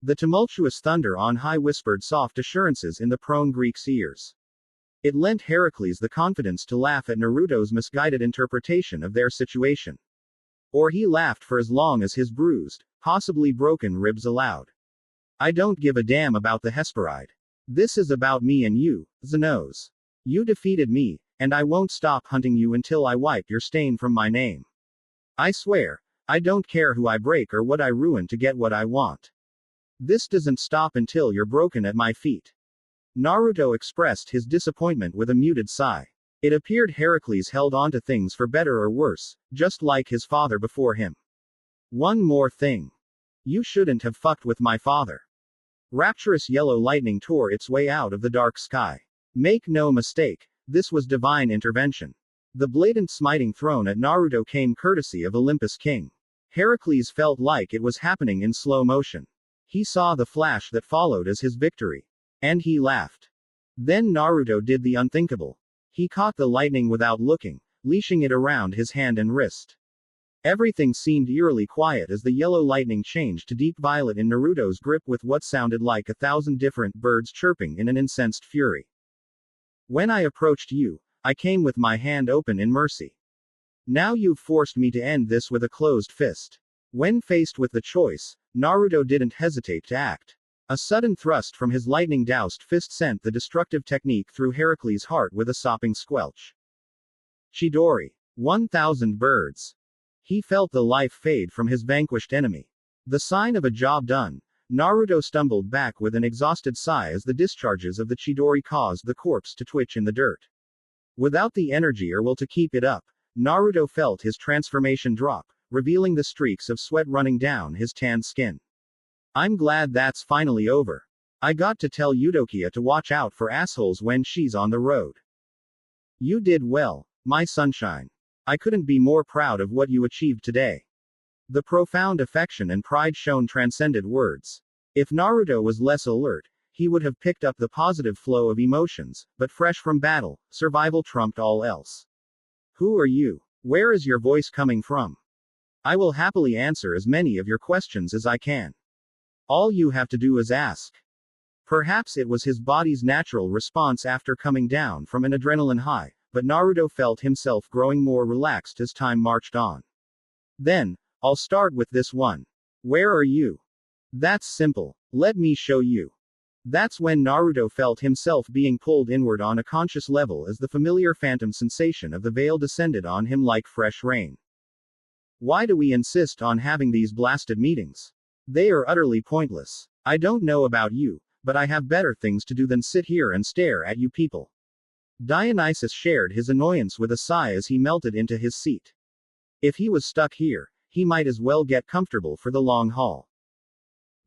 The tumultuous thunder on high whispered soft assurances in the prone Greek's ears. It lent Heracles the confidence to laugh at Naruto's misguided interpretation of their situation. Or he laughed for as long as his bruised, possibly broken ribs allowed. I don't give a damn about the Hesperide. This is about me and you, Xenos. You defeated me, and I won't stop hunting you until I wipe your stain from my name. I swear, I don't care who I break or what I ruin to get what I want. This doesn't stop until you're broken at my feet. Naruto expressed his disappointment with a muted sigh. It appeared Heracles held on to things for better or worse, just like his father before him. One more thing. You shouldn't have fucked with my father. Rapturous yellow lightning tore its way out of the dark sky. Make no mistake, this was divine intervention. The blatant smiting thrown at Naruto came courtesy of Olympus King. Heracles felt like it was happening in slow motion. He saw the flash that followed as his victory. And he laughed. Then Naruto did the unthinkable. He caught the lightning without looking, leashing it around his hand and wrist. Everything seemed eerily quiet as the yellow lightning changed to deep violet in Naruto's grip with what sounded like 1,000 different birds chirping in an incensed fury. When I approached you, I came with my hand open in mercy. Now you've forced me to end this with a closed fist. When faced with the choice, Naruto didn't hesitate to act. A sudden thrust from his lightning-doused fist sent the destructive technique through Heracles' heart with a sopping squelch. Chidori. 1,000 birds. He felt the life fade from his vanquished enemy. The sign of a job done, Naruto stumbled back with an exhausted sigh as the discharges of the Chidori caused the corpse to twitch in the dirt. Without the energy or will to keep it up, Naruto felt his transformation drop, revealing the streaks of sweat running down his tanned skin. I'm glad that's finally over. I got to tell Eudokia to watch out for assholes when she's on the road. You did well, my sunshine. I couldn't be more proud of what you achieved today. The profound affection and pride shown transcended words. If Naruto was less alert, he would have picked up the positive flow of emotions, but fresh from battle, survival trumped all else. Who are you? Where is your voice coming from? I will happily answer as many of your questions as I can. All you have to do is ask. Perhaps it was his body's natural response after coming down from an adrenaline high, but Naruto felt himself growing more relaxed as time marched on. Then, I'll start with this one. Where are you? That's simple. Let me show you. That's when Naruto felt himself being pulled inward on a conscious level as the familiar phantom sensation of the veil descended on him like fresh rain. Why do we insist on having these blasted meetings? They are utterly pointless. I don't know about you, but I have better things to do than sit here and stare at you people. Dionysus shared his annoyance with a sigh as he melted into his seat. If he was stuck here, he might as well get comfortable for the long haul.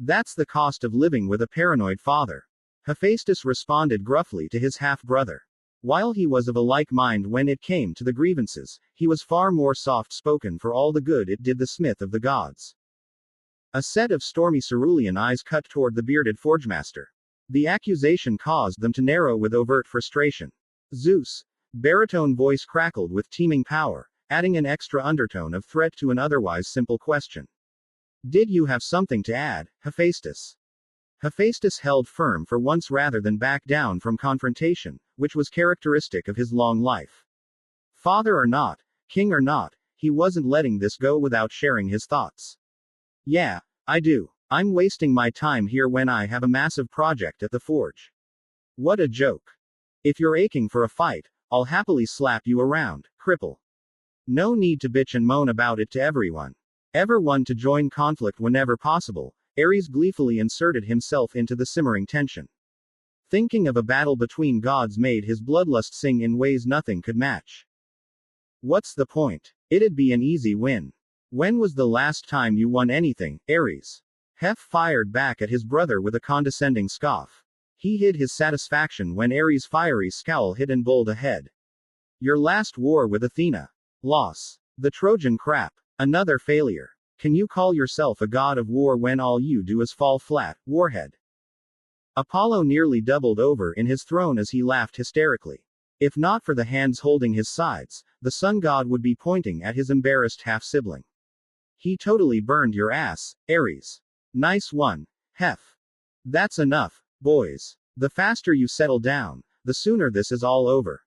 That's the cost of living with a paranoid father. Hephaestus responded gruffly to his half-brother. While he was of a like mind when it came to the grievances, he was far more soft-spoken for all the good it did the smith of the gods. A set of stormy cerulean eyes cut toward the bearded forgemaster. The accusation caused them to narrow with overt frustration. Zeus. Baritone voice crackled with teeming power, adding an extra undertone of threat to an otherwise simple question. Did you have something to add, Hephaestus? Hephaestus held firm for once rather than back down from confrontation, which was characteristic of his long life. Father or not, king or not, he wasn't letting this go without sharing his thoughts. Yeah, I do. I'm wasting my time here when I have a massive project at the forge. What a joke. If you're aching for a fight, I'll happily slap you around, cripple. No need to bitch and moan about it to everyone. Everyone to join conflict whenever possible, Ares gleefully inserted himself into the simmering tension. Thinking of a battle between gods made his bloodlust sing in ways nothing could match. What's the point? It'd be an easy win. When was the last time you won anything, Ares? Heph fired back at his brother with a condescending scoff. He hid his satisfaction when Ares' fiery scowl hit and bowled ahead. Your last war with Athena. Loss. The Trojan crap. Another failure. Can you call yourself a god of war when all you do is fall flat, warhead? Apollo nearly doubled over in his throne as he laughed hysterically. If not for the hands holding his sides, the sun god would be pointing at his embarrassed half-sibling. He totally burned your ass, Ares. Nice one, Heph. That's enough, boys. The faster you settle down, the sooner this is all over.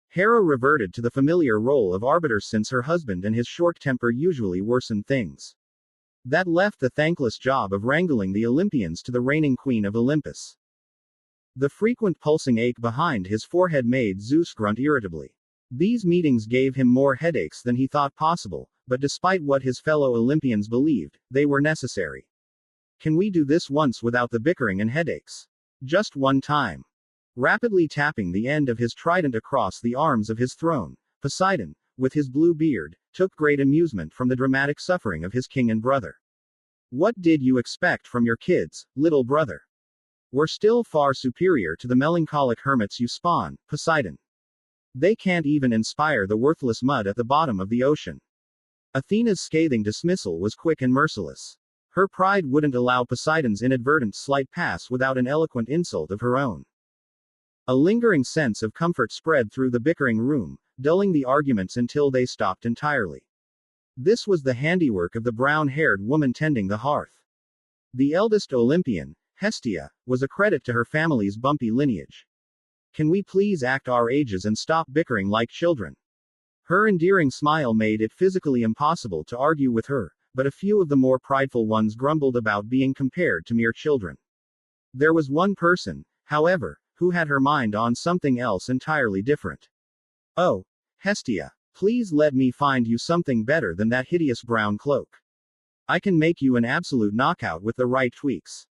Hera reverted to the familiar role of arbiter since her husband and his short temper usually worsened things. That left the thankless job of wrangling the Olympians to the reigning queen of Olympus. The frequent pulsing ache behind his forehead made Zeus grunt irritably. These meetings gave him more headaches than he thought possible, but despite what his fellow Olympians believed, they were necessary. Can we do this once without the bickering and headaches? Just one time. Rapidly tapping the end of his trident across the arms of his throne, Poseidon, with his blue beard, took great amusement from the dramatic suffering of his king and brother. What did you expect from your kids, little brother? We're still far superior to the melancholic hermits you spawn, Poseidon. They can't even inspire the worthless mud at the bottom of the ocean. Athena's scathing dismissal was quick and merciless. Her pride wouldn't allow Poseidon's inadvertent slight pass without an eloquent insult of her own. A lingering sense of comfort spread through the bickering room, dulling the arguments until they stopped entirely. This was the handiwork of the brown-haired woman tending the hearth. The eldest Olympian, Hestia, was a credit to her family's bumpy lineage. Can we please act our ages and stop bickering like children? Her endearing smile made it physically impossible to argue with her, but a few of the more prideful ones grumbled about being compared to mere children. There was one person, however, who had her mind on something else entirely different. Oh, Hestia, please let me find you something better than that hideous brown cloak. I can make you an absolute knockout with the right tweaks.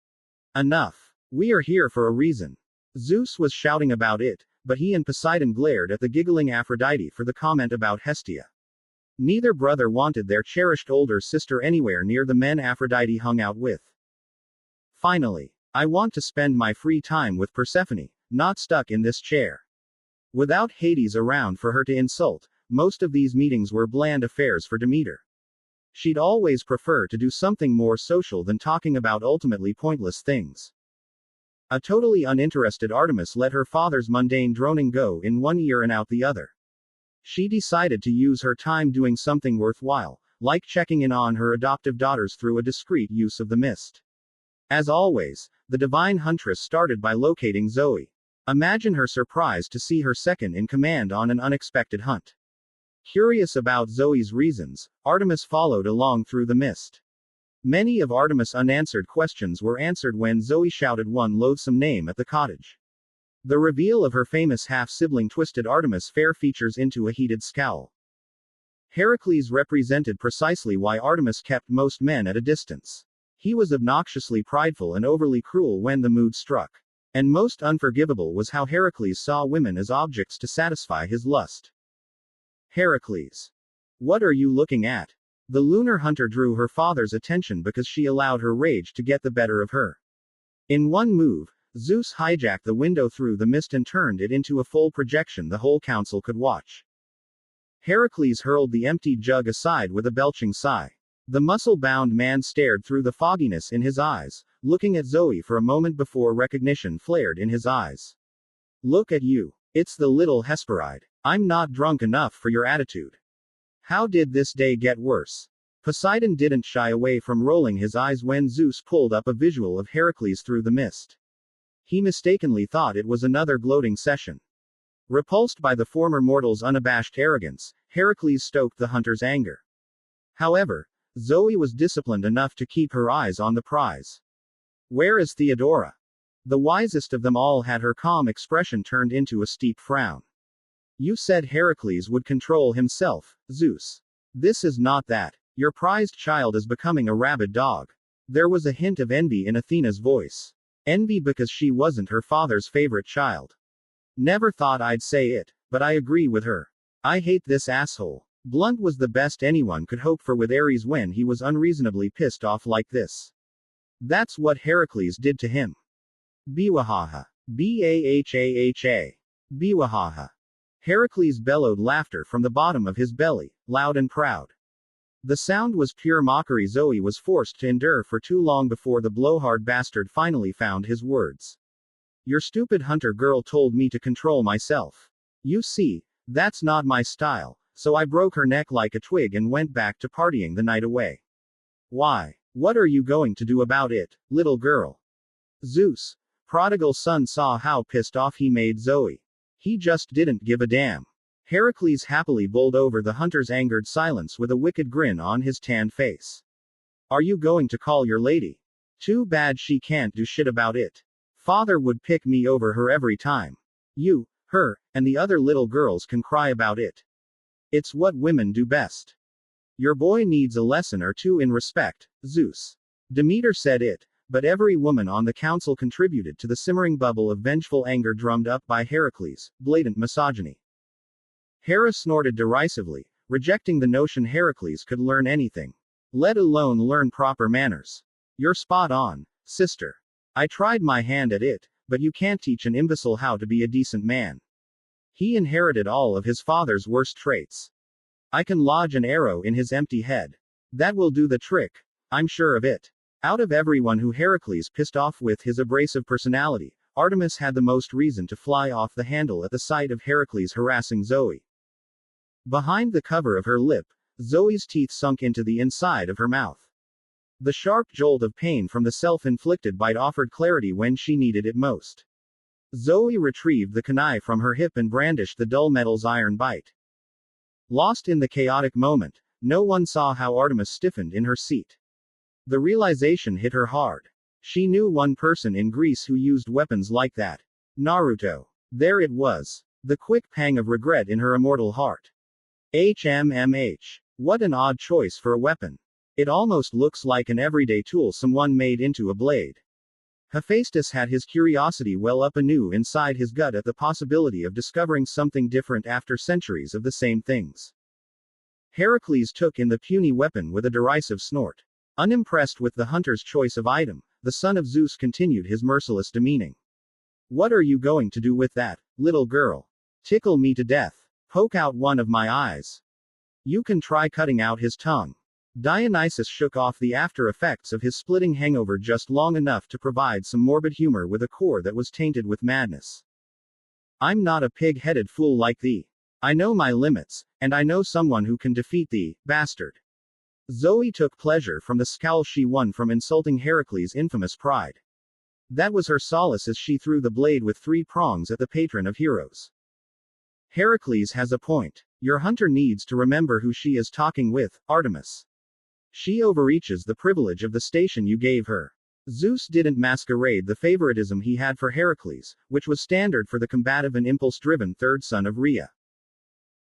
Enough. We are here for a reason. Zeus was shouting about it, but he and Poseidon glared at the giggling Aphrodite for the comment about Hestia. Neither brother wanted their cherished older sister anywhere near the men Aphrodite hung out with. Finally, I want to spend my free time with Persephone, not stuck in this chair. Without Hades around for her to insult, most of these meetings were bland affairs for Demeter. She'd always prefer to do something more social than talking about ultimately pointless things. A totally uninterested Artemis let her father's mundane droning go in one ear and out the other. She decided to use her time doing something worthwhile, like checking in on her adoptive daughters through a discreet use of the mist. As always, the divine huntress started by locating Zoe. Imagine her surprise to see her second in command on an unexpected hunt. Curious about Zoe's reasons, Artemis followed along through the mist. Many of Artemis' unanswered questions were answered when Zoe shouted one loathsome name at the cottage. The reveal of her famous half-sibling twisted Artemis' fair features into a heated scowl. Heracles represented precisely why Artemis kept most men at a distance. He was obnoxiously prideful and overly cruel when the mood struck. And most unforgivable was how Heracles saw women as objects to satisfy his lust. Heracles. What are you looking at? The lunar hunter drew her father's attention because she allowed her rage to get the better of her. In one move, Zeus hijacked the window through the mist and turned it into a full projection the whole council could watch. Heracles hurled the emptied jug aside with a belching sigh. The muscle-bound man stared through the fogginess in his eyes, looking at Zoe for a moment before recognition flared in his eyes. Look at you. It's the little Hesperide. I'm not drunk enough for your attitude. How did this day get worse? Poseidon didn't shy away from rolling his eyes when Zeus pulled up a visual of Heracles through the mist. He mistakenly thought it was another gloating session. Repulsed by the former mortal's unabashed arrogance, Heracles stoked the hunter's anger. However, Zoe was disciplined enough to keep her eyes on the prize. Where is Theodora? The wisest of them all had her calm expression turned into a steep frown. You said Heracles would control himself, Zeus. This is not that. Your prized child is becoming a rabid dog. There was a hint of envy in Athena's voice. Envy because she wasn't her father's favorite child. Never thought I'd say it, but I agree with her. I hate this asshole. Blunt was the best anyone could hope for with Ares when he was unreasonably pissed off like this. That's what Heracles did to him. Biwahaha. B-A-H-A-H-A. Biwahaha. Heracles bellowed laughter from the bottom of his belly, loud and proud. The sound was pure mockery Zoe was forced to endure for too long before the blowhard bastard finally found his words. Your stupid hunter girl told me to control myself. You see, that's not my style, so I broke her neck like a twig and went back to partying the night away. Why? What are you going to do about it, little girl? Zeus, prodigal son, saw how pissed off he made Zoe. He just didn't give a damn. Heracles happily bowled over the hunter's angered silence with a wicked grin on his tanned face. Are you going to call your lady? Too bad she can't do shit about it. Father would pick me over her every time. You, her, and the other little girls can cry about it. It's what women do best. Your boy needs a lesson or two in respect, Zeus. Demeter said it, but every woman on the council contributed to the simmering bubble of vengeful anger drummed up by Heracles' blatant misogyny. Hera snorted derisively, rejecting the notion Heracles could learn anything, let alone learn proper manners. You're spot on, sister. I tried my hand at it, but you can't teach an imbecile how to be a decent man. He inherited all of his father's worst traits. I can lodge an arrow in his empty head. That will do the trick, I'm sure of it. Out of everyone who Heracles pissed off with his abrasive personality, Artemis had the most reason to fly off the handle at the sight of Heracles harassing Zoe. Behind the cover of her lip, Zoe's teeth sunk into the inside of her mouth. The sharp jolt of pain from the self-inflicted bite offered clarity when she needed it most. Zoe retrieved the kunai from her hip and brandished the dull metal's iron bite. Lost in the chaotic moment, no one saw how Artemis stiffened in her seat. The realization hit her hard. She knew one person in Greece who used weapons like that. Naruto. There it was. The quick pang of regret in her immortal heart. HMMH. What an odd choice for a weapon. It almost looks like an everyday tool someone made into a blade. Hephaestus had his curiosity well up anew inside his gut at the possibility of discovering something different after centuries of the same things. Heracles took in the puny weapon with a derisive snort. Unimpressed with the hunter's choice of item, the son of Zeus continued his merciless demeaning. What are you going to do with that, little girl? Tickle me to death. Poke out one of my eyes. You can try cutting out his tongue. Dionysus shook off the after effects of his splitting hangover just long enough to provide some morbid humor with a core that was tainted with madness. I'm not a pig-headed fool like thee. I know my limits, and I know someone who can defeat thee, bastard. Zoe took pleasure from the scowl she won from insulting Heracles' infamous pride. That was her solace as she threw the blade with 3 prongs at the patron of heroes. Heracles has a point. Your hunter needs to remember who she is talking with, Artemis. She overreaches the privilege of the station you gave her. Zeus didn't masquerade the favoritism he had for Heracles, which was standard for the combative and impulse-driven third son of Rhea.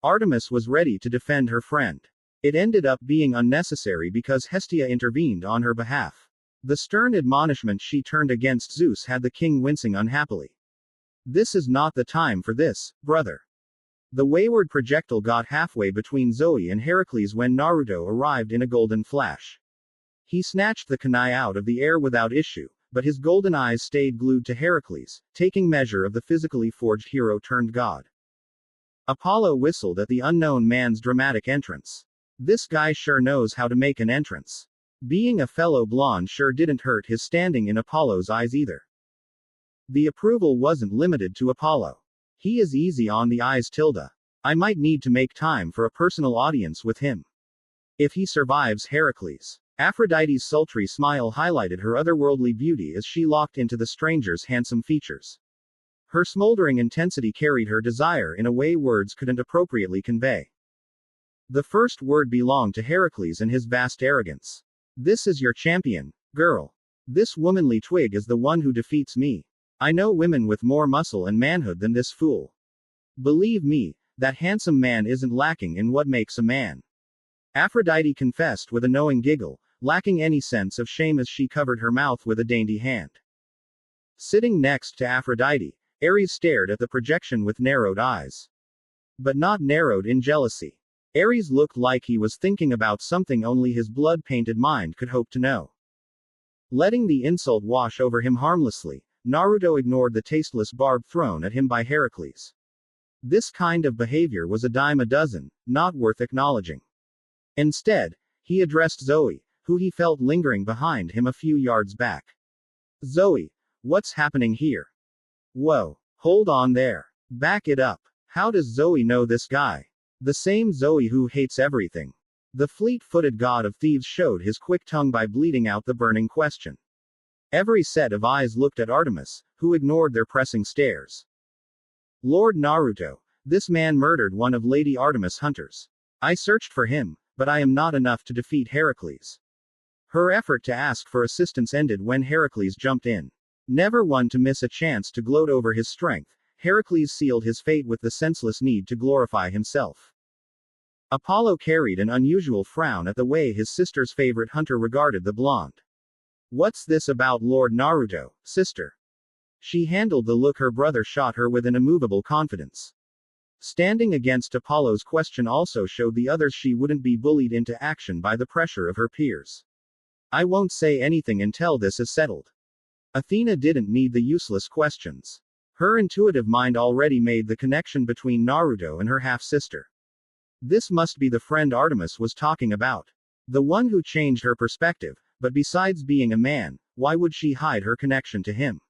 Artemis was ready to defend her friend. It ended up being unnecessary because Hestia intervened on her behalf. The stern admonishment she turned against Zeus had the king wincing unhappily. This is not the time for this, brother. The wayward projectile got halfway between Zoe and Heracles when Naruto arrived in a golden flash. He snatched the kunai out of the air without issue, but his golden eyes stayed glued to Heracles, taking measure of the physically forged hero turned god. Apollo whistled at the unknown man's dramatic entrance. This guy sure knows how to make an entrance. Being a fellow blonde sure didn't hurt his standing in Apollo's eyes either. The approval wasn't limited to Apollo. He is easy on the eyes tilde. I might need to make time for a personal audience with him. If he survives Heracles. Aphrodite's sultry smile highlighted her otherworldly beauty as she locked into the stranger's handsome features. Her smoldering intensity carried her desire in a way words couldn't appropriately convey. The first word belonged to Heracles and his vast arrogance. This is your champion, girl. This womanly twig is the one who defeats me. I know women with more muscle and manhood than this fool. Believe me, that handsome man isn't lacking in what makes a man. Aphrodite confessed with a knowing giggle, lacking any sense of shame as she covered her mouth with a dainty hand. Sitting next to Aphrodite, Ares stared at the projection with narrowed eyes. But not narrowed in jealousy. Ares looked like he was thinking about something only his blood-painted mind could hope to know. Letting the insult wash over him harmlessly, Naruto ignored the tasteless barb thrown at him by Heracles. This kind of behavior was a dime a dozen, not worth acknowledging. Instead, he addressed Zoe, who he felt lingering behind him a few yards back. Zoe, what's happening here? Whoa, hold on there. Back it up. How does Zoe know this guy? The same Zoe who hates everything. The fleet-footed god of thieves showed his quick tongue by bleating out the burning question. Every set of eyes looked at Artemis, who ignored their pressing stares. Lord Naruto, this man murdered one of Lady Artemis' hunters. I searched for him, but I am not enough to defeat Heracles. Her effort to ask for assistance ended when Heracles jumped in. Never one to miss a chance to gloat over his strength, Heracles sealed his fate with the senseless need to glorify himself. Apollo carried an unusual frown at the way his sister's favorite hunter regarded the blonde. What's this about Lord Naruto, sister? She handled the look her brother shot her with an immovable confidence. Standing against Apollo's question also showed the others she wouldn't be bullied into action by the pressure of her peers. I won't say anything until this is settled. Athena didn't need the useless questions. Her intuitive mind already made the connection between Naruto and her half-sister. This must be the friend Artemis was talking about. The one who changed her perspective, but besides being a man, why would she hide her connection to him?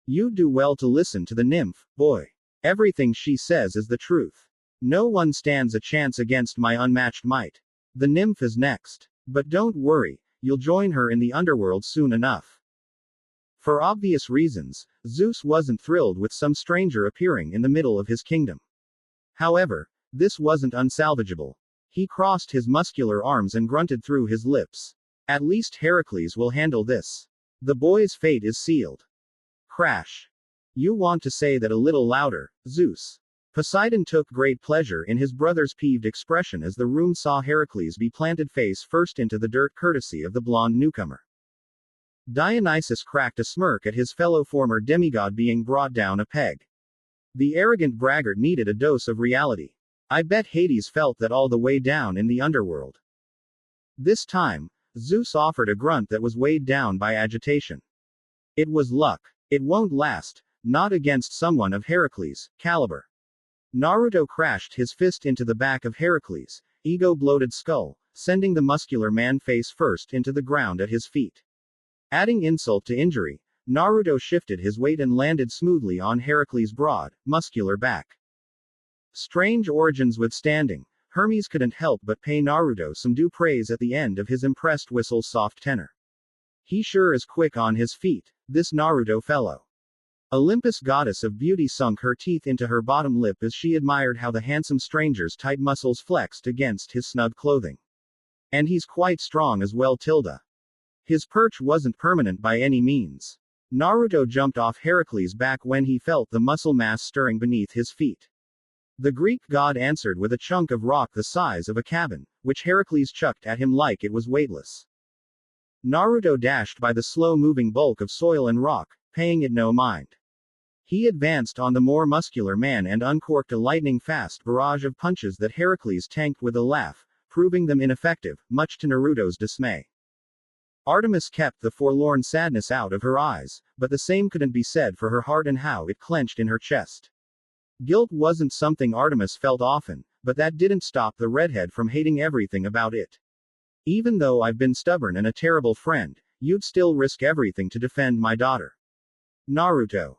You do well to listen to the nymph, boy. Everything she says is the truth. No one stands a chance against my unmatched might. The nymph is next. But don't worry, you'll join her in the underworld soon enough. For obvious reasons, Zeus wasn't thrilled with some stranger appearing in the middle of his kingdom. However, this wasn't unsalvageable. He crossed his muscular arms and grunted through his lips. At least Heracles will handle this. The boy's fate is sealed. Crash. You want to say that a little louder, Zeus. Poseidon took great pleasure in his brother's peeved expression as the room saw Heracles be planted face first into the dirt courtesy of the blonde newcomer. Dionysus cracked a smirk at his fellow former demigod being brought down a peg. The arrogant braggart needed a dose of reality. I bet Hades felt that all the way down in the underworld. This time, Zeus offered a grunt that was weighed down by agitation. It was luck. It won't last, not against someone of Heracles' caliber. Naruto crashed his fist into the back of Heracles' ego-bloated skull, sending the muscular man face first into the ground at his feet. Adding insult to injury, Naruto shifted his weight and landed smoothly on Heracles' broad, muscular back. Strange origins withstanding, Hermes couldn't help but pay Naruto some due praise at the end of his impressed whistle's soft tenor. He sure is quick on his feet, this Naruto fellow. Olympus goddess of beauty sunk her teeth into her bottom lip as she admired how the handsome stranger's tight muscles flexed against his snug clothing. And he's quite strong as well, Tilda. His perch wasn't permanent by any means. Naruto jumped off Heracles' back when he felt the muscle mass stirring beneath his feet. The Greek god answered with a chunk of rock the size of a cabin, which Heracles chucked at him like it was weightless. Naruto dashed by the slow-moving bulk of soil and rock, paying it no mind. He advanced on the more muscular man and uncorked a lightning-fast barrage of punches that Heracles tanked with a laugh, proving them ineffective, much to Naruto's dismay. Artemis kept the forlorn sadness out of her eyes, but the same couldn't be said for her heart and how it clenched in her chest. Guilt wasn't something Artemis felt often, but that didn't stop the redhead from hating everything about it. Even though I've been stubborn and a terrible friend, you'd still risk everything to defend my daughter. Naruto.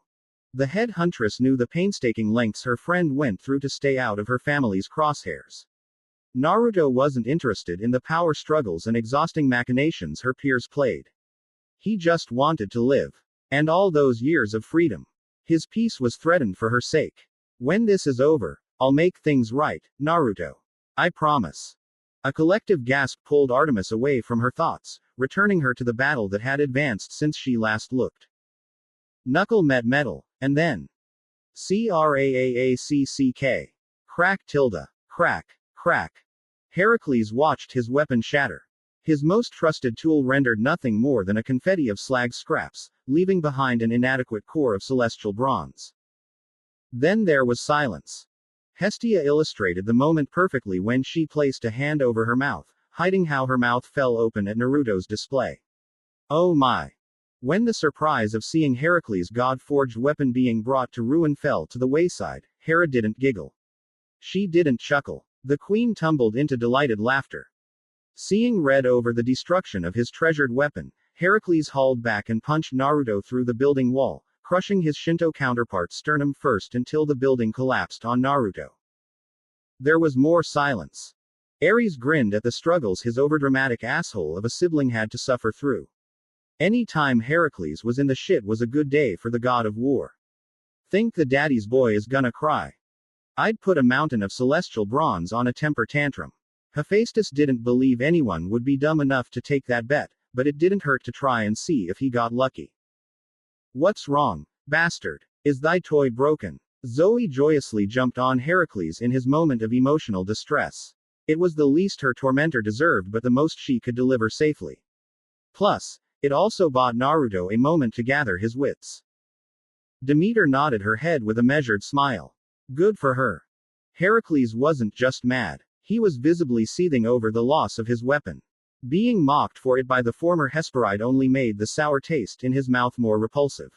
The head huntress knew the painstaking lengths her friend went through to stay out of her family's crosshairs. Naruto wasn't interested in the power struggles and exhausting machinations her peers played. He just wanted to live. And all those years of freedom. His peace was threatened for her sake. When this is over, I'll make things right, Naruto. I promise. A collective gasp pulled Artemis away from her thoughts, returning her to the battle that had advanced since she last looked. Knuckle met metal, and then. Crack. Crack tilde. Crack. Crack. Heracles watched his weapon shatter. His most trusted tool rendered nothing more than a confetti of slag scraps, leaving behind an inadequate core of celestial bronze. Then there was silence. Hestia illustrated the moment perfectly when she placed a hand over her mouth, hiding how her mouth fell open at Naruto's display. Oh my! When the surprise of seeing Heracles' god-forged weapon being brought to ruin fell to the wayside, Hera didn't giggle. She didn't chuckle. The queen tumbled into delighted laughter. Seeing red over the destruction of his treasured weapon, Heracles hauled back and punched Naruto through the building wall, crushing his Shinto counterpart's sternum first until the building collapsed on Naruto. There was more silence. Ares grinned at the struggles his overdramatic asshole of a sibling had to suffer through. Any time Heracles was in the shit was a good day for the god of war. Think the daddy's boy is gonna cry. I'd put a mountain of celestial bronze on a temper tantrum. Hephaestus didn't believe anyone would be dumb enough to take that bet, but it didn't hurt to try and see if he got lucky. What's wrong, bastard? Is thy toy broken? Zoe joyously jumped on Heracles in his moment of emotional distress. It was the least her tormentor deserved but the most she could deliver safely. Plus, it also bought Naruto a moment to gather his wits. Demeter nodded her head with a measured smile. Good for her. Heracles wasn't just mad. He was visibly seething over the loss of his weapon. Being mocked for it by the former Hesperide only made the sour taste in his mouth more repulsive.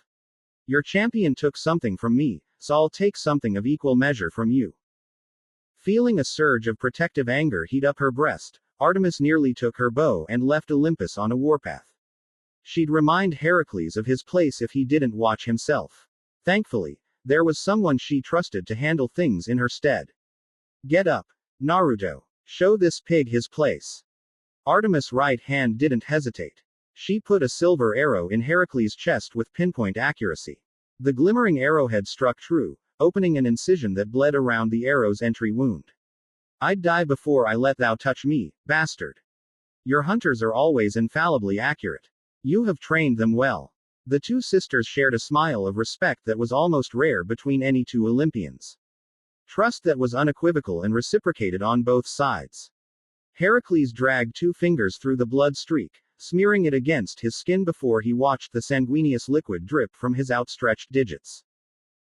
Your champion took something from me, so I'll take something of equal measure from you. Feeling a surge of protective anger heat up her breast, Artemis nearly took her bow and left Olympus on a warpath. She'd remind Heracles of his place if he didn't watch himself. Thankfully, there was someone she trusted to handle things in her stead. Get up, Naruto. Show this pig his place. Artemis' right hand didn't hesitate. She put a silver arrow in Heracles' chest with pinpoint accuracy. The glimmering arrowhead struck true, opening an incision that bled around the arrow's entry wound. I'd die before I let thou touch me, bastard. Your hunters are always infallibly accurate. You have trained them well. The two sisters shared a smile of respect that was almost rare between any two Olympians. Trust that was unequivocal and reciprocated on both sides. Heracles dragged 2 fingers through the blood streak, smearing it against his skin before he watched the sanguineous liquid drip from his outstretched digits.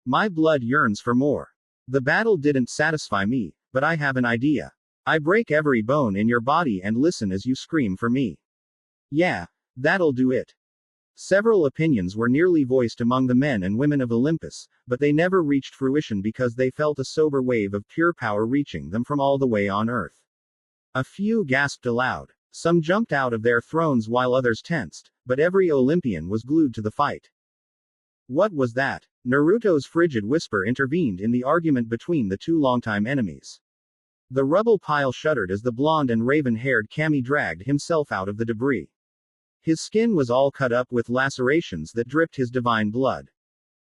My blood yearns for more. The battle didn't satisfy me, but I have an idea. I break every bone in your body and listen as you scream for me. Yeah, that'll do it. Several opinions were nearly voiced among the men and women of Olympus, but they never reached fruition because they felt a sober wave of pure power reaching them from all the way on Earth. A few gasped aloud. Some jumped out of their thrones while others tensed, but every Olympian was glued to the fight. What was that? Naruto's frigid whisper intervened in the argument between the two longtime enemies. The rubble pile shuddered as the blonde and raven-haired Kami dragged himself out of the debris. His skin was all cut up with lacerations that dripped his divine blood.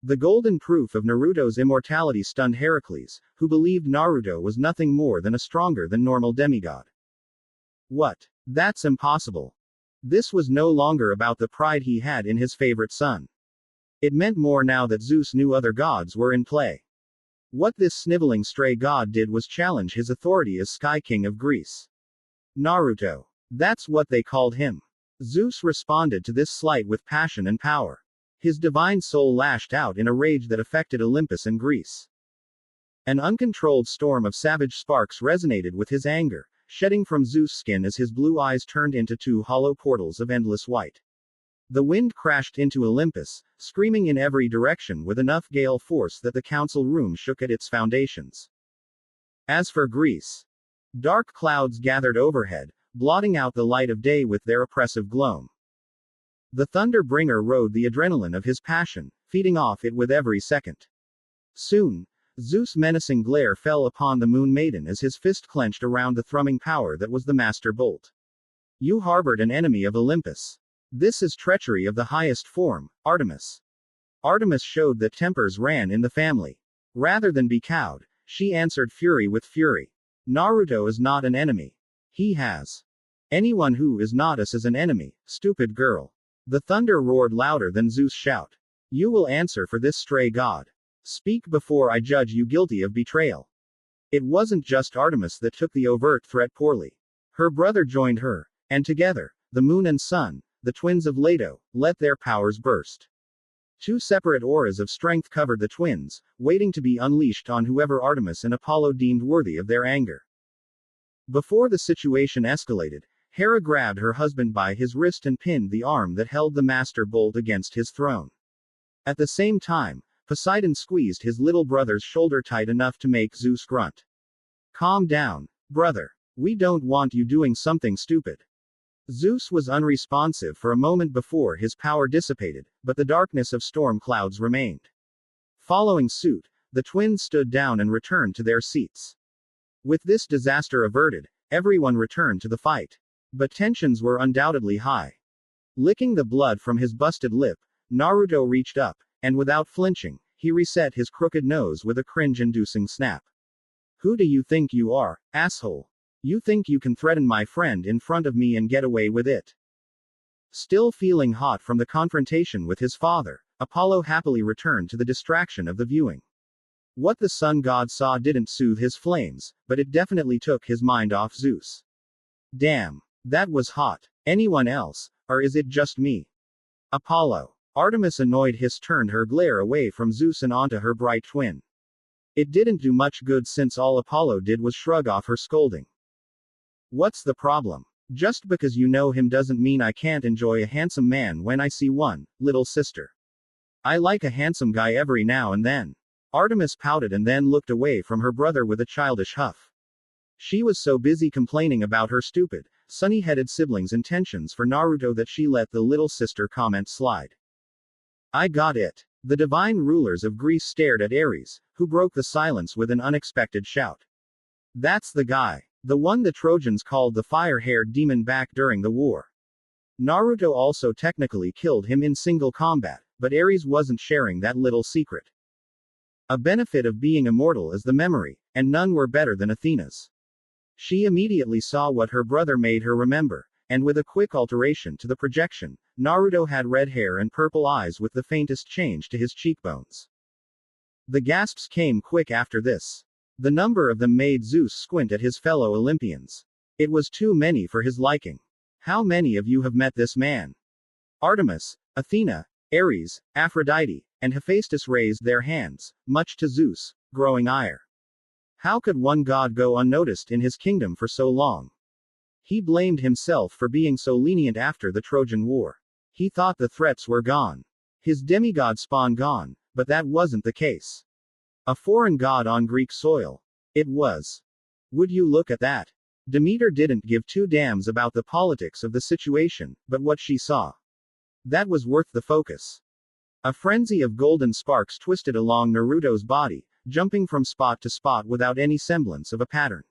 The golden proof of Naruto's immortality stunned Heracles, who believed Naruto was nothing more than a stronger than normal demigod. What? That's impossible. This was no longer about the pride he had in his favorite son. It meant more now that Zeus knew other gods were in play. What this sniveling stray god did was challenge his authority as Sky King of Greece. Naruto. That's what they called him. Zeus responded to this slight with passion and power. His divine soul lashed out in a rage that affected Olympus and Greece. An uncontrolled storm of savage sparks resonated with his anger, shedding from Zeus' skin as his blue eyes turned into two hollow portals of endless white. The wind crashed into Olympus, screaming in every direction with enough gale force that the council room shook at its foundations. As for Greece, dark clouds gathered overhead, blotting out the light of day with their oppressive gloom. The Thunder-bringer rode the adrenaline of his passion, feeding off it with every second. Soon, Zeus' menacing glare fell upon the Moon Maiden as his fist clenched around the thrumming power that was the Master Bolt. You harbored an enemy of Olympus. This is treachery of the highest form, Artemis. Artemis showed that tempers ran in the family. Rather than be cowed, she answered fury with fury. Naruto is not an enemy. He has. Anyone who is not us is an enemy, stupid girl. The thunder roared louder than Zeus' shout. You will answer for this stray god. Speak before I judge you guilty of betrayal. It wasn't just Artemis that took the overt threat poorly. Her brother joined her, and together, the moon and sun, the twins of Leto, let their powers burst. Two separate auras of strength covered the twins, waiting to be unleashed on whoever Artemis and Apollo deemed worthy of their anger. Before the situation escalated, Hera grabbed her husband by his wrist and pinned the arm that held the Master Bolt against his throne. At the same time, Poseidon squeezed his little brother's shoulder tight enough to make Zeus grunt. Calm down, brother. We don't want you doing something stupid. Zeus was unresponsive for a moment before his power dissipated, but the darkness of storm clouds remained. Following suit, the twins stood down and returned to their seats. With this disaster averted, everyone returned to the fight. But tensions were undoubtedly high. Licking the blood from his busted lip, Naruto reached up, and without flinching, he reset his crooked nose with a cringe-inducing snap. Who do you think you are, asshole? You think you can threaten my friend in front of me and get away with it? Still feeling hot from the confrontation with his father, Apollo happily returned to the distraction of the viewing. What the sun god saw didn't soothe his flames, but it definitely took his mind off Zeus. Damn. That was hot. Anyone else? Or is it just me? Apollo. Artemis' annoyed hiss turned her glare away from Zeus and onto her bright twin. It didn't do much good since all Apollo did was shrug off her scolding. What's the problem? Just because you know him doesn't mean I can't enjoy a handsome man when I see one, little sister. I like a handsome guy every now and then. Artemis pouted and then looked away from her brother with a childish huff. She was so busy complaining about her stupid, sunny-headed siblings' intentions for Naruto that she let the little sister comment slide. I got it. The divine rulers of Greece stared at Ares, who broke the silence with an unexpected shout. That's the guy. The one the Trojans called the fire-haired demon back during the war. Naruto also technically killed him in single combat, but Ares wasn't sharing that little secret. A benefit of being immortal is the memory, and none were better than Athena's. She immediately saw what her brother made her remember, and with a quick alteration to the projection, Naruto had red hair and purple eyes with the faintest change to his cheekbones. The gasps came quick after this. The number of them made Zeus squint at his fellow Olympians. It was too many for his liking. How many of you have met this man? Artemis, Athena, Ares, Aphrodite, and Hephaestus raised their hands, much to Zeus' growing ire. How could one god go unnoticed in his kingdom for so long? He blamed himself for being so lenient after the Trojan War. He thought the threats were gone. His demigod spawn gone, but that wasn't the case. A foreign god on Greek soil. It was. Would you look at that? Demeter didn't give two damns about the politics of the situation, but what she saw. That was worth the focus. A frenzy of golden sparks twisted along Naruto's body, jumping from spot to spot without any semblance of a pattern.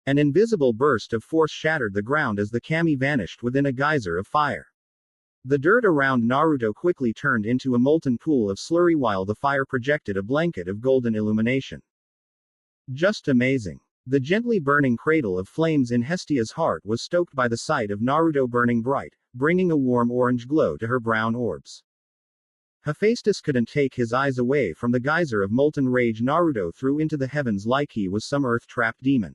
An invisible burst of force shattered the ground as the kami vanished within a geyser of fire. The dirt around Naruto quickly turned into a molten pool of slurry while the fire projected a blanket of golden illumination. Just amazing. The gently burning cradle of flames in Hestia's heart was stoked by the sight of Naruto burning bright, bringing a warm orange glow to her brown orbs. Hephaestus couldn't take his eyes away from the geyser of molten rage Naruto threw into the heavens like he was some earth-trapped demon.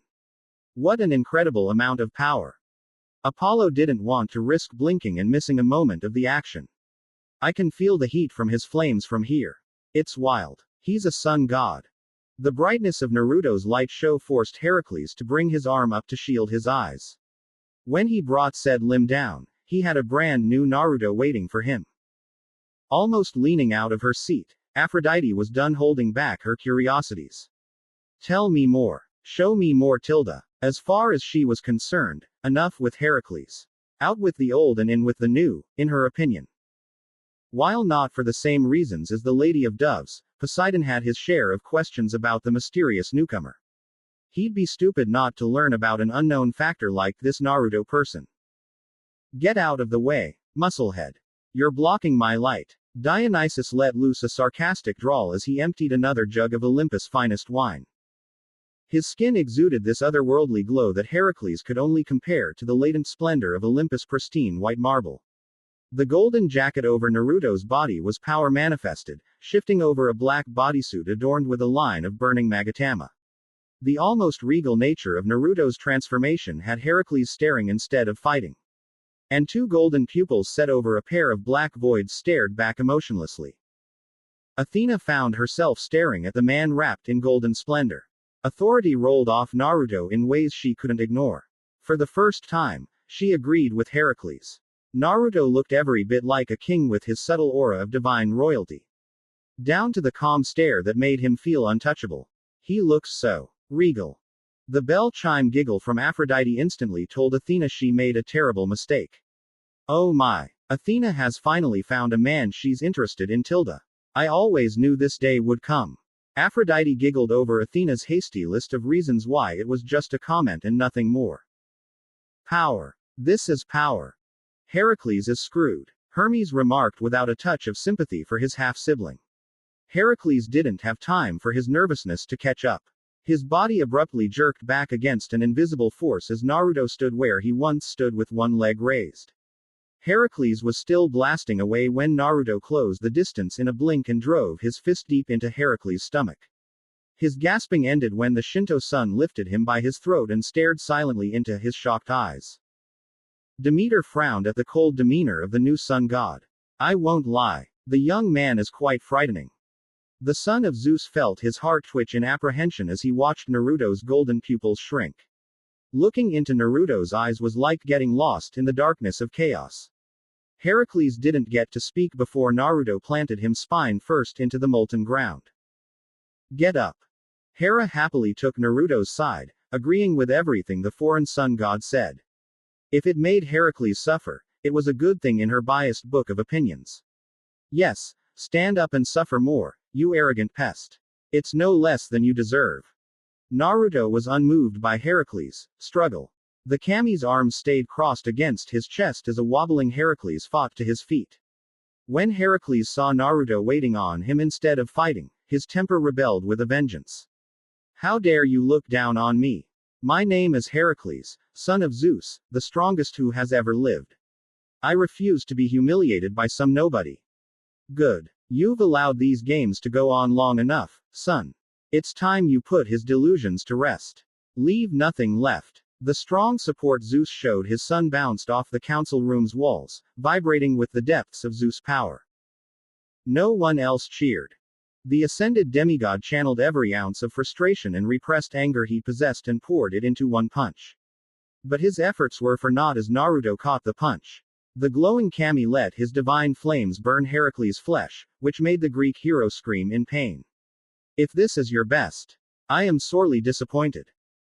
What an incredible amount of power. Apollo didn't want to risk blinking and missing a moment of the action. I can feel the heat from his flames from here. It's wild. He's a sun god. The brightness of Naruto's light show forced Heracles to bring his arm up to shield his eyes. When he brought said limb down, he had a brand new Naruto waiting for him. Almost leaning out of her seat, Aphrodite was done holding back her curiosities. Tell me more. Show me more tilde. As far as she was concerned, enough with Heracles. Out with the old and in with the new, in her opinion. While not for the same reasons as the Lady of Doves, Poseidon had his share of questions about the mysterious newcomer. He'd be stupid not to learn about an unknown factor like this Naruto person. Get out of the way, musclehead. You're blocking my light. Dionysus let loose a sarcastic drawl as he emptied another jug of Olympus' finest wine. His skin exuded this otherworldly glow that Heracles could only compare to the latent splendor of Olympus' pristine white marble. The golden jacket over Naruto's body was power manifested, shifting over a black bodysuit adorned with a line of burning magatama. The almost regal nature of Naruto's transformation had Heracles staring instead of fighting. And two golden pupils set over a pair of black voids stared back emotionlessly. Athena found herself staring at the man wrapped in golden splendor. Authority rolled off Naruto in ways she couldn't ignore. For the first time, she agreed with Heracles. Naruto looked every bit like a king with his subtle aura of divine royalty. Down to the calm stare that made him feel untouchable. He looks so regal. The bell chime giggle from Aphrodite instantly told Athena she made a terrible mistake. Oh my. Athena has finally found a man she's interested in tilde. I always knew this day would come. Aphrodite giggled over Athena's hasty list of reasons why it was just a comment and nothing more. Power. This is power. Heracles is screwed, Hermes remarked without a touch of sympathy for his half-sibling. Heracles didn't have time for his nervousness to catch up. His body abruptly jerked back against an invisible force as Naruto stood where he once stood with one leg raised. Heracles was still blasting away when Naruto closed the distance in a blink and drove his fist deep into Heracles' stomach. His gasping ended when the Shinto sun lifted him by his throat and stared silently into his shocked eyes. Demeter frowned at the cold demeanor of the new sun god. I won't lie. The young man is quite frightening. The son of Zeus felt his heart twitch in apprehension as he watched Naruto's golden pupils shrink. Looking into Naruto's eyes was like getting lost in the darkness of chaos. Heracles didn't get to speak before Naruto planted him spine first into the molten ground. Get up. Hera happily took Naruto's side, agreeing with everything the foreign sun god said. If it made Heracles suffer, it was a good thing in her biased book of opinions. Yes, stand up and suffer more, you arrogant pest. It's no less than you deserve. Naruto was unmoved by Heracles' struggle. The kami's arms stayed crossed against his chest as a wobbling Heracles fought to his feet. When Heracles saw Naruto waiting on him instead of fighting, his temper rebelled with a vengeance. How dare you look down on me? My name is Heracles, son of Zeus, the strongest who has ever lived. I refuse to be humiliated by some nobody. Good. You've allowed these games to go on long enough, son. It's time you put his delusions to rest. Leave nothing left. The strong support Zeus showed his son bounced off the council room's walls, vibrating with the depths of Zeus' power. No one else cheered. The ascended demigod channeled every ounce of frustration and repressed anger he possessed and poured it into one punch. But his efforts were for naught as Naruto caught the punch. The glowing kami let his divine flames burn Heracles' flesh, which made the Greek hero scream in pain. If this is your best, I am sorely disappointed.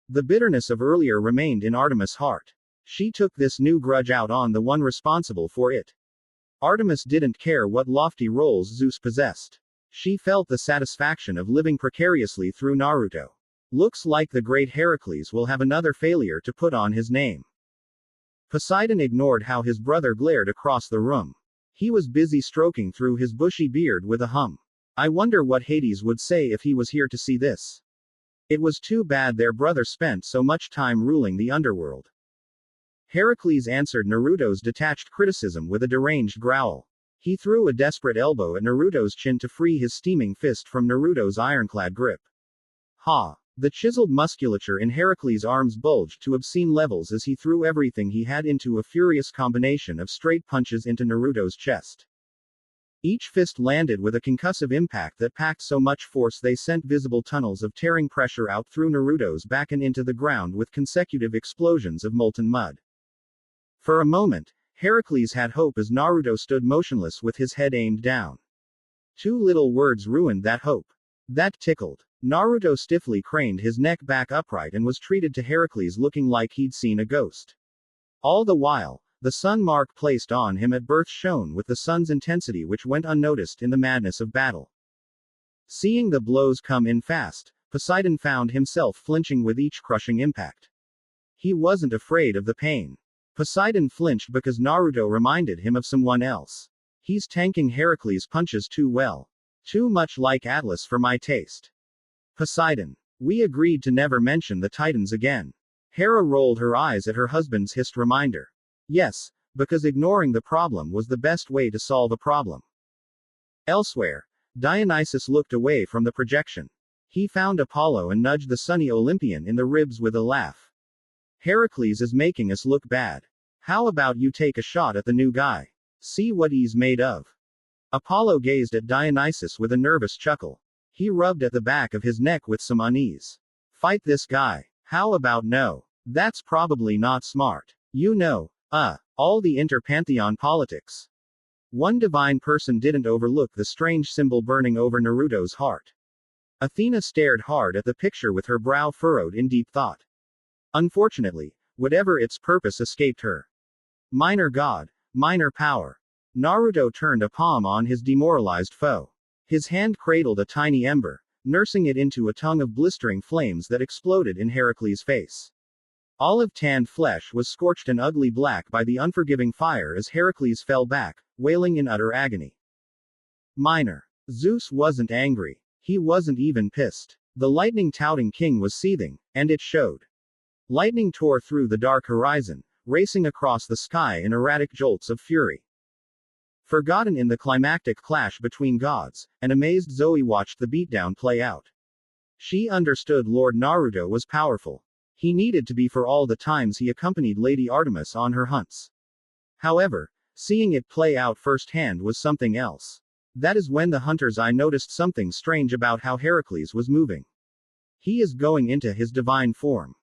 The bitterness of earlier remained in Artemis' heart. She took this new grudge out on the one responsible for it. Artemis didn't care what lofty roles Zeus possessed. She felt the satisfaction of living precariously through Naruto. Looks like the great Heracles will have another failure to put on his name. Poseidon ignored how his brother glared across the room. He was busy stroking through his bushy beard with a hum. I wonder what Hades would say if he was here to see this. It was too bad their brother spent so much time ruling the underworld. Heracles answered Naruto's detached criticism with a deranged growl. He threw a desperate elbow at Naruto's chin to free his steaming fist from Naruto's ironclad grip. Ha! The chiseled musculature in Heracles' arms bulged to obscene levels as he threw everything he had into a furious combination of straight punches into Naruto's chest. Each fist landed with a concussive impact that packed so much force they sent visible tunnels of tearing pressure out through Naruto's back and into the ground with consecutive explosions of molten mud. For a moment, Heracles had hope as Naruto stood motionless with his head aimed down. Two little words ruined that hope. That tickled. Naruto stiffly craned his neck back upright and was treated to Heracles looking like he'd seen a ghost. All the while, the sun mark placed on him at birth shone with the sun's intensity which went unnoticed in the madness of battle. Seeing the blows come in fast, Poseidon found himself flinching with each crushing impact. He wasn't afraid of the pain. Poseidon flinched because Naruto reminded him of someone else. He's tanking Heracles' punches too well. Too much like Atlas for my taste. Poseidon. We agreed to never mention the Titans again. Hera rolled her eyes at her husband's hissed reminder. Yes, because ignoring the problem was the best way to solve a problem. Elsewhere, Dionysus looked away from the projection. He found Apollo and nudged the sunny Olympian in the ribs with a laugh. Heracles is making us look bad. How about you take a shot at the new guy? See what he's made of. Apollo gazed at Dionysus with a nervous chuckle. He rubbed at the back of his neck with some unease. Fight this guy. How about no? That's probably not smart. You know, all the inter-pantheon politics. One divine person didn't overlook the strange symbol burning over Naruto's heart. Athena stared hard at the picture with her brow furrowed in deep thought. Unfortunately, whatever its purpose escaped her. Minor god, minor power. Naruto turned a palm on his demoralized foe. His hand cradled a tiny ember, nursing it into a tongue of blistering flames that exploded in Heracles' face. Olive-tanned flesh was scorched and ugly black by the unforgiving fire as Heracles fell back, wailing in utter agony. Minor. Zeus wasn't angry. He wasn't even pissed. The lightning-touting king was seething, and it showed. Lightning tore through the dark horizon, racing across the sky in erratic jolts of fury. Forgotten in the climactic clash between gods, an amazed Zoe watched the beatdown play out. She understood Lord Naruto was powerful. He needed to be for all the times he accompanied Lady Artemis on her hunts. However, seeing it play out firsthand was something else. That is when the hunter's eye noticed something strange about how Heracles was moving. He is going into his divine form.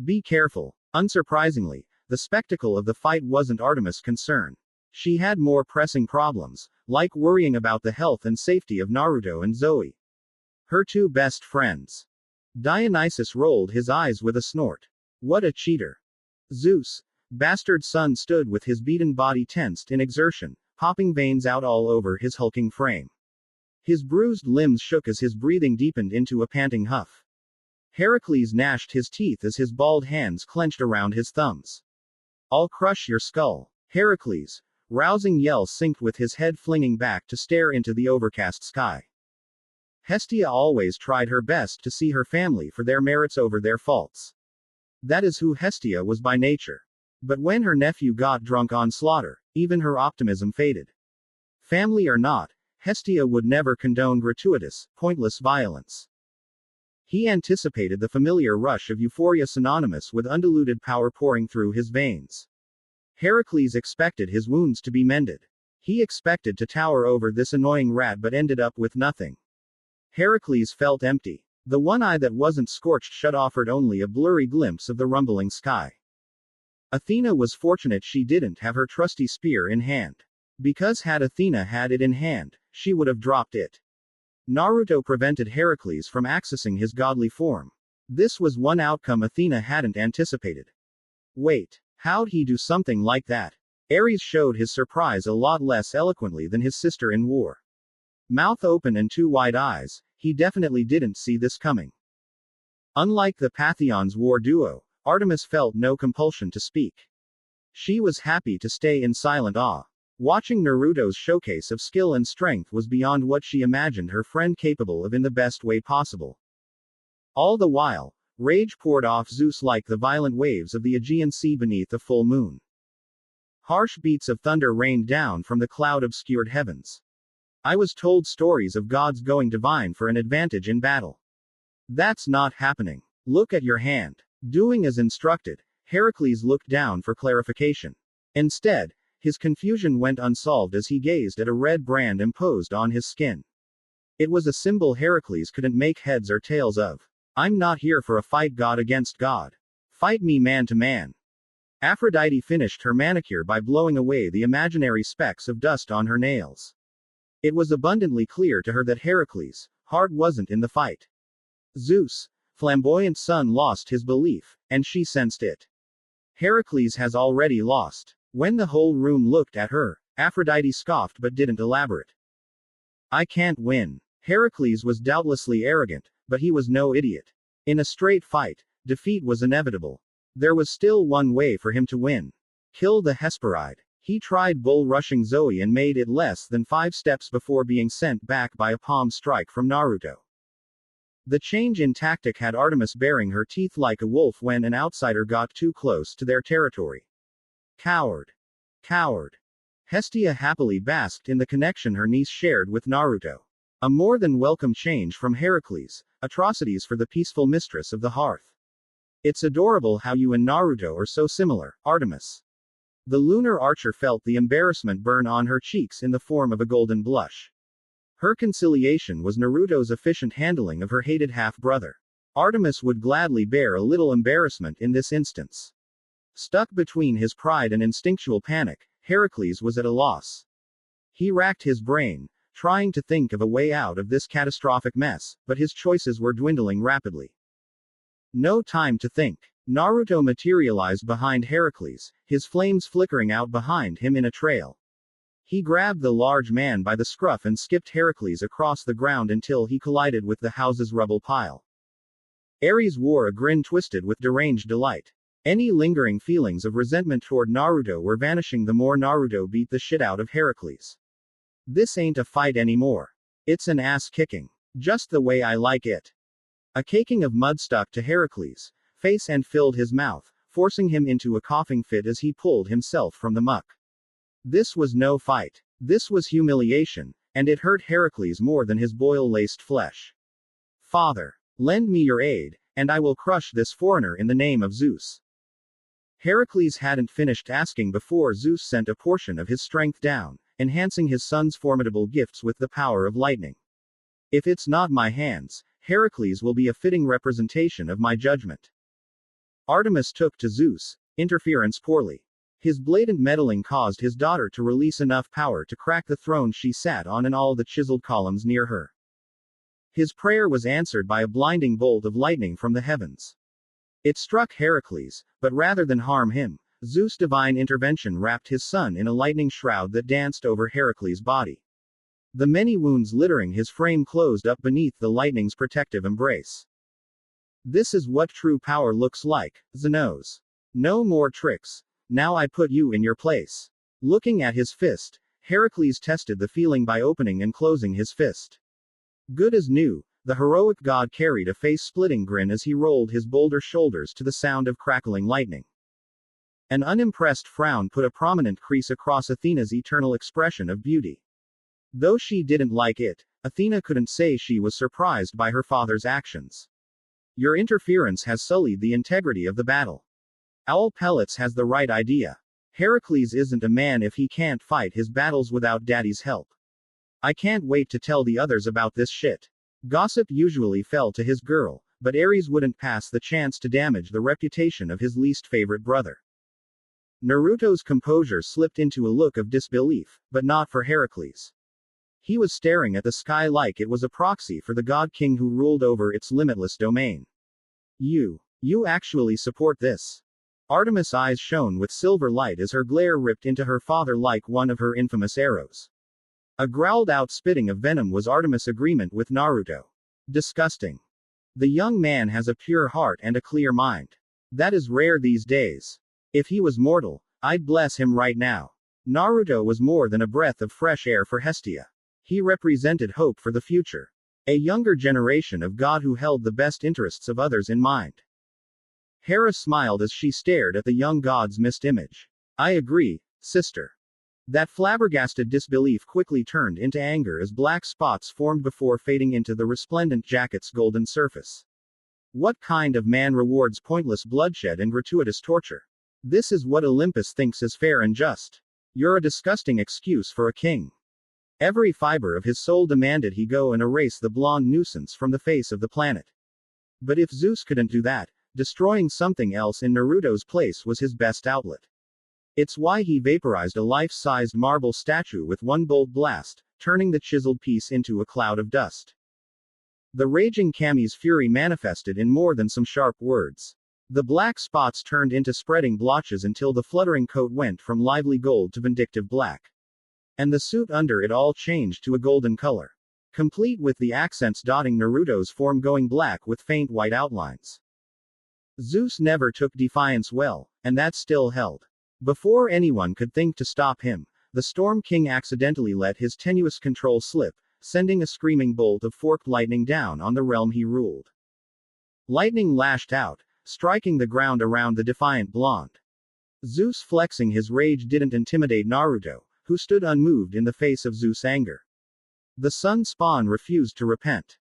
Be careful. Unsurprisingly, the spectacle of the fight wasn't Artemis' concern. She had more pressing problems, like worrying about the health and safety of Naruto and Zoe. Her two best friends. Dionysus rolled his eyes with a snort. What a cheater. Zeus' bastard son stood with his beaten body tensed in exertion, popping veins out all over his hulking frame. His bruised limbs shook as his breathing deepened into a panting huff. Heracles gnashed his teeth as his bald hands clenched around his thumbs. I'll crush your skull. Heracles' rousing yell synced with his head flinging back to stare into the overcast sky. Hestia always tried her best to see her family for their merits over their faults. That is who Hestia was by nature. But when her nephew got drunk on slaughter, even her optimism faded. Family or not, Hestia would never condone gratuitous, pointless violence. He anticipated the familiar rush of euphoria synonymous with undiluted power pouring through his veins. Heracles expected his wounds to be mended. He expected to tower over this annoying rat but ended up with nothing. Heracles felt empty. The one eye that wasn't scorched shut offered only a blurry glimpse of the rumbling sky. Athena was fortunate she didn't have her trusty spear in hand. Because had Athena had it in hand, she would have dropped it. Naruto prevented Heracles from accessing his godly form. This was one outcome Athena hadn't anticipated. Wait, how'd he do something like that? Ares showed his surprise a lot less eloquently than his sister in war. Mouth open and two wide eyes, he definitely didn't see this coming. Unlike the Pantheon's war duo, Artemis felt no compulsion to speak. She was happy to stay in silent awe. Watching Naruto's showcase of skill and strength was beyond what she imagined her friend capable of in the best way possible. All the while, rage poured off Zeus like the violent waves of the Aegean Sea beneath a full moon. Harsh beats of thunder rained down from the cloud-obscured heavens. I was told stories of gods going divine for an advantage in battle. That's not happening. Look at your hand. Doing as instructed, Heracles looked down for clarification. Instead, his confusion went unsolved as he gazed at a red brand imposed on his skin. It was a symbol Heracles couldn't make heads or tails of. I'm not here for a fight god against god. Fight me man to man. Aphrodite finished her manicure by blowing away the imaginary specks of dust on her nails. It was abundantly clear to her that Heracles' heart wasn't in the fight. Zeus' flamboyant son lost his belief, and she sensed it. Heracles has already lost. When the whole room looked at her, Aphrodite scoffed but didn't elaborate. I can't win. Heracles was doubtlessly arrogant, but he was no idiot. In a straight fight, defeat was inevitable. There was still one way for him to win. Kill the Hesperide. He tried bull-rushing Zoe and made it less than 5 steps before being sent back by a palm strike from Naruto. The change in tactic had Artemis baring her teeth like a wolf when an outsider got too close to their territory. Coward. Coward. Hestia happily basked in the connection her niece shared with Naruto. A more than welcome change from Heracles, atrocities for the peaceful mistress of the hearth. It's adorable how you and Naruto are so similar, Artemis. The lunar archer felt the embarrassment burn on her cheeks in the form of a golden blush. Her conciliation was Naruto's efficient handling of her hated half-brother. Artemis would gladly bear a little embarrassment in this instance. Stuck between his pride and instinctual panic, Heracles was at a loss. He racked his brain, trying to think of a way out of this catastrophic mess, but his choices were dwindling rapidly. No time to think. Naruto materialized behind Heracles, his flames flickering out behind him in a trail. He grabbed the large man by the scruff and skipped Heracles across the ground until he collided with the house's rubble pile. Ares wore a grin twisted with deranged delight. Any lingering feelings of resentment toward Naruto were vanishing the more Naruto beat the shit out of Heracles. This ain't a fight anymore. It's an ass kicking. Just the way I like it. A caking of mud stuck to Heracles' face and filled his mouth, forcing him into a coughing fit as he pulled himself from the muck. This was no fight. This was humiliation, and it hurt Heracles more than his boil-laced flesh. Father, lend me your aid, and I will crush this foreigner in the name of Zeus. Heracles hadn't finished asking before Zeus sent a portion of his strength down, enhancing his son's formidable gifts with the power of lightning. If it's not my hands, Heracles will be a fitting representation of my judgment. Artemis took to Zeus' interference poorly. His blatant meddling caused his daughter to release enough power to crack the throne she sat on and all the chiseled columns near her. His prayer was answered by a blinding bolt of lightning from the heavens. It struck Heracles, but rather than harm him, Zeus' divine intervention wrapped his son in a lightning shroud that danced over Heracles' body. The many wounds littering his frame closed up beneath the lightning's protective embrace. This is what true power looks like, Zenos. No more tricks. Now I put you in your place. Looking at his fist, Heracles tested the feeling by opening and closing his fist. Good as new, the heroic god carried a face-splitting grin as he rolled his boulder shoulders to the sound of crackling lightning. An unimpressed frown put a prominent crease across Athena's eternal expression of beauty. Though she didn't like it, Athena couldn't say she was surprised by her father's actions. Your interference has sullied the integrity of the battle. Owl Pellets has the right idea. Heracles isn't a man if he can't fight his battles without daddy's help. I can't wait to tell the others about this shit. Gossip usually fell to his girl, but Ares wouldn't pass the chance to damage the reputation of his least favorite brother. Naruto's composure slipped into a look of disbelief, but not for Heracles. He was staring at the sky like it was a proxy for the God King who ruled over its limitless domain. You actually support this? Artemis' eyes shone with silver light as her glare ripped into her father like one of her infamous arrows. A growled-out spitting of venom was Artemis' agreement with Naruto. Disgusting. The young man has a pure heart and a clear mind. That is rare these days. If he was mortal, I'd bless him right now. Naruto was more than a breath of fresh air for Hestia. He represented hope for the future. A younger generation of God who held the best interests of others in mind. Hera smiled as she stared at the young god's mist image. I agree, sister. That flabbergasted disbelief quickly turned into anger as black spots formed before fading into the resplendent jacket's golden surface. What kind of man rewards pointless bloodshed and gratuitous torture? This is what Olympus thinks is fair and just. You're a disgusting excuse for a king. Every fiber of his soul demanded he go and erase the blonde nuisance from the face of the planet. But if Zeus couldn't do that, destroying something else in Naruto's place was his best outlet. It's why he vaporized a life-sized marble statue with one bolt blast, turning the chiseled piece into a cloud of dust. The raging Kami's fury manifested in more than some sharp words. The black spots turned into spreading blotches until the fluttering coat went from lively gold to vindictive black. And the suit under it all changed to a golden color. Complete with the accents dotting Naruto's form going black with faint white outlines. Zeus never took defiance well, and that still held. Before anyone could think to stop him, the Storm King accidentally let his tenuous control slip, sending a screaming bolt of forked lightning down on the realm he ruled. Lightning lashed out, striking the ground around the defiant blonde. Zeus flexing his rage didn't intimidate Naruto, who stood unmoved in the face of Zeus' anger. The sun spawn refused to repent.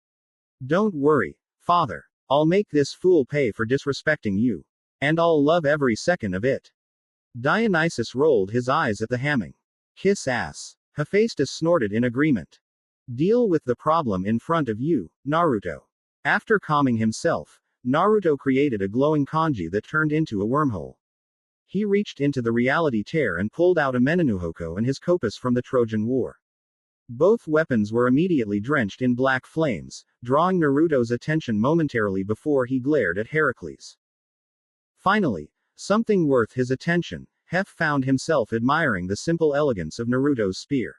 Don't worry, father. I'll make this fool pay for disrespecting you. And I'll love every second of it. Dionysus rolled his eyes at the hamming. Kiss ass. Hephaestus snorted in agreement. Deal with the problem in front of you, Naruto. After calming himself, Naruto created a glowing kanji that turned into a wormhole. He reached into the reality tear and pulled out a Menenuhoko and his kopis from the Trojan War. Both weapons were immediately drenched in black flames, drawing Naruto's attention momentarily before he glared at Heracles. Finally, something worth his attention, Hef found himself admiring the simple elegance of Naruto's spear.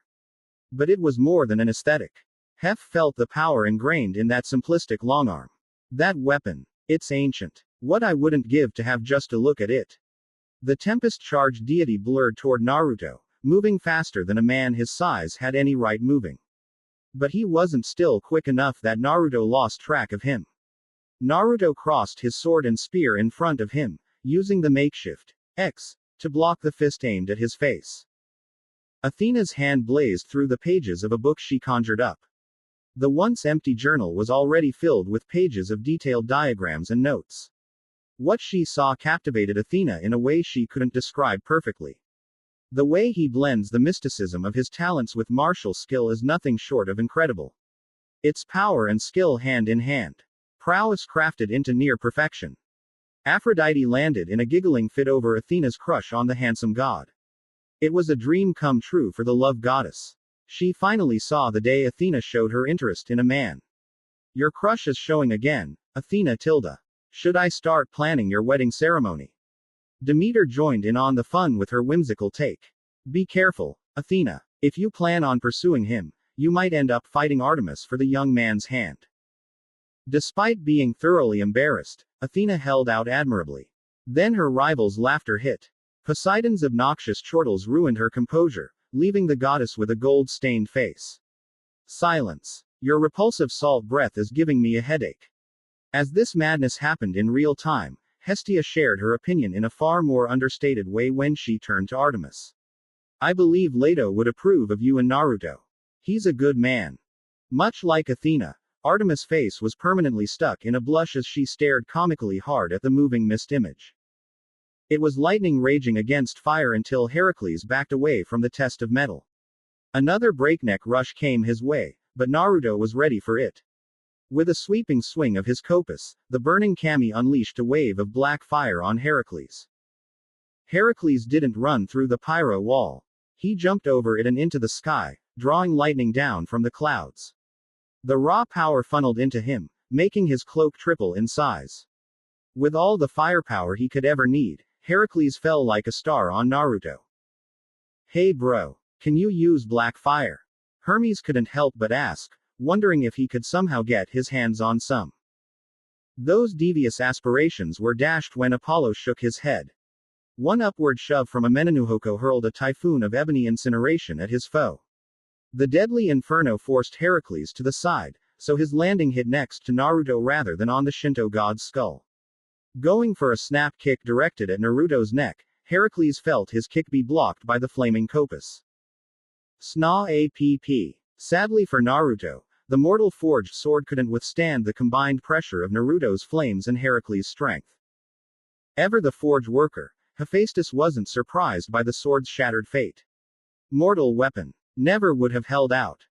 But it was more than an aesthetic. Hef felt the power ingrained in that simplistic longarm. That weapon. It's ancient. What I wouldn't give to have just a look at it. The tempest-charged deity blurred toward Naruto, moving faster than a man his size had any right moving. But he wasn't still quick enough that Naruto lost track of him. Naruto crossed his sword and spear in front of him, using the makeshift X to block the fist aimed at his face. Athena's hand blazed through the pages of a book she conjured up. The once empty journal was already filled with pages of detailed diagrams and notes. What she saw captivated Athena in a way she couldn't describe perfectly. The way he blends the mysticism of his talents with martial skill is nothing short of incredible. It's power and skill hand in hand. Prowess crafted into near perfection. Aphrodite landed in a giggling fit over Athena's crush on the handsome god. It was a dream come true for the love goddess. She finally saw the day Athena showed her interest in a man. Your crush is showing again, Athena tilde. Should I start planning your wedding ceremony? Demeter joined in on the fun with her whimsical take. Be careful, Athena. If you plan on pursuing him, you might end up fighting Artemis for the young man's hand. Despite being thoroughly embarrassed, Athena held out admirably. Then her rival's laughter hit. Poseidon's obnoxious chortles ruined her composure, leaving the goddess with a gold-stained face. Silence. Your repulsive salt breath is giving me a headache. As this madness happened in real time, Hestia shared her opinion in a far more understated way when she turned to Artemis. I believe Leto would approve of you and Naruto. He's a good man. Much like Athena, Artemis' face was permanently stuck in a blush as she stared comically hard at the moving mist image. It was lightning raging against fire until Heracles backed away from the test of metal. Another breakneck rush came his way, but Naruto was ready for it. With a sweeping swing of his kopis, the burning kami unleashed a wave of black fire on Heracles. Heracles didn't run through the pyro wall. He jumped over it and into the sky, drawing lightning down from the clouds. The raw power funneled into him, making his cloak triple in size. With all the firepower he could ever need, Heracles fell like a star on Naruto. Hey bro, can you use black fire? Hermes couldn't help but ask, wondering if he could somehow get his hands on some. Those devious aspirations were dashed when Apollo shook his head. One upward shove from Amenanuhoko hurled a typhoon of ebony incineration at his foe. The deadly inferno forced Heracles to the side, so his landing hit next to Naruto rather than on the Shinto god's skull. Going for a snap kick directed at Naruto's neck, Heracles felt his kick be blocked by the flaming kopis. Sna APP. Sadly for Naruto, the mortal forged sword couldn't withstand the combined pressure of Naruto's flames and Heracles' strength. Ever the forge worker, Hephaestus wasn't surprised by the sword's shattered fate. Mortal weapon. Never would have held out.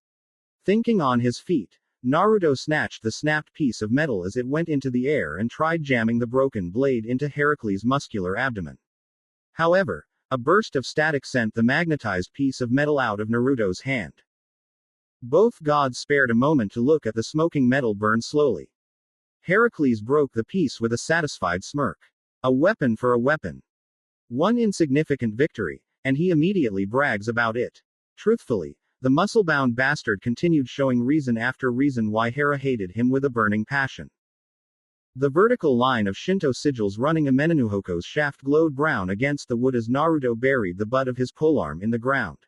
Thinking on his feet, Naruto snatched the snapped piece of metal as it went into the air and tried jamming the broken blade into Heracles' muscular abdomen. However, a burst of static sent the magnetized piece of metal out of Naruto's hand. Both gods spared a moment to look at the smoking metal burn slowly. Heracles broke the piece with a satisfied smirk. A weapon for a weapon. One insignificant victory, and he immediately brags about it. Truthfully, the muscle-bound bastard continued showing reason after reason why Hera hated him with a burning passion. The vertical line of Shinto sigils running Amenanuhoko's shaft glowed brown against the wood as Naruto buried the butt of his polearm in the ground.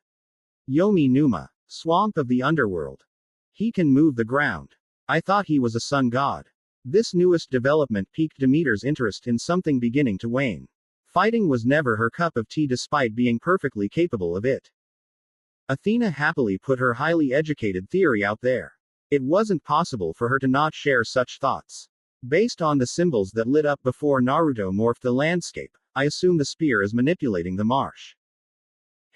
Yomi Numa. Swamp of the underworld. He can move the ground. I thought he was a sun god. This newest development piqued Demeter's interest in something beginning to wane. Fighting was never her cup of tea despite being perfectly capable of it. Athena happily put her highly educated theory out there. It wasn't possible for her to not share such thoughts. Based on the symbols that lit up before Naruto morphed the landscape, I assume the spear is manipulating the marsh.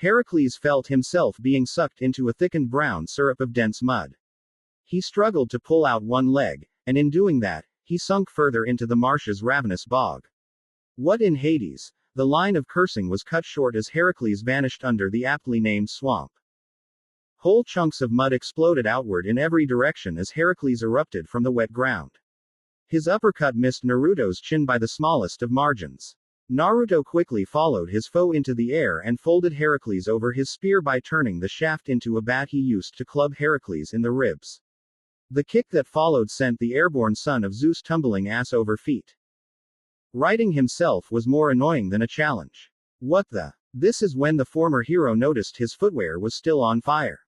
Heracles felt himself being sucked into a thickened brown syrup of dense mud. He struggled to pull out one leg, and in doing that, he sunk further into the marsh's ravenous bog. What in Hades? The line of cursing was cut short as Heracles vanished under the aptly named swamp. Whole chunks of mud exploded outward in every direction as Heracles erupted from the wet ground. His uppercut missed Naruto's chin by the smallest of margins. Naruto quickly followed his foe into the air and folded Heracles over his spear by turning the shaft into a bat he used to club Heracles in the ribs. The kick that followed sent the airborne son of Zeus tumbling ass over feet. Riding himself was more annoying than a challenge. What the? This is when the former hero noticed his footwear was still on fire.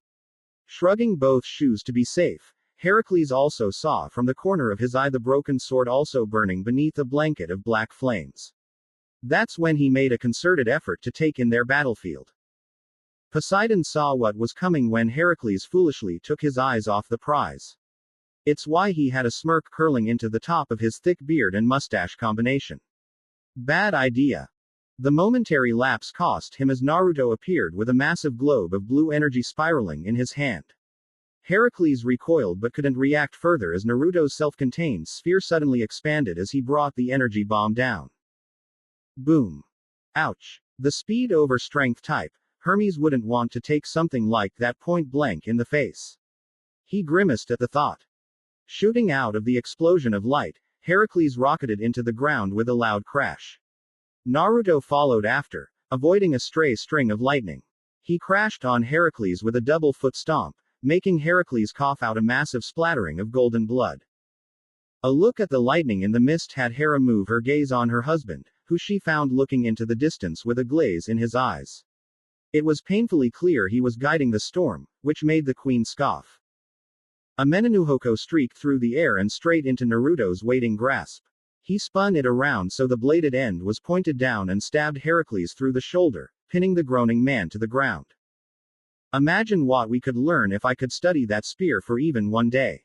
Shrugging both shoes to be safe, Heracles also saw from the corner of his eye the broken sword also burning beneath a blanket of black flames. That's when he made a concerted effort to take in their battlefield. Poseidon saw what was coming when Heracles foolishly took his eyes off the prize. It's why he had a smirk curling into the top of his thick beard and mustache combination. Bad idea. The momentary lapse cost him as Naruto appeared with a massive globe of blue energy spiraling in his hand. Heracles recoiled but couldn't react further as Naruto's self-contained sphere suddenly expanded as he brought the energy bomb down. Boom. Ouch. The speed over strength type, Hermes wouldn't want to take something like that point blank in the face. He grimaced at the thought. Shooting out of the explosion of light, Heracles rocketed into the ground with a loud crash. Naruto followed after, avoiding a stray string of lightning. He crashed on Heracles with a double foot stomp, making Heracles cough out a massive splattering of golden blood. A look at the lightning in the mist had Hera move her gaze on her husband, who she found looking into the distance with a glaze in his eyes. It was painfully clear he was guiding the storm, which made the queen scoff. Amenanuhoko streaked through the air and straight into Naruto's waiting grasp. He spun it around so the bladed end was pointed down and stabbed Heracles through the shoulder, pinning the groaning man to the ground. Imagine what we could learn if I could study that spear for even one day.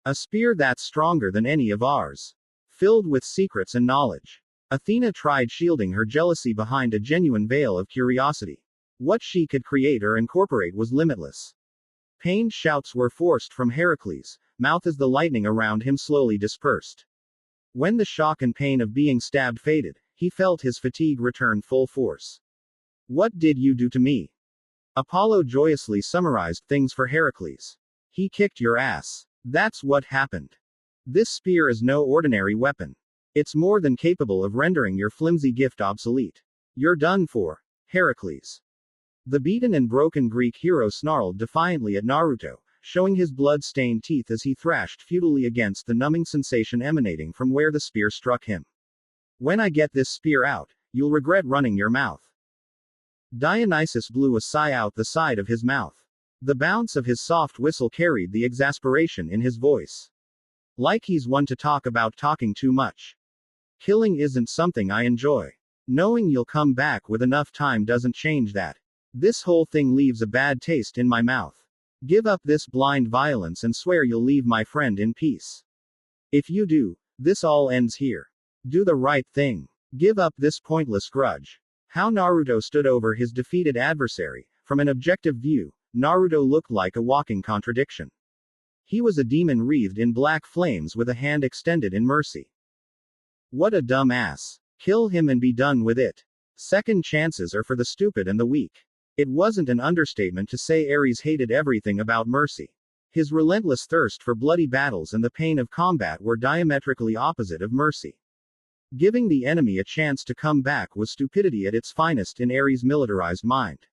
A spear that's stronger than any of ours. Filled with secrets and knowledge. Athena tried shielding her jealousy behind a genuine veil of curiosity. What she could create or incorporate was limitless. Pained shouts were forced from Heracles' mouth as the lightning around him slowly dispersed. When the shock and pain of being stabbed faded, he felt his fatigue return full force. What did you do to me? Apollo joyously summarized things for Heracles. He kicked your ass. That's what happened. This spear is no ordinary weapon. It's more than capable of rendering your flimsy gift obsolete. You're done for, Heracles. The beaten and broken Greek hero snarled defiantly at Naruto, showing his blood-stained teeth as he thrashed futilely against the numbing sensation emanating from where the spear struck him. When I get this spear out, you'll regret running your mouth. Dionysus blew a sigh out the side of his mouth. The bounce of his soft whistle carried the exasperation in his voice. Like he's one to talk about talking too much. Killing isn't something I enjoy. Knowing you'll come back with enough time doesn't change that. This whole thing leaves a bad taste in my mouth. Give up this blind violence and swear you'll leave my friend in peace. If you do, this all ends here. Do the right thing. Give up this pointless grudge. How Naruto stood over his defeated adversary. From an objective view, Naruto looked like a walking contradiction. He was a demon wreathed in black flames with a hand extended in mercy. What a dumb ass. Kill him and be done with it. Second chances are for the stupid and the weak. It wasn't an understatement to say Ares hated everything about mercy. His relentless thirst for bloody battles and the pain of combat were diametrically opposite of mercy. Giving the enemy a chance to come back was stupidity at its finest in Ares' militarized mind.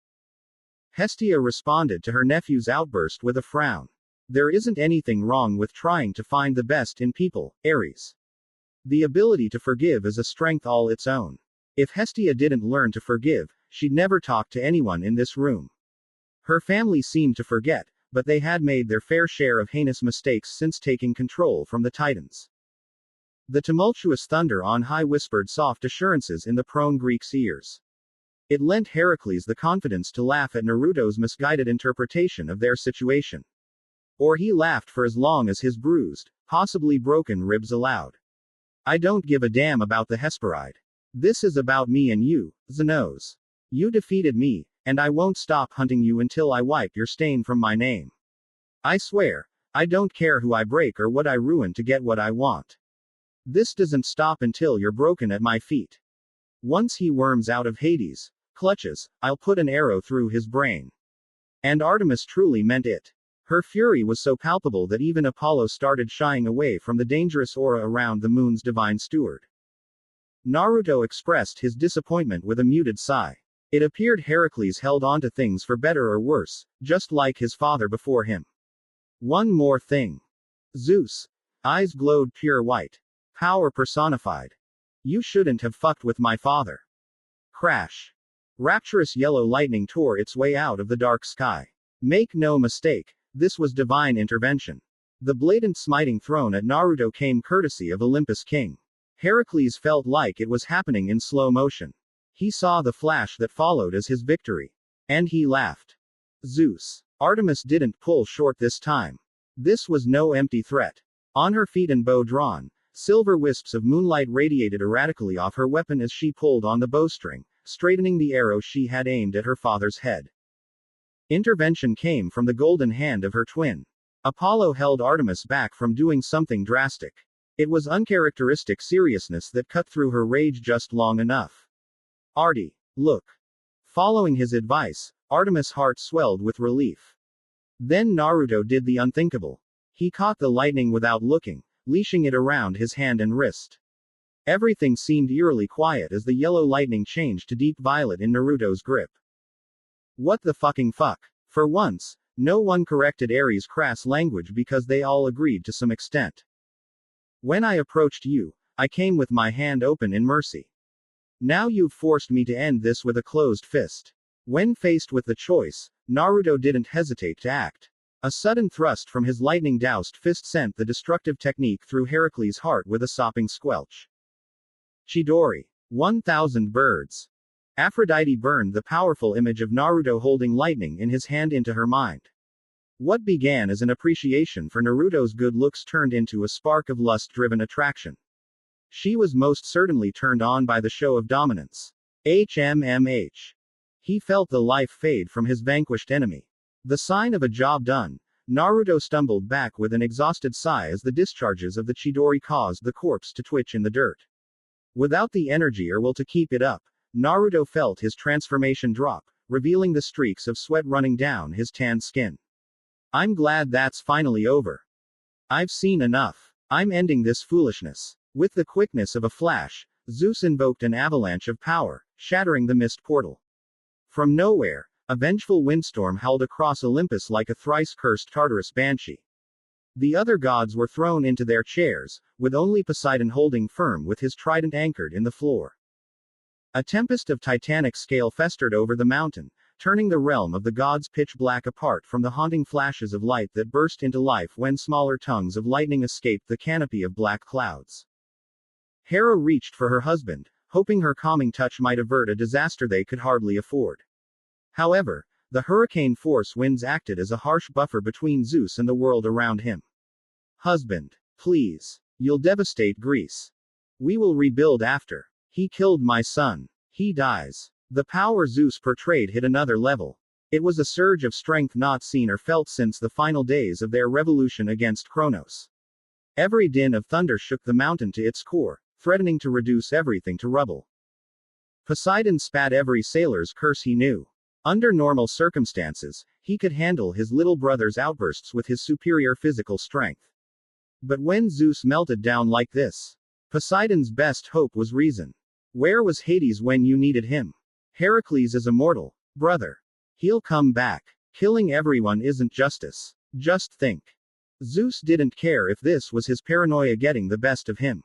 Hestia responded to her nephew's outburst with a frown. There isn't anything wrong with trying to find the best in people, Ares. The ability to forgive is a strength all its own. If Hestia didn't learn to forgive, she'd never talk to anyone in this room. Her family seemed to forget, but they had made their fair share of heinous mistakes since taking control from the Titans. The tumultuous thunder on high whispered soft assurances in the prone Greek's ears. It lent Heracles the confidence to laugh at Naruto's misguided interpretation of their situation. Or he laughed for as long as his bruised, possibly broken ribs allowed. I don't give a damn about the Hesperide. This is about me and you, Xenos. You defeated me, and I won't stop hunting you until I wipe your stain from my name. I swear, I don't care who I break or what I ruin to get what I want. This doesn't stop until you're broken at my feet. Once he worms out of Hades' clutches, I'll put an arrow through his brain. And Artemis truly meant it. Her fury was so palpable that even Apollo started shying away from the dangerous aura around the moon's divine steward. Naruto expressed his disappointment with a muted sigh. It appeared Heracles held on to things for better or worse, just like his father before him. One more thing. Zeus. Eyes glowed pure white. Power personified. You shouldn't have fucked with my father. Crash. Rapturous yellow lightning tore its way out of the dark sky. Make no mistake, this was divine intervention. The blatant smiting thrown at Naruto came courtesy of Olympus King. Heracles felt like it was happening in slow motion. He saw the flash that followed as his victory. And he laughed. Zeus. Artemis didn't pull short this time. This was no empty threat. On her feet and bow drawn, silver wisps of moonlight radiated erratically off her weapon as she pulled on the bowstring, straightening the arrow she had aimed at her father's head. Intervention came from the golden hand of her twin. Apollo held Artemis back from doing something drastic. It was uncharacteristic seriousness that cut through her rage just long enough. Artie, look. Following his advice, Artemis' heart swelled with relief. Then Naruto did the unthinkable. He caught the lightning without looking, leashing it around his hand and wrist. Everything seemed eerily quiet as the yellow lightning changed to deep violet in Naruto's grip. What the fucking fuck? For once, no one corrected Ares' crass language because they all agreed to some extent. When I approached you, I came with my hand open in mercy. Now you've forced me to end this with a closed fist. When faced with the choice, Naruto didn't hesitate to act. A sudden thrust from his lightning-doused fist sent the destructive technique through Heracles' heart with a sopping squelch. Chidori. 1,000 birds. Aphrodite burned the powerful image of Naruto holding lightning in his hand into her mind. What began as an appreciation for Naruto's good looks turned into a spark of lust-driven attraction. She was most certainly turned on by the show of dominance. HMMH. He felt the life fade from his vanquished enemy. The sign of a job done, Naruto stumbled back with an exhausted sigh as the discharges of the Chidori caused the corpse to twitch in the dirt. Without the energy or will to keep it up, Naruto felt his transformation drop, revealing the streaks of sweat running down his tanned skin. I'm glad that's finally over. I've seen enough. I'm ending this foolishness. With the quickness of a flash, Zeus invoked an avalanche of power, shattering the mist portal. From nowhere, a vengeful windstorm howled across Olympus like a thrice-cursed Tartarus banshee. The other gods were thrown into their chairs, with only Poseidon holding firm with his trident anchored in the floor. A tempest of titanic scale festered over the mountain, turning the realm of the gods pitch black apart from the haunting flashes of light that burst into life when smaller tongues of lightning escaped the canopy of black clouds. Hera reached for her husband, hoping her calming touch might avert a disaster they could hardly afford. However, the hurricane force winds acted as a harsh buffer between Zeus and the world around him. Husband, please. You'll devastate Greece. We will rebuild after. He killed my son. He dies. The power Zeus portrayed hit another level. It was a surge of strength not seen or felt since the final days of their revolution against Kronos. Every din of thunder shook the mountain to its core, threatening to reduce everything to rubble. Poseidon spat every sailor's curse he knew. Under normal circumstances, he could handle his little brother's outbursts with his superior physical strength. But when Zeus melted down like this, Poseidon's best hope was reason. Where was Hades when you needed him? Heracles is immortal, brother. He'll come back. Killing everyone isn't justice. Just think. Zeus didn't care if this was his paranoia getting the best of him.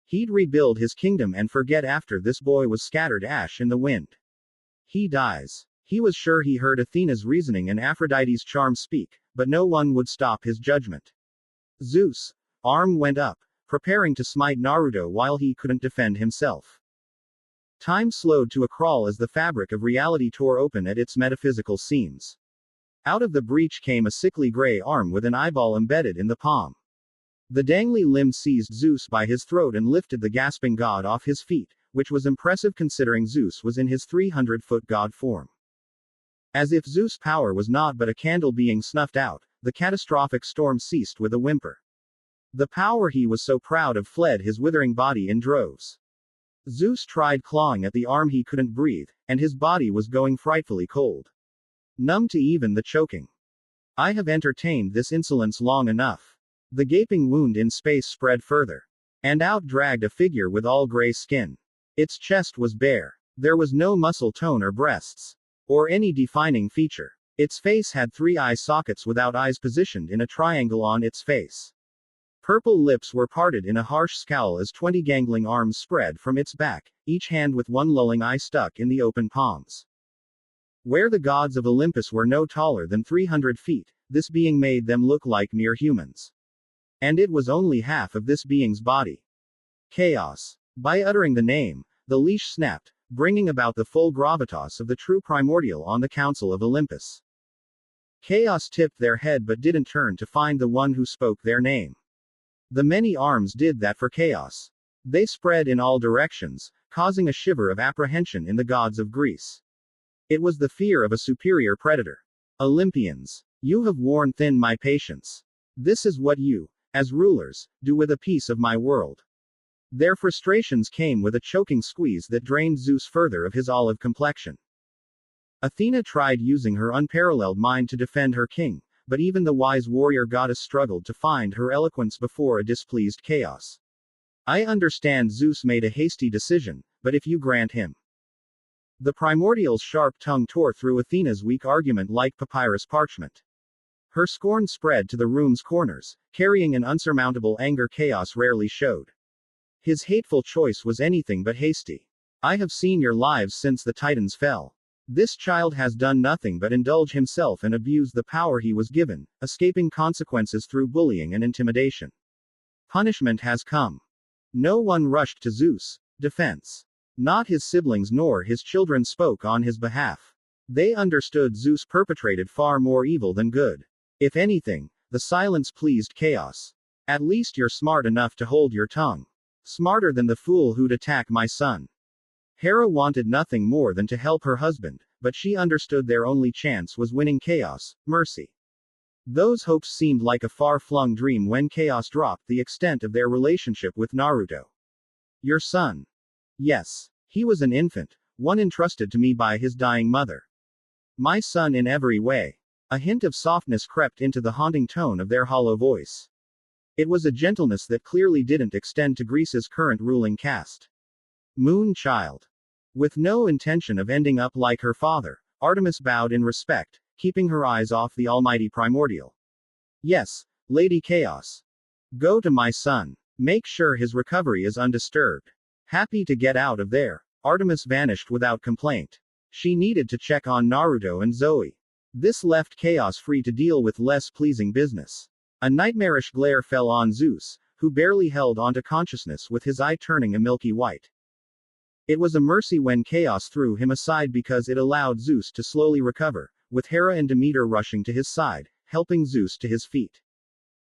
He'd rebuild his kingdom and forget after this boy was scattered ash in the wind. He dies. He was sure he heard Athena's reasoning and Aphrodite's charm speak, but no one would stop his judgment. Zeus' arm went up, preparing to smite Naruto while he couldn't defend himself. Time slowed to a crawl as the fabric of reality tore open at its metaphysical seams. Out of the breach came a sickly gray arm with an eyeball embedded in the palm. The dangly limb seized Zeus by his throat and lifted the gasping god off his feet, which was impressive considering Zeus was in his 300-foot god form. As if Zeus' power was not but a candle being snuffed out, the catastrophic storm ceased with a whimper. The power he was so proud of fled his withering body in droves. Zeus tried clawing at the arm he couldn't breathe, and his body was going frightfully cold. Numb to even the choking. I have entertained this insolence long enough. The gaping wound in space spread further. And out dragged a figure with all gray skin. Its chest was bare. There was no muscle tone or breasts. Or any defining feature. Its face had 3 eye sockets without eyes positioned in a triangle on its face. Purple lips were parted in a harsh scowl as 20 gangling arms spread from its back, each hand with one lolling eye stuck in the open palms. Where the gods of Olympus were no taller than 300 feet, this being made them look like mere humans. And it was only half of this being's body. Chaos. By uttering the name, the leash snapped, bringing about the full gravitas of the true primordial on the Council of Olympus. Chaos tipped their head but didn't turn to find the one who spoke their name. The many arms did that for Chaos. They spread in all directions, causing a shiver of apprehension in the gods of Greece. It was the fear of a superior predator. Olympians, you have worn thin my patience. This is what you, as rulers, do with a piece of my world. Their frustrations came with a choking squeeze that drained Zeus further of his olive complexion. Athena tried using her unparalleled mind to defend her king, but even the wise warrior goddess struggled to find her eloquence before a displeased Chaos. I understand Zeus made a hasty decision, but if you grant him. The primordial's sharp tongue tore through Athena's weak argument like papyrus parchment. Her scorn spread to the room's corners, carrying an unsurmountable anger Chaos rarely showed. His hateful choice was anything but hasty. I have seen your lives since the Titans fell. This child has done nothing but indulge himself and abuse the power he was given, escaping consequences through bullying and intimidation. Punishment has come. No one rushed to Zeus' defense. Not his siblings nor his children spoke on his behalf. They understood Zeus perpetrated far more evil than good. If anything, the silence pleased Chaos. At least you're smart enough to hold your tongue. Smarter than the fool who'd attack my son. Hera wanted nothing more than to help her husband, but she understood their only chance was winning Chaos' mercy. Those hopes seemed like a far-flung dream when Chaos dropped the extent of their relationship with Naruto. Your son. Yes. He was an infant, one entrusted to me by his dying mother. My son in every way. A hint of softness crept into the haunting tone of their hollow voice. It was a gentleness that clearly didn't extend to Greece's current ruling caste. Moon child. With no intention of ending up like her father, Artemis bowed in respect, keeping her eyes off the almighty primordial. Yes, Lady Chaos. Go to my son. Make sure his recovery is undisturbed. Happy to get out of there, Artemis vanished without complaint. She needed to check on Naruto and Zoe. This left Chaos free to deal with less pleasing business. A nightmarish glare fell on Zeus, who barely held onto consciousness with his eye turning a milky white. It was a mercy when Chaos threw him aside because it allowed Zeus to slowly recover, with Hera and Demeter rushing to his side, helping Zeus to his feet.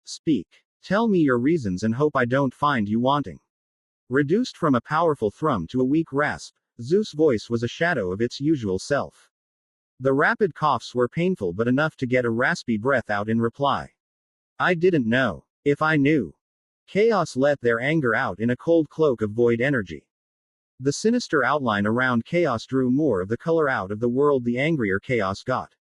Speak. Tell me your reasons and hope I don't find you wanting. Reduced from a powerful thrum to a weak rasp, Zeus' voice was a shadow of its usual self. The rapid coughs were painful but enough to get a raspy breath out in reply. I didn't know. If I knew. Chaos let their anger out in a cold cloak of void energy. The sinister outline around Chaos drew more of the color out of the world the angrier Chaos got.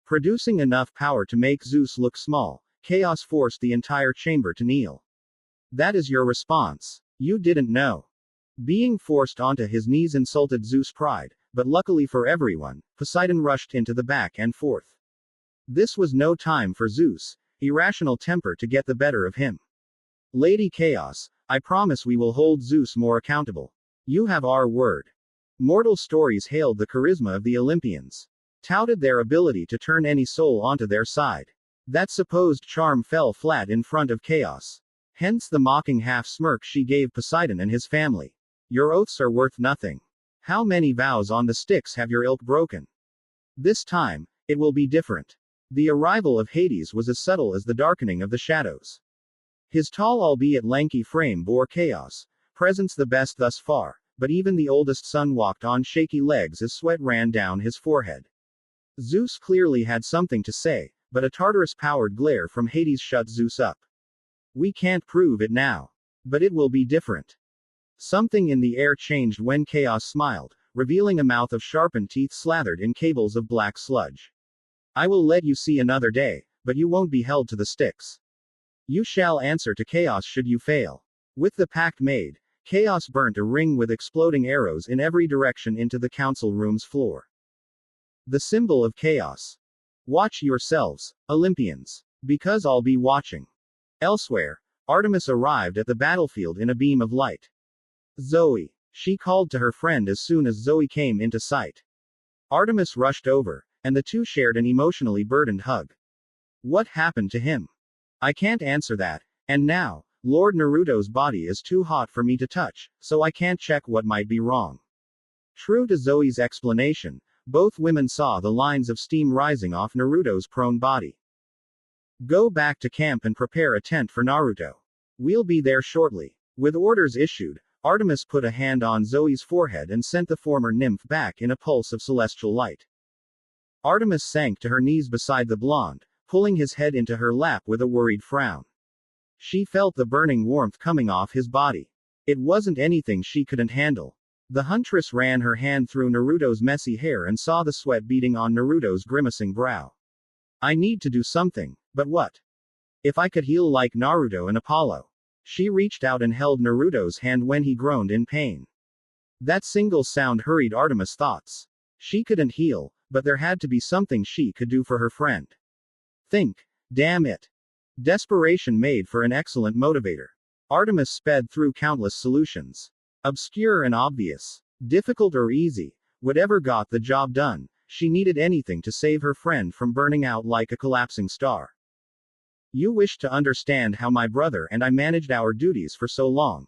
Producing enough power to make Zeus look small, Chaos forced the entire chamber to kneel. That is your response. You didn't know. Being forced onto his knees insulted Zeus' pride, but luckily for everyone, Poseidon rushed into the back and forth. This was no time for Zeus' irrational temper to get the better of him. Lady Chaos, I promise we will hold Zeus more accountable. You have our word. Mortal stories hailed the charisma of the Olympians. Touted their ability to turn any soul onto their side. That supposed charm fell flat in front of Chaos. Hence the mocking half-smirk she gave Poseidon and his family. Your oaths are worth nothing. How many vows on the Styx have your ilk broken? This time, it will be different. The arrival of Hades was as subtle as the darkening of the shadows. His tall albeit lanky frame bore Chaos' presence the best thus far, but even the oldest son walked on shaky legs as sweat ran down his forehead. Zeus clearly had something to say, but a Tartarus-powered glare from Hades shut Zeus up. We can't prove it now. But it will be different. Something in the air changed when Chaos smiled, revealing a mouth of sharpened teeth slathered in cables of black sludge. I will let you see another day, but you won't be held to the Styx. You shall answer to Chaos should you fail. With the pact made, Chaos burnt a ring with exploding arrows in every direction into the council room's floor. The symbol of Chaos. Watch yourselves, Olympians. Because I'll be watching. Elsewhere, Artemis arrived at the battlefield in a beam of light. Zoe. She called to her friend as soon as Zoe came into sight. Artemis rushed over, and the two shared an emotionally burdened hug. What happened to him? I can't answer that, and now, Lord Naruto's body is too hot for me to touch, so I can't check what might be wrong. True to Zoe's explanation, both women saw the lines of steam rising off Naruto's prone body. Go back to camp and prepare a tent for Naruto. We'll be there shortly. With orders issued, Artemis put a hand on Zoe's forehead and sent the former nymph back in a pulse of celestial light. Artemis sank to her knees beside the blonde, pulling his head into her lap with a worried frown. She felt the burning warmth coming off his body. It wasn't anything she couldn't handle. The huntress ran her hand through Naruto's messy hair and saw the sweat beading on Naruto's grimacing brow. I need to do something, but what? If I could heal like Naruto and Apollo. She reached out and held Naruto's hand when he groaned in pain. That single sound hurried Artemis' thoughts. She couldn't heal, but there had to be something she could do for her friend. Think. Damn it. Desperation made for an excellent motivator. Artemis sped through countless solutions. Obscure and obvious. Difficult or easy. Whatever got the job done, she needed anything to save her friend from burning out like a collapsing star. You wish to understand how my brother and I managed our duties for so long.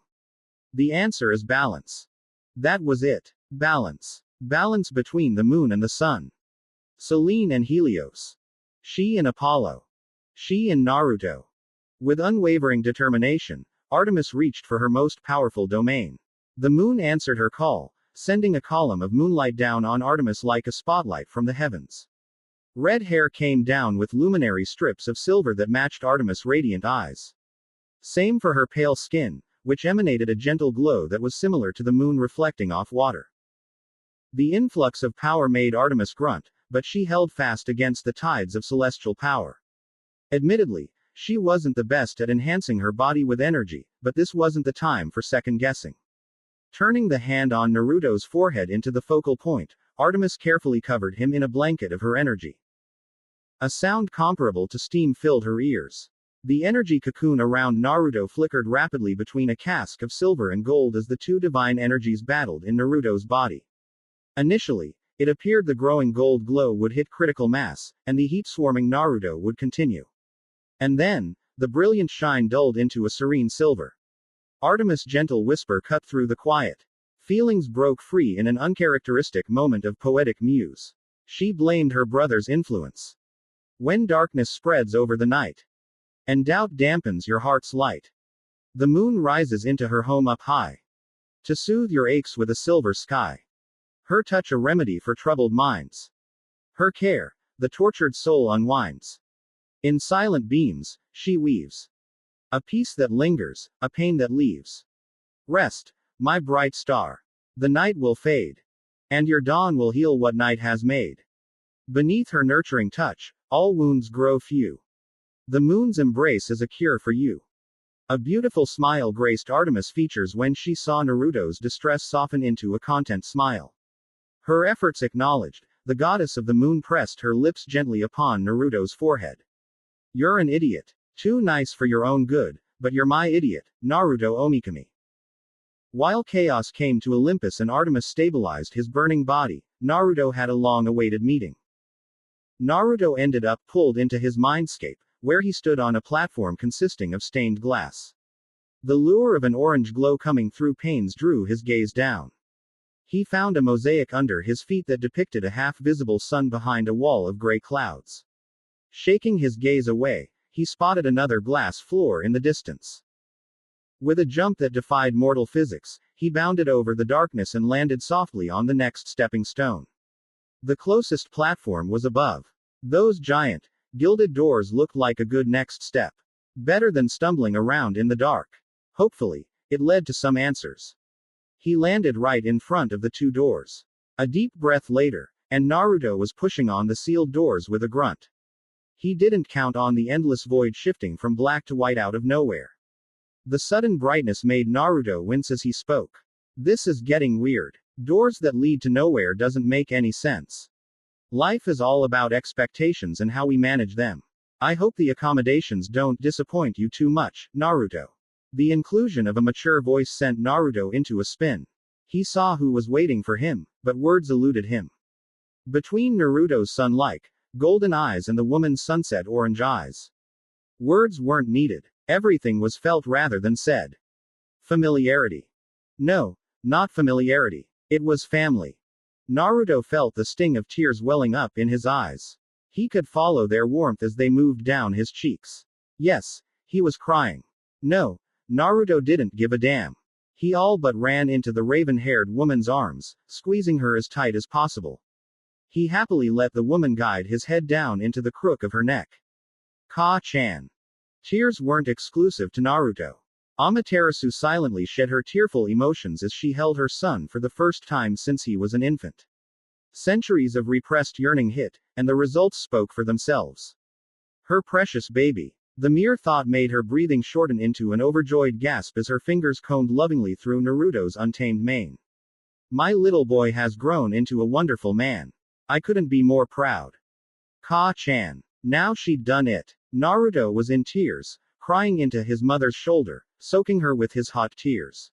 The answer is balance. That was it. Balance. Balance between the moon and the sun. Selene and Helios. She and Apollo. She and Naruto. With unwavering determination, Artemis reached for her most powerful domain. The moon answered her call, sending a column of moonlight down on Artemis like a spotlight from the heavens. Red hair came down with luminary strips of silver that matched Artemis' radiant eyes. Same for her pale skin, which emanated a gentle glow that was similar to the moon reflecting off water. The influx of power made Artemis grunt, but she held fast against the tides of celestial power. Admittedly, she wasn't the best at enhancing her body with energy, but this wasn't the time for second-guessing. Turning the hand on Naruto's forehead into the focal point, Artemis carefully covered him in a blanket of her energy. A sound comparable to steam filled her ears. The energy cocoon around Naruto flickered rapidly between a cask of silver and gold as the two divine energies battled in Naruto's body. Initially, it appeared the growing gold glow would hit critical mass, and the heat-swarming Naruto would continue. And then, the brilliant shine dulled into a serene silver. Artemis' gentle whisper cut through the quiet. Feelings broke free in an uncharacteristic moment of poetic muse. She blamed her brother's influence. When darkness spreads over the night, and doubt dampens your heart's light, the moon rises into her home up high, to soothe your aches with a silver sky. Her touch a remedy for troubled minds. Her care, the tortured soul unwinds. In silent beams, she weaves a peace that lingers, a pain that leaves. Rest, my bright star. The night will fade, and your dawn will heal what night has made. Beneath her nurturing touch, all wounds grow few. The moon's embrace is a cure for you. A beautiful smile graced Artemis' features when she saw Naruto's distress soften into a content smile. Her efforts acknowledged, the goddess of the moon pressed her lips gently upon Naruto's forehead. You're an idiot. Too nice for your own good, but you're my idiot, Naruto Omikami. While chaos came to Olympus and Artemis stabilized his burning body, Naruto had a long-awaited meeting. Naruto ended up pulled into his mindscape, where he stood on a platform consisting of stained glass. The lure of an orange glow coming through panes drew his gaze down. He found a mosaic under his feet that depicted a half-visible sun behind a wall of gray clouds. Shaking his gaze away, he spotted another glass floor in the distance. With a jump that defied mortal physics, he bounded over the darkness and landed softly on the next stepping stone. The closest platform was above. Those giant, gilded doors looked like a good next step. Better than stumbling around in the dark. Hopefully, it led to some answers. He landed right in front of the two doors. A deep breath later, and Naruto was pushing on the sealed doors with a grunt. He didn't count on the endless void shifting from black to white out of nowhere. The sudden brightness made Naruto wince as he spoke. This is getting weird. Doors that lead to nowhere doesn't make any sense. Life is all about expectations and how we manage them. I hope the accommodations don't disappoint you too much, Naruto. The inclusion of a mature voice sent Naruto into a spin. He saw who was waiting for him, but words eluded him. Between Naruto's sun-like, golden eyes and the woman's sunset orange eyes, words weren't needed. Everything was felt rather than said. Familiarity. No, not familiarity. It was family. Naruto felt the sting of tears welling up in his eyes. He could follow their warmth as they moved down his cheeks. Yes, he was crying. No, Naruto didn't give a damn. He all but ran into the raven-haired woman's arms, squeezing her as tight as possible. He happily let the woman guide his head down into the crook of her neck. Ka-chan. Tears weren't exclusive to Naruto. Amaterasu silently shed her tearful emotions as she held her son for the first time since he was an infant. Centuries of repressed yearning hit, and the results spoke for themselves. Her precious baby. The mere thought made her breathing shorten into an overjoyed gasp as her fingers combed lovingly through Naruto's untamed mane. My little boy has grown into a wonderful man. I couldn't be more proud. Ka-chan. Now she'd done it. Naruto was in tears, crying into his mother's shoulder, soaking her with his hot tears.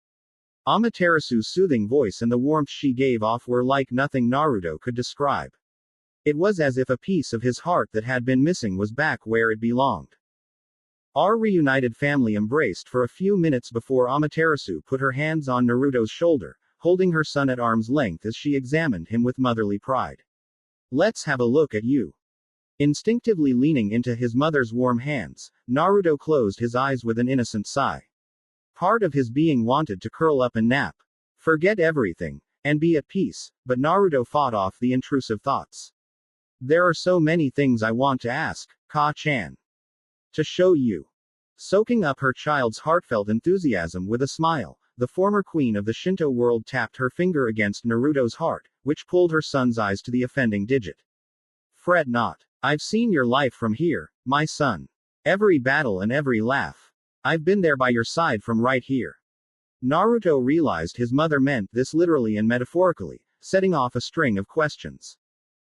Amaterasu's soothing voice and the warmth she gave off were like nothing Naruto could describe. It was as if a piece of his heart that had been missing was back where it belonged. Our reunited family embraced for a few minutes before Amaterasu put her hands on Naruto's shoulder, holding her son at arm's length as she examined him with motherly pride. Let's have a look at you. Instinctively leaning into his mother's warm hands, Naruto closed his eyes with an innocent sigh. Part of his being wanted to curl up and nap. Forget everything, and be at peace, but Naruto fought off the intrusive thoughts. There are so many things I want to ask, Ka-chan. To show you. Soaking up her child's heartfelt enthusiasm with a smile, the former queen of the Shinto world tapped her finger against Naruto's heart, which pulled her son's eyes to the offending digit. Fret not. I've seen your life from here, my son. Every battle and every laugh. I've been there by your side from right here. Naruto realized his mother meant this literally and metaphorically, setting off a string of questions.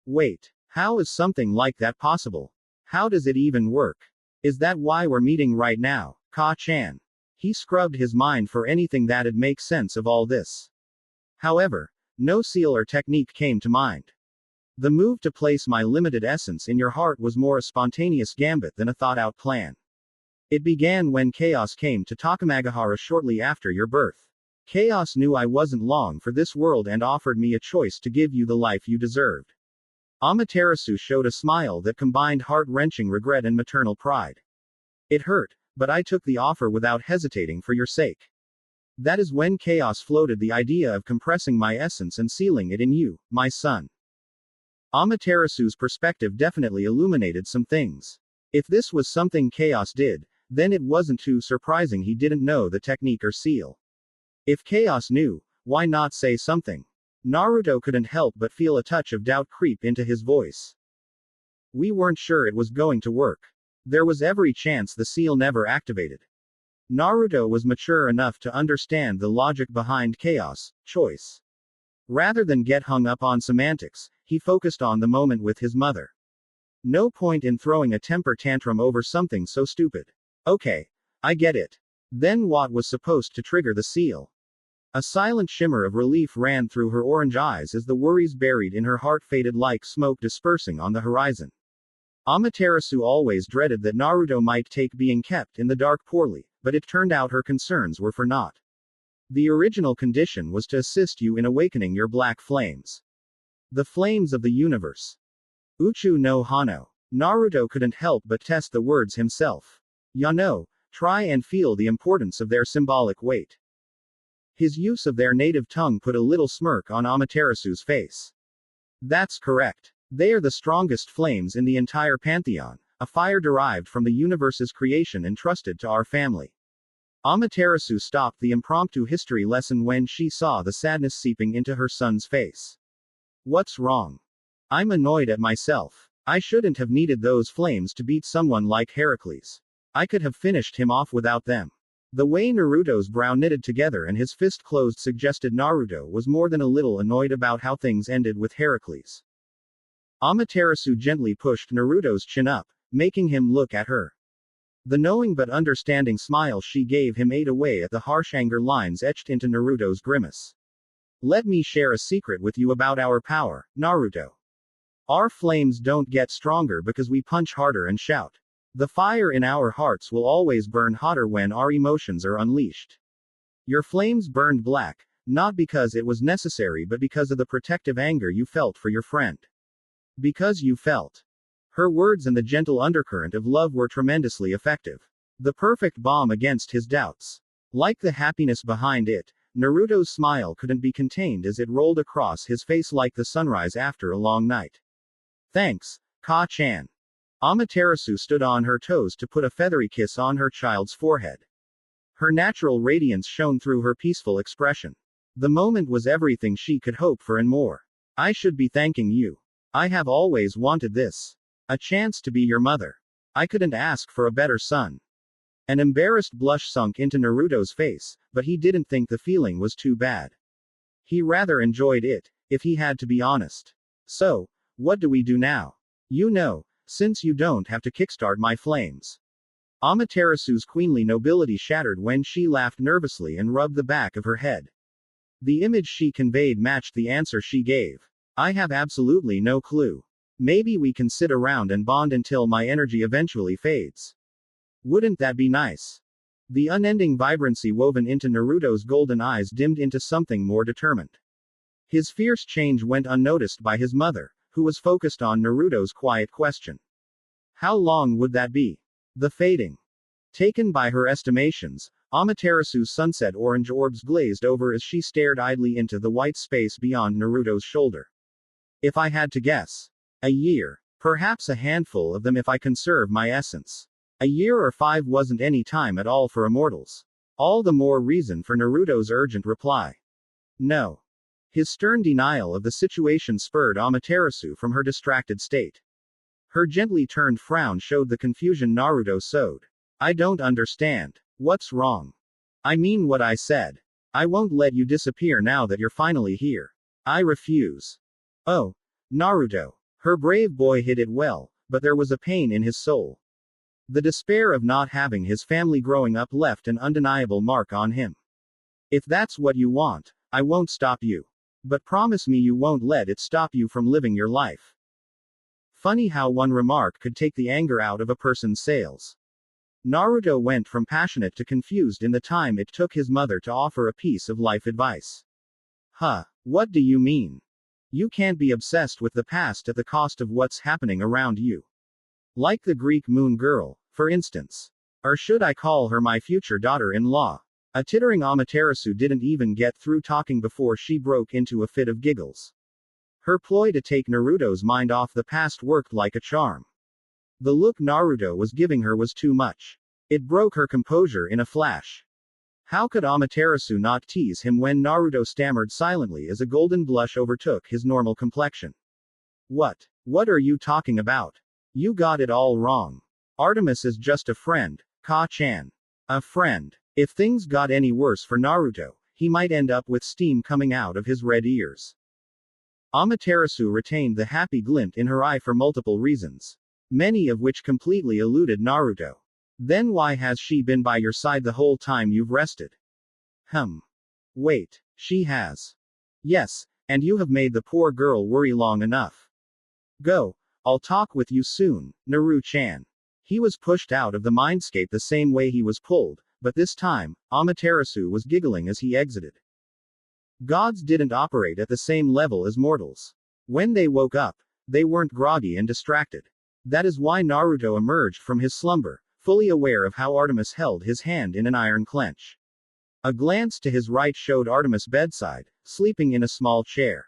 Wait, how is something like that possible? How does it even work? Is that why we're meeting right now, Ka-chan? He scrubbed his mind for anything that'd make sense of all this. However, no seal or technique came to mind. The move to place my limited essence in your heart was more a spontaneous gambit than a thought-out plan. It began when Chaos came to Takamagahara shortly after your birth. Chaos knew I wasn't long for this world and offered me a choice to give you the life you deserved. Amaterasu showed a smile that combined heart-wrenching regret and maternal pride. It hurt, but I took the offer without hesitating for your sake. That is when Chaos floated the idea of compressing my essence and sealing it in you, my son. Amaterasu's perspective definitely illuminated some things. If this was something Chaos did, then it wasn't too surprising he didn't know the technique or seal. If Chaos knew, why not say something? Naruto couldn't help but feel a touch of doubt creep into his voice. We weren't sure it was going to work. There was every chance the seal never activated. Naruto was mature enough to understand the logic behind Chaos' choice. Rather than get hung up on semantics, he focused on the moment with his mother. No point in throwing a temper tantrum over something so stupid. Okay, I get it. Then what was supposed to trigger the seal? A silent shimmer of relief ran through her orange eyes as the worries buried in her heart faded like smoke dispersing on the horizon. Amaterasu always dreaded that Naruto might take being kept in the dark poorly, but it turned out her concerns were for naught. The original condition was to assist you in awakening your black flames. The flames of the universe. Uchu no Hano. Naruto couldn't help but test the words himself. Yano, try and feel the importance of their symbolic weight. His use of their native tongue put a little smirk on Amaterasu's face. That's correct. They are the strongest flames in the entire pantheon, a fire derived from the universe's creation entrusted to our family. Amaterasu stopped the impromptu history lesson when she saw the sadness seeping into her son's face. What's wrong? I'm annoyed at myself. I shouldn't have needed those flames to beat someone like Heracles. I could have finished him off without them. The way Naruto's brow knitted together and his fist closed suggested Naruto was more than a little annoyed about how things ended with Heracles. Amaterasu gently pushed Naruto's chin up, making him look at her. The knowing but understanding smile she gave him ate away at the harsh anger lines etched into Naruto's grimace. Let me share a secret with you about our power, Naruto. Our flames don't get stronger because we punch harder and shout. The fire in our hearts will always burn hotter when our emotions are unleashed. Your flames burned black, not because it was necessary but because of the protective anger you felt for your friend. Because you felt. Her words and the gentle undercurrent of love were tremendously effective. The perfect balm against his doubts. Like the happiness behind it, Naruto's smile couldn't be contained as it rolled across his face like the sunrise after a long night. Thanks, Ka-chan. Amaterasu stood on her toes to put a feathery kiss on her child's forehead. Her natural radiance shone through her peaceful expression. The moment was everything she could hope for and more. I should be thanking you. I have always wanted this. A chance to be your mother. I couldn't ask for a better son. An embarrassed blush sunk into Naruto's face, but he didn't think the feeling was too bad. He rather enjoyed it, if he had to be honest. So, what do we do now? You know, since you don't have to kickstart my flames. Amaterasu's queenly nobility shattered when she laughed nervously and rubbed the back of her head. The image she conveyed matched the answer she gave. I have absolutely no clue. Maybe we can sit around and bond until my energy eventually fades. Wouldn't that be nice? The unending vibrancy woven into Naruto's golden eyes dimmed into something more determined. His fierce change went unnoticed by his mother, who was focused on Naruto's quiet question. How long would that be? The fading. Taken by her estimations, Amaterasu's sunset orange orbs glazed over as she stared idly into the white space beyond Naruto's shoulder. If I had to guess. A year. Perhaps a handful of them if I conserve my essence. A year or 5 wasn't any time at all for immortals. All the more reason for Naruto's urgent reply. No. His stern denial of the situation spurred Amaterasu from her distracted state. Her gently turned frown showed the confusion Naruto sowed. I don't understand. What's wrong? I mean what I said. I won't let you disappear now that you're finally here. I refuse. Oh. Naruto. Her brave boy hid it well, but there was a pain in his soul. The despair of not having his family growing up left an undeniable mark on him. If that's what you want, I won't stop you. But promise me you won't let it stop you from living your life. Funny how one remark could take the anger out of a person's sails. Naruto went from passionate to confused in the time it took his mother to offer a piece of life advice. Huh, what do you mean? You can't be obsessed with the past at the cost of what's happening around you. Like the Greek moon girl, for instance. Or should I call her my future daughter-in-law? A tittering Amaterasu didn't even get through talking before she broke into a fit of giggles. Her ploy to take Naruto's mind off the past worked like a charm. The look Naruto was giving her was too much. It broke her composure in a flash. How could Amaterasu not tease him when Naruto stammered silently as a golden blush overtook his normal complexion? What are you talking about? You got it all wrong. Artemis is just a friend, Ka-chan. A friend. If things got any worse for Naruto, he might end up with steam coming out of his red ears. Amaterasu retained the happy glint in her eye for multiple reasons, many of which completely eluded Naruto. Then why has she been by your side the whole time you've rested? Wait, she has. Yes, and you have made the poor girl worry long enough. Go, I'll talk with you soon, Naru-chan. He was pushed out of the mindscape the same way he was pulled, but this time, Amaterasu was giggling as he exited. Gods didn't operate at the same level as mortals. When they woke up, they weren't groggy and distracted. That is why Naruto emerged from his slumber, fully aware of how Artemis held his hand in an iron clench. A glance to his right showed Artemis bedside, sleeping in a small chair.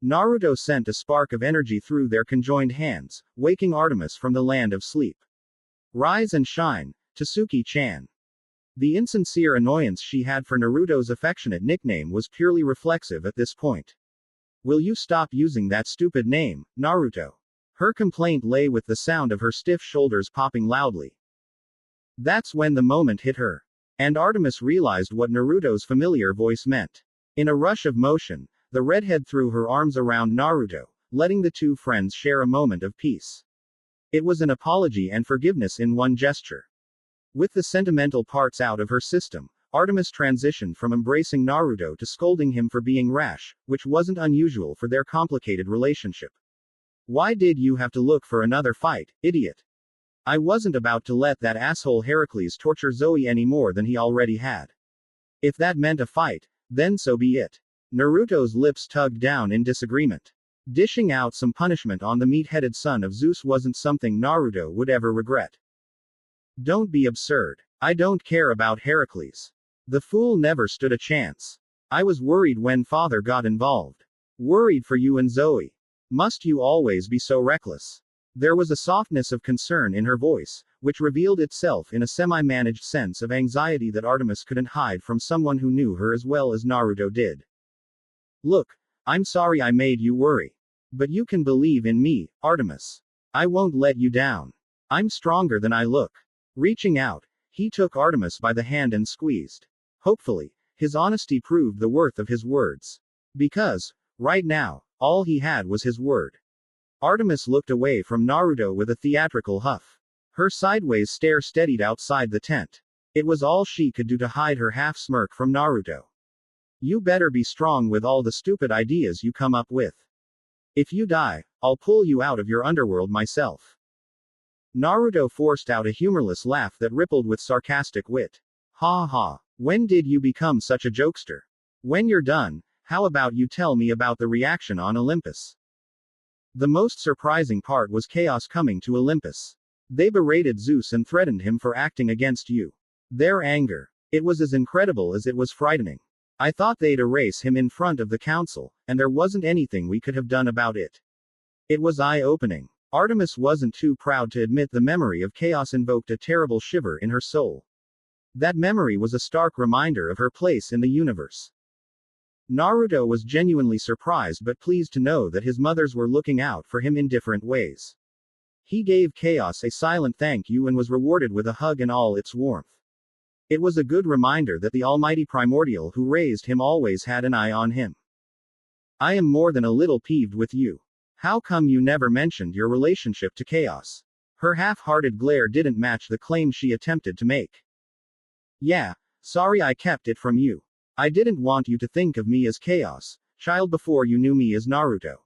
Naruto sent a spark of energy through their conjoined hands, waking Artemis from the land of sleep. Rise and shine, Tsuki-chan. The insincere annoyance she had for Naruto's affectionate nickname was purely reflexive at this point. Will you stop using that stupid name, Naruto? Her complaint lay with the sound of her stiff shoulders popping loudly. That's when the moment hit her. And Artemis realized what Naruto's familiar voice meant. In a rush of motion, the redhead threw her arms around Naruto, letting the two friends share a moment of peace. It was an apology and forgiveness in one gesture. With the sentimental parts out of her system, Artemis transitioned from embracing Naruto to scolding him for being rash, which wasn't unusual for their complicated relationship. Why did you have to look for another fight, idiot? I wasn't about to let that asshole Heracles torture Zoe any more than he already had. If that meant a fight, then so be it. Naruto's lips tugged down in disagreement. Dishing out some punishment on the meat-headed son of Zeus wasn't something Naruto would ever regret. Don't be absurd. I don't care about Heracles. The fool never stood a chance. I was worried when father got involved. Worried for you and Zoe. Must you always be so reckless? There was a softness of concern in her voice, which revealed itself in a semi-managed sense of anxiety that Artemis couldn't hide from someone who knew her as well as Naruto did. Look, I'm sorry I made you worry. But you can believe in me, Artemis. I won't let you down. I'm stronger than I look. Reaching out, he took Artemis by the hand and squeezed. Hopefully, his honesty proved the worth of his words. Because, right now, all he had was his word. Artemis looked away from Naruto with a theatrical huff. Her sideways stare steadied outside the tent. It was all she could do to hide her half-smirk from Naruto. You better be strong with all the stupid ideas you come up with. If you die, I'll pull you out of your underworld myself. Naruto forced out a humorless laugh that rippled with sarcastic wit. Ha ha, when did you become such a jokester? When you're done, how about you tell me about the reaction on Olympus? The most surprising part was chaos coming to Olympus. They berated Zeus and threatened him for acting against you. Their anger. It was as incredible as it was frightening. I thought they'd erase him in front of the council, and there wasn't anything we could have done about it. It was eye-opening. Artemis wasn't too proud to admit the memory of chaos invoked a terrible shiver in her soul. That memory was a stark reminder of her place in the universe. Naruto was genuinely surprised but pleased to know that his mothers were looking out for him in different ways. He gave Chaos a silent thank you and was rewarded with a hug in all its warmth. It was a good reminder that the almighty primordial who raised him always had an eye on him. I am more than a little peeved with you. How come you never mentioned your relationship to Chaos? Her half-hearted glare didn't match the claim she attempted to make. Yeah, sorry I kept it from you. I didn't want you to think of me as Chaos, child, before you knew me as Naruto.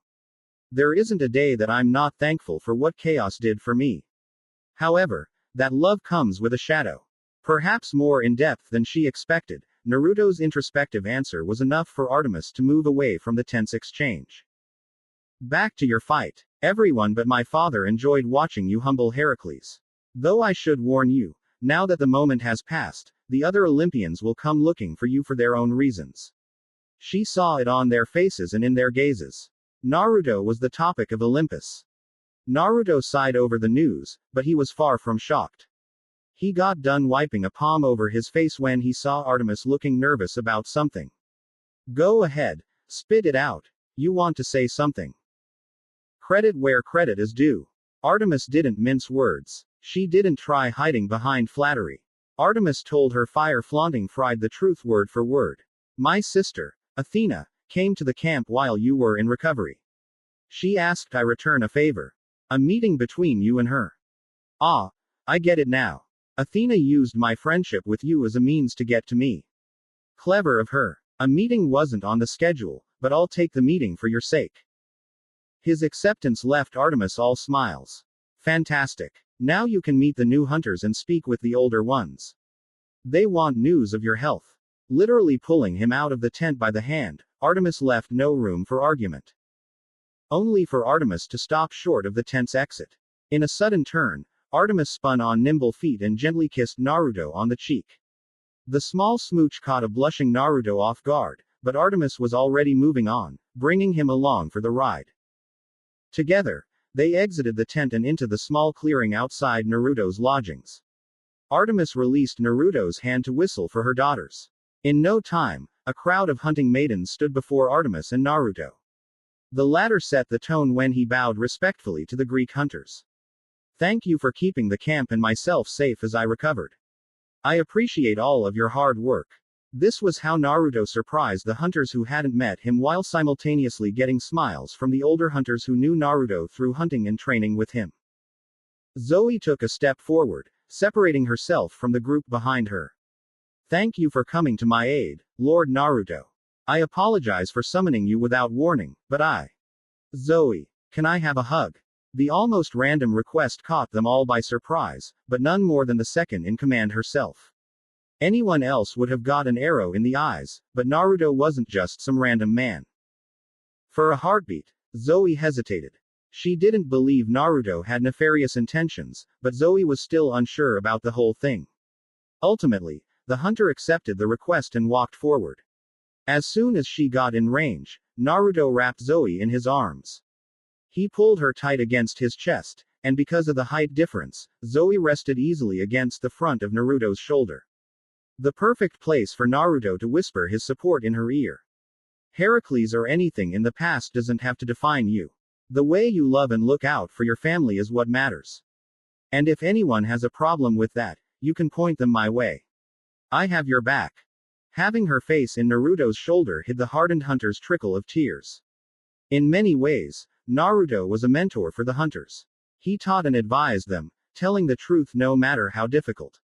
There isn't a day that I'm not thankful for what Chaos did for me. However, that love comes with a shadow. Perhaps more in depth than she expected, Naruto's introspective answer was enough for Artemis to move away from the tense exchange. Back to your fight. Everyone but my father enjoyed watching you humble Heracles. Though I should warn you, now that the moment has passed, the other Olympians will come looking for you for their own reasons. She saw it on their faces and in their gazes. Naruto was the topic of Olympus. Naruto sighed over the news, but he was far from shocked. He got done wiping a palm over his face when he saw Artemis looking nervous about something. Go ahead, spit it out. You want to say something. Credit where credit is due. Artemis didn't mince words. She didn't try hiding behind flattery. Artemis told her fire-flaunting fried the truth word for word. My sister, Athena, came to the camp while you were in recovery. She asked I return a favor. A meeting between you and her. Ah, I get it now. Athena used my friendship with you as a means to get to me. Clever of her. A meeting wasn't on the schedule, but I'll take the meeting for your sake. His acceptance left Artemis all smiles. Fantastic. Now you can meet the new hunters and speak with the older ones. They want news of your health. Literally pulling him out of the tent by the hand, Artemis left no room for argument. Only for Artemis to stop short of the tent's exit. In a sudden turn, Artemis spun on nimble feet and gently kissed Naruto on the cheek. The small smooch caught a blushing Naruto off guard, but Artemis was already moving on, bringing him along for the ride. Together, they exited the tent and into the small clearing outside Naruto's lodgings. Artemis released Naruto's hand to whistle for her daughters. In no time, a crowd of hunting maidens stood before Artemis and Naruto. The latter set the tone when he bowed respectfully to the Greek hunters. Thank you for keeping the camp and myself safe as I recovered. I appreciate all of your hard work. This was how Naruto surprised the hunters who hadn't met him while simultaneously getting smiles from the older hunters who knew Naruto through hunting and training with him. Zoe took a step forward, separating herself from the group behind her. Thank you for coming to my aid, Lord Naruto. I apologize for summoning you without warning, but Zoe, can I have a hug? The almost random request caught them all by surprise, but none more than the second in command herself. Anyone else would have got an arrow in the eyes, but Naruto wasn't just some random man. For a heartbeat, Zoe hesitated. She didn't believe Naruto had nefarious intentions, but Zoe was still unsure about the whole thing. Ultimately, the hunter accepted the request and walked forward. As soon as she got in range, Naruto wrapped Zoe in his arms. He pulled her tight against his chest, and because of the height difference, Zoe rested easily against the front of Naruto's shoulder. The perfect place for Naruto to whisper his support in her ear. Heracles or anything in the past doesn't have to define you. The way you love and look out for your family is what matters. And if anyone has a problem with that, you can point them my way. I have your back. Having her face in Naruto's shoulder hid the hardened hunter's trickle of tears. In many ways, Naruto was a mentor for the hunters. He taught and advised them, telling the truth no matter how difficult.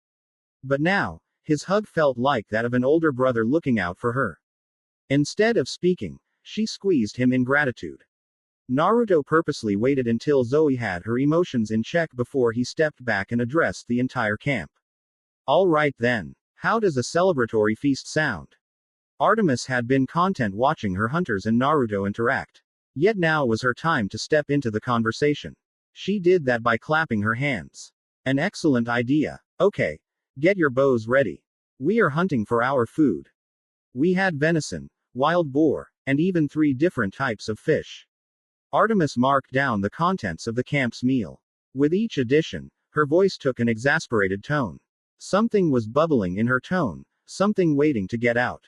But now, his hug felt like that of an older brother looking out for her. Instead of speaking, she squeezed him in gratitude. Naruto purposely waited until Zoe had her emotions in check before he stepped back and addressed the entire camp. All right then. How does a celebratory feast sound? Artemis had been content watching her hunters and Naruto interact. Yet now was her time to step into the conversation. She did that by clapping her hands. An excellent idea. Okay. Get your bows ready. We are hunting for our food. We had venison, wild boar, and even 3 different types of fish. Artemis marked down the contents of the camp's meal. With each addition, her voice took an exasperated tone. Something was bubbling in her tone, something waiting to get out.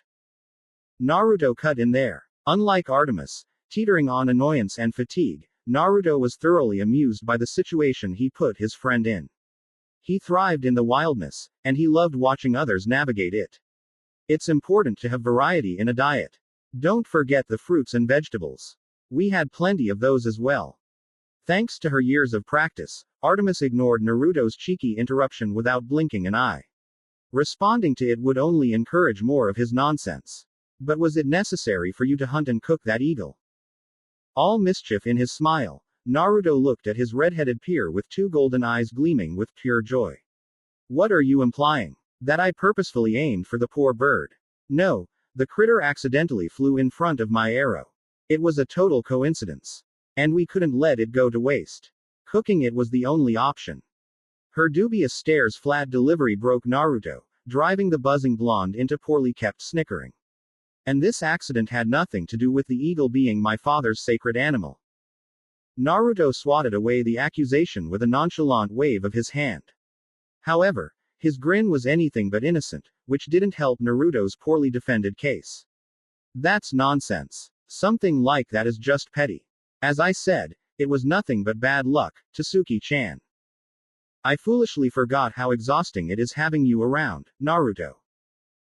Naruto cut in there. Unlike Artemis, teetering on annoyance and fatigue, Naruto was thoroughly amused by the situation he put his friend in. He thrived in the wildness, and he loved watching others navigate it. It's important to have variety in a diet. Don't forget the fruits and vegetables. We had plenty of those as well. Thanks to her years of practice, Artemis ignored Naruto's cheeky interruption without blinking an eye. Responding to it would only encourage more of his nonsense. But was it necessary for you to hunt and cook that eagle? All mischief in his smile, Naruto looked at his red-headed peer with two golden eyes gleaming with pure joy. What are you implying? That I purposefully aimed for the poor bird? No, the critter accidentally flew in front of my arrow. It was a total coincidence. And we couldn't let it go to waste. Cooking it was the only option. Her dubious stares flat delivery broke Naruto, driving the buzzing blonde into poorly kept snickering. And this accident had nothing to do with the eagle being my father's sacred animal. Naruto swatted away the accusation with a nonchalant wave of his hand. However, his grin was anything but innocent, which didn't help Naruto's poorly defended case. That's nonsense. Something like that is just petty. As I said, it was nothing but bad luck, Tsuki-chan. I foolishly forgot how exhausting it is having you around, Naruto.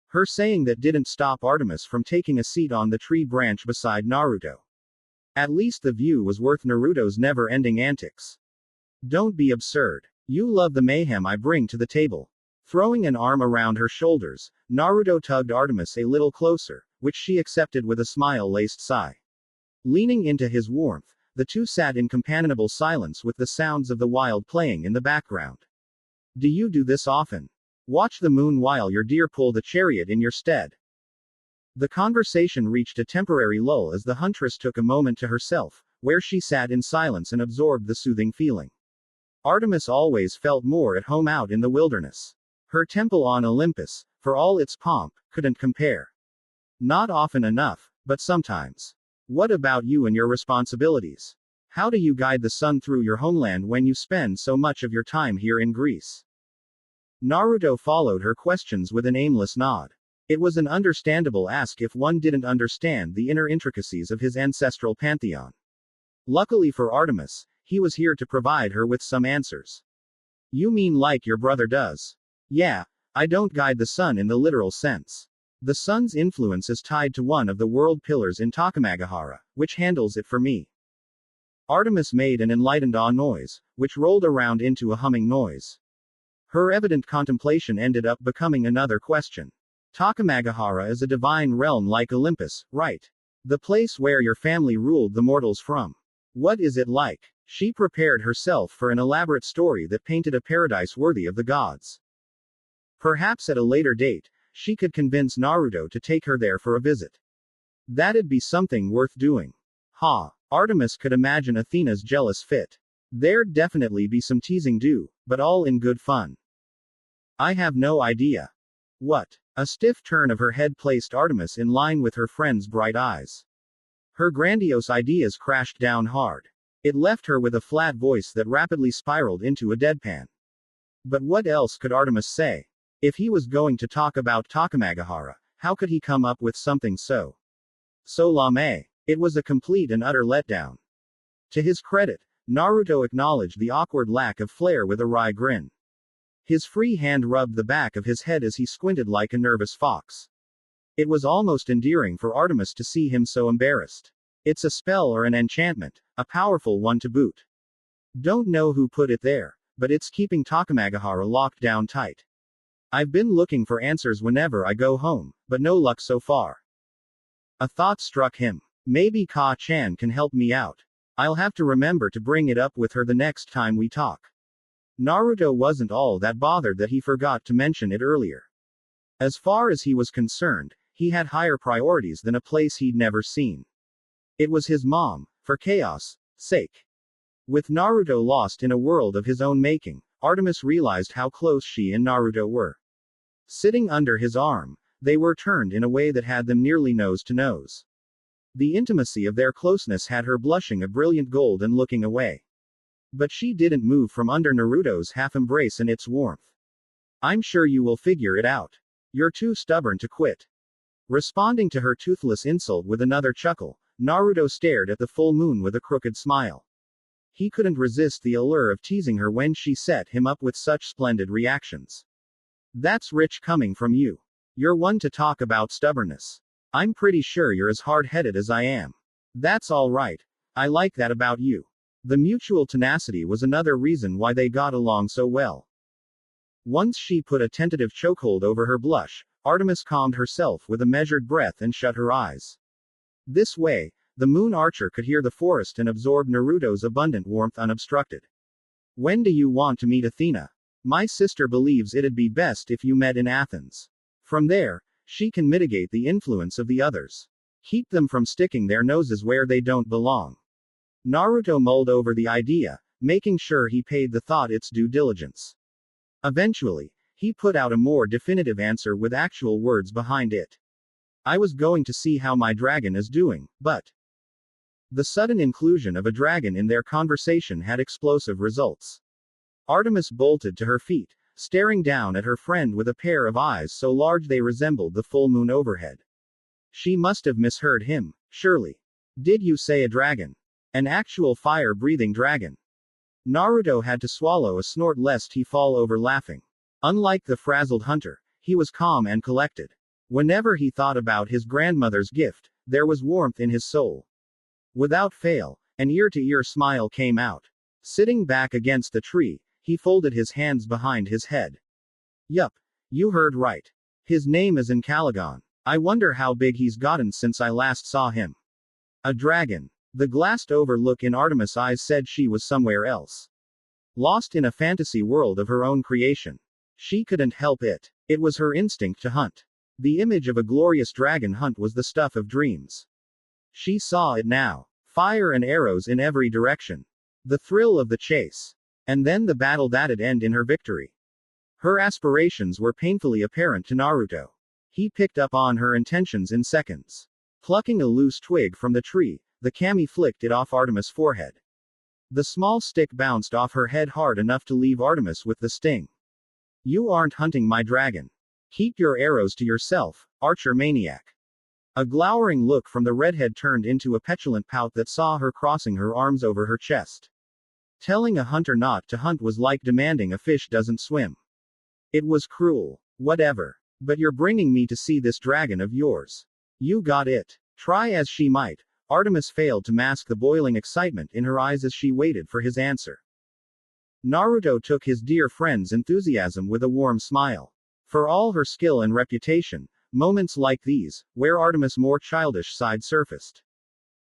Her saying that didn't stop Artemis from taking a seat on the tree branch beside Naruto. At least the view was worth Naruto's never-ending antics. Don't be absurd. You love the mayhem I bring to the table. Throwing an arm around her shoulders, Naruto tugged Artemis a little closer, which she accepted with a smile-laced sigh. Leaning into his warmth, the two sat in companionable silence with the sounds of the wild playing in the background. Do you do this often? Watch the moon while your deer pull the chariot in your stead. The conversation reached a temporary lull as the huntress took a moment to herself, where she sat in silence and absorbed the soothing feeling. Artemis always felt more at home out in the wilderness. Her temple on Olympus, for all its pomp, couldn't compare. Not often enough, but sometimes. What about you and your responsibilities? How do you guide the sun through your homeland when you spend so much of your time here in Greece? Naruto followed her questions with an aimless nod. It was an understandable ask if one didn't understand the inner intricacies of his ancestral pantheon. Luckily for Artemis, he was here to provide her with some answers. You mean like your brother does? Yeah, I don't guide the sun in the literal sense. The sun's influence is tied to one of the world pillars in Takamagahara, which handles it for me. Artemis made an enlightened ah noise, which rolled around into a humming noise. Her evident contemplation ended up becoming another question. Takamagahara is a divine realm like Olympus, right? The place where your family ruled the mortals from. What is it like? She prepared herself for an elaborate story that painted a paradise worthy of the gods. Perhaps at a later date, she could convince Naruto to take her there for a visit. That'd be something worth doing. Ha! Artemis could imagine Athena's jealous fit. There'd definitely be some teasing due, but all in good fun. I have no idea. What? A stiff turn of her head placed Artemis in line with her friend's bright eyes. Her grandiose ideas crashed down hard. It left her with a flat voice that rapidly spiraled into a deadpan. But what else could Artemis say? If he was going to talk about Takamagahara, how could he come up with something so lame? It was a complete and utter letdown. To his credit, Naruto acknowledged the awkward lack of flair with a wry grin. His free hand rubbed the back of his head as he squinted like a nervous fox. It was almost endearing for Artemis to see him so embarrassed. It's a spell or an enchantment, a powerful one to boot. Don't know who put it there, but it's keeping Takamagahara locked down tight. I've been looking for answers whenever I go home, but no luck so far. A thought struck him. Maybe Ka-chan can help me out. I'll have to remember to bring it up with her the next time we talk. Naruto wasn't all that bothered that he forgot to mention it earlier. As far as he was concerned, he had higher priorities than a place he'd never seen. It was his mom, for chaos' sake. With Naruto lost in a world of his own making, Artemis realized how close she and Naruto were. Sitting under his arm, they were turned in a way that had them nearly nose to nose. The intimacy of their closeness had her blushing a brilliant gold and looking away. But she didn't move from under Naruto's half-embrace and its warmth. I'm sure you will figure it out. You're too stubborn to quit. Responding to her toothless insult with another chuckle, Naruto stared at the full moon with a crooked smile. He couldn't resist the allure of teasing her when she set him up with such splendid reactions. That's rich coming from you. You're one to talk about stubbornness. I'm pretty sure you're as hard-headed as I am. That's all right. I like that about you. The mutual tenacity was another reason why they got along so well. Once she put a tentative chokehold over her blush, Artemis calmed herself with a measured breath and shut her eyes. This way, the Moon Archer could hear the forest and absorb Naruto's abundant warmth unobstructed. When do you want to meet Athena? My sister believes it'd be best if you met in Athens. From there, she can mitigate the influence of the others. Keep them from sticking their noses where they don't belong. Naruto mulled over the idea, making sure he paid the thought its due diligence. Eventually, he put out a more definitive answer with actual words behind it. I was going to see how my dragon is doing, but... The sudden inclusion of a dragon in their conversation had explosive results. Artemis bolted to her feet, staring down at her friend with a pair of eyes so large they resembled the full moon overhead. She must have misheard him, surely. Did you say a dragon? An actual fire-breathing dragon? Naruto had to swallow a snort lest he fall over laughing. Unlike the frazzled hunter, he was calm and collected. Whenever he thought about his grandmother's gift, there was warmth in his soul. Without fail, an ear-to-ear smile came out. Sitting back against the tree, he folded his hands behind his head. Yup. You heard right. His name is Encalagon. I wonder how big he's gotten since I last saw him. A dragon. The glassed-over look in Artemis' eyes said she was somewhere else. Lost in a fantasy world of her own creation. She couldn't help it. It was her instinct to hunt. The image of a glorious dragon hunt was the stuff of dreams. She saw it now. Fire and arrows in every direction. The thrill of the chase. And then the battle that'd end in her victory. Her aspirations were painfully apparent to Naruto. He picked up on her intentions in seconds. Plucking a loose twig from the tree, the kami flicked it off Artemis' forehead. The small stick bounced off her head hard enough to leave Artemis with the sting. You aren't hunting my dragon. Keep your arrows to yourself, archer maniac. A glowering look from the redhead turned into a petulant pout that saw her crossing her arms over her chest. Telling a hunter not to hunt was like demanding a fish doesn't swim. It was cruel. Whatever. But you're bringing me to see this dragon of yours. You got it. Try as she might, Artemis failed to mask the boiling excitement in her eyes as she waited for his answer. Naruto took his dear friend's enthusiasm with a warm smile. For all her skill and reputation, moments like these, where Artemis' more childish side surfaced.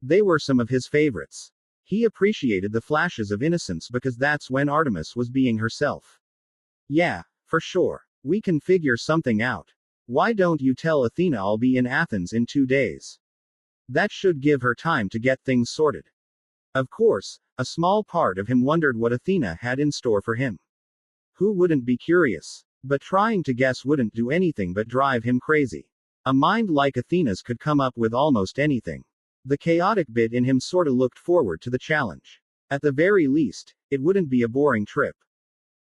They were some of his favorites. He appreciated the flashes of innocence because that's when Artemis was being herself. Yeah, for sure. We can figure something out. Why don't you tell Athena I'll be in Athens in 2 days? That should give her time to get things sorted. Of course, a small part of him wondered what Athena had in store for him. Who wouldn't be curious? But trying to guess wouldn't do anything but drive him crazy. A mind like Athena's could come up with almost anything. The chaotic bit in him sorta looked forward to the challenge. At the very least, it wouldn't be a boring trip.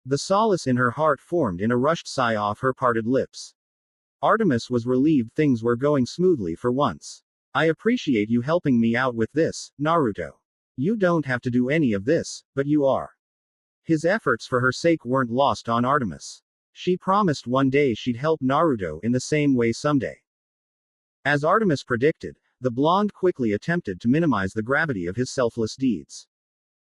The solace in her heart formed in a rushed sigh off her parted lips. Artemis was relieved things were going smoothly for once. I appreciate you helping me out with this, Naruto. You don't have to do any of this, but you are. His efforts for her sake weren't lost on Artemis. She promised one day she'd help Naruto in the same way someday. As Artemis predicted, the blonde quickly attempted to minimize the gravity of his selfless deeds.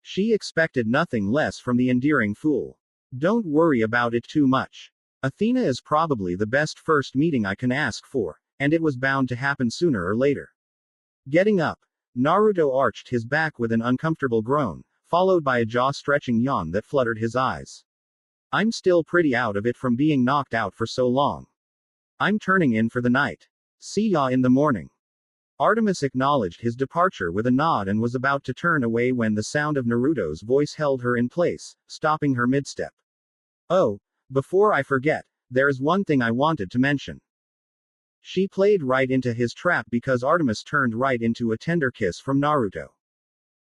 She expected nothing less from the endearing fool. Don't worry about it too much. Athena is probably the best first meeting I can ask for, and it was bound to happen sooner or later. Getting up, Naruto arched his back with an uncomfortable groan, followed by a jaw-stretching yawn that fluttered his eyes. I'm still pretty out of it from being knocked out for so long. I'm turning in for the night. See ya in the morning. Artemis acknowledged his departure with a nod and was about to turn away when the sound of Naruto's voice held her in place, stopping her mid-step. Oh, before I forget, there is one thing I wanted to mention. She played right into his trap because Artemis turned right into a tender kiss from Naruto.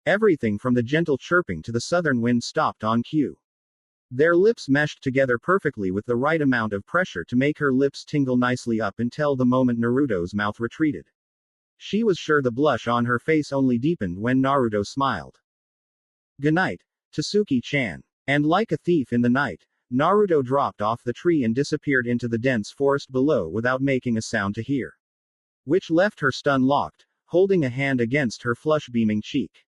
Everything from the gentle chirping to the southern wind stopped on cue. Their lips meshed together perfectly with the right amount of pressure to make her lips tingle nicely up until the moment Naruto's mouth retreated. She was sure the blush on her face only deepened when Naruto smiled. "Goodnight, Tasuki-chan." And like a thief in the night, Naruto dropped off the tree and disappeared into the dense forest below without making a sound to hear. Which left her stun-locked, holding a hand against her flush-beaming cheek.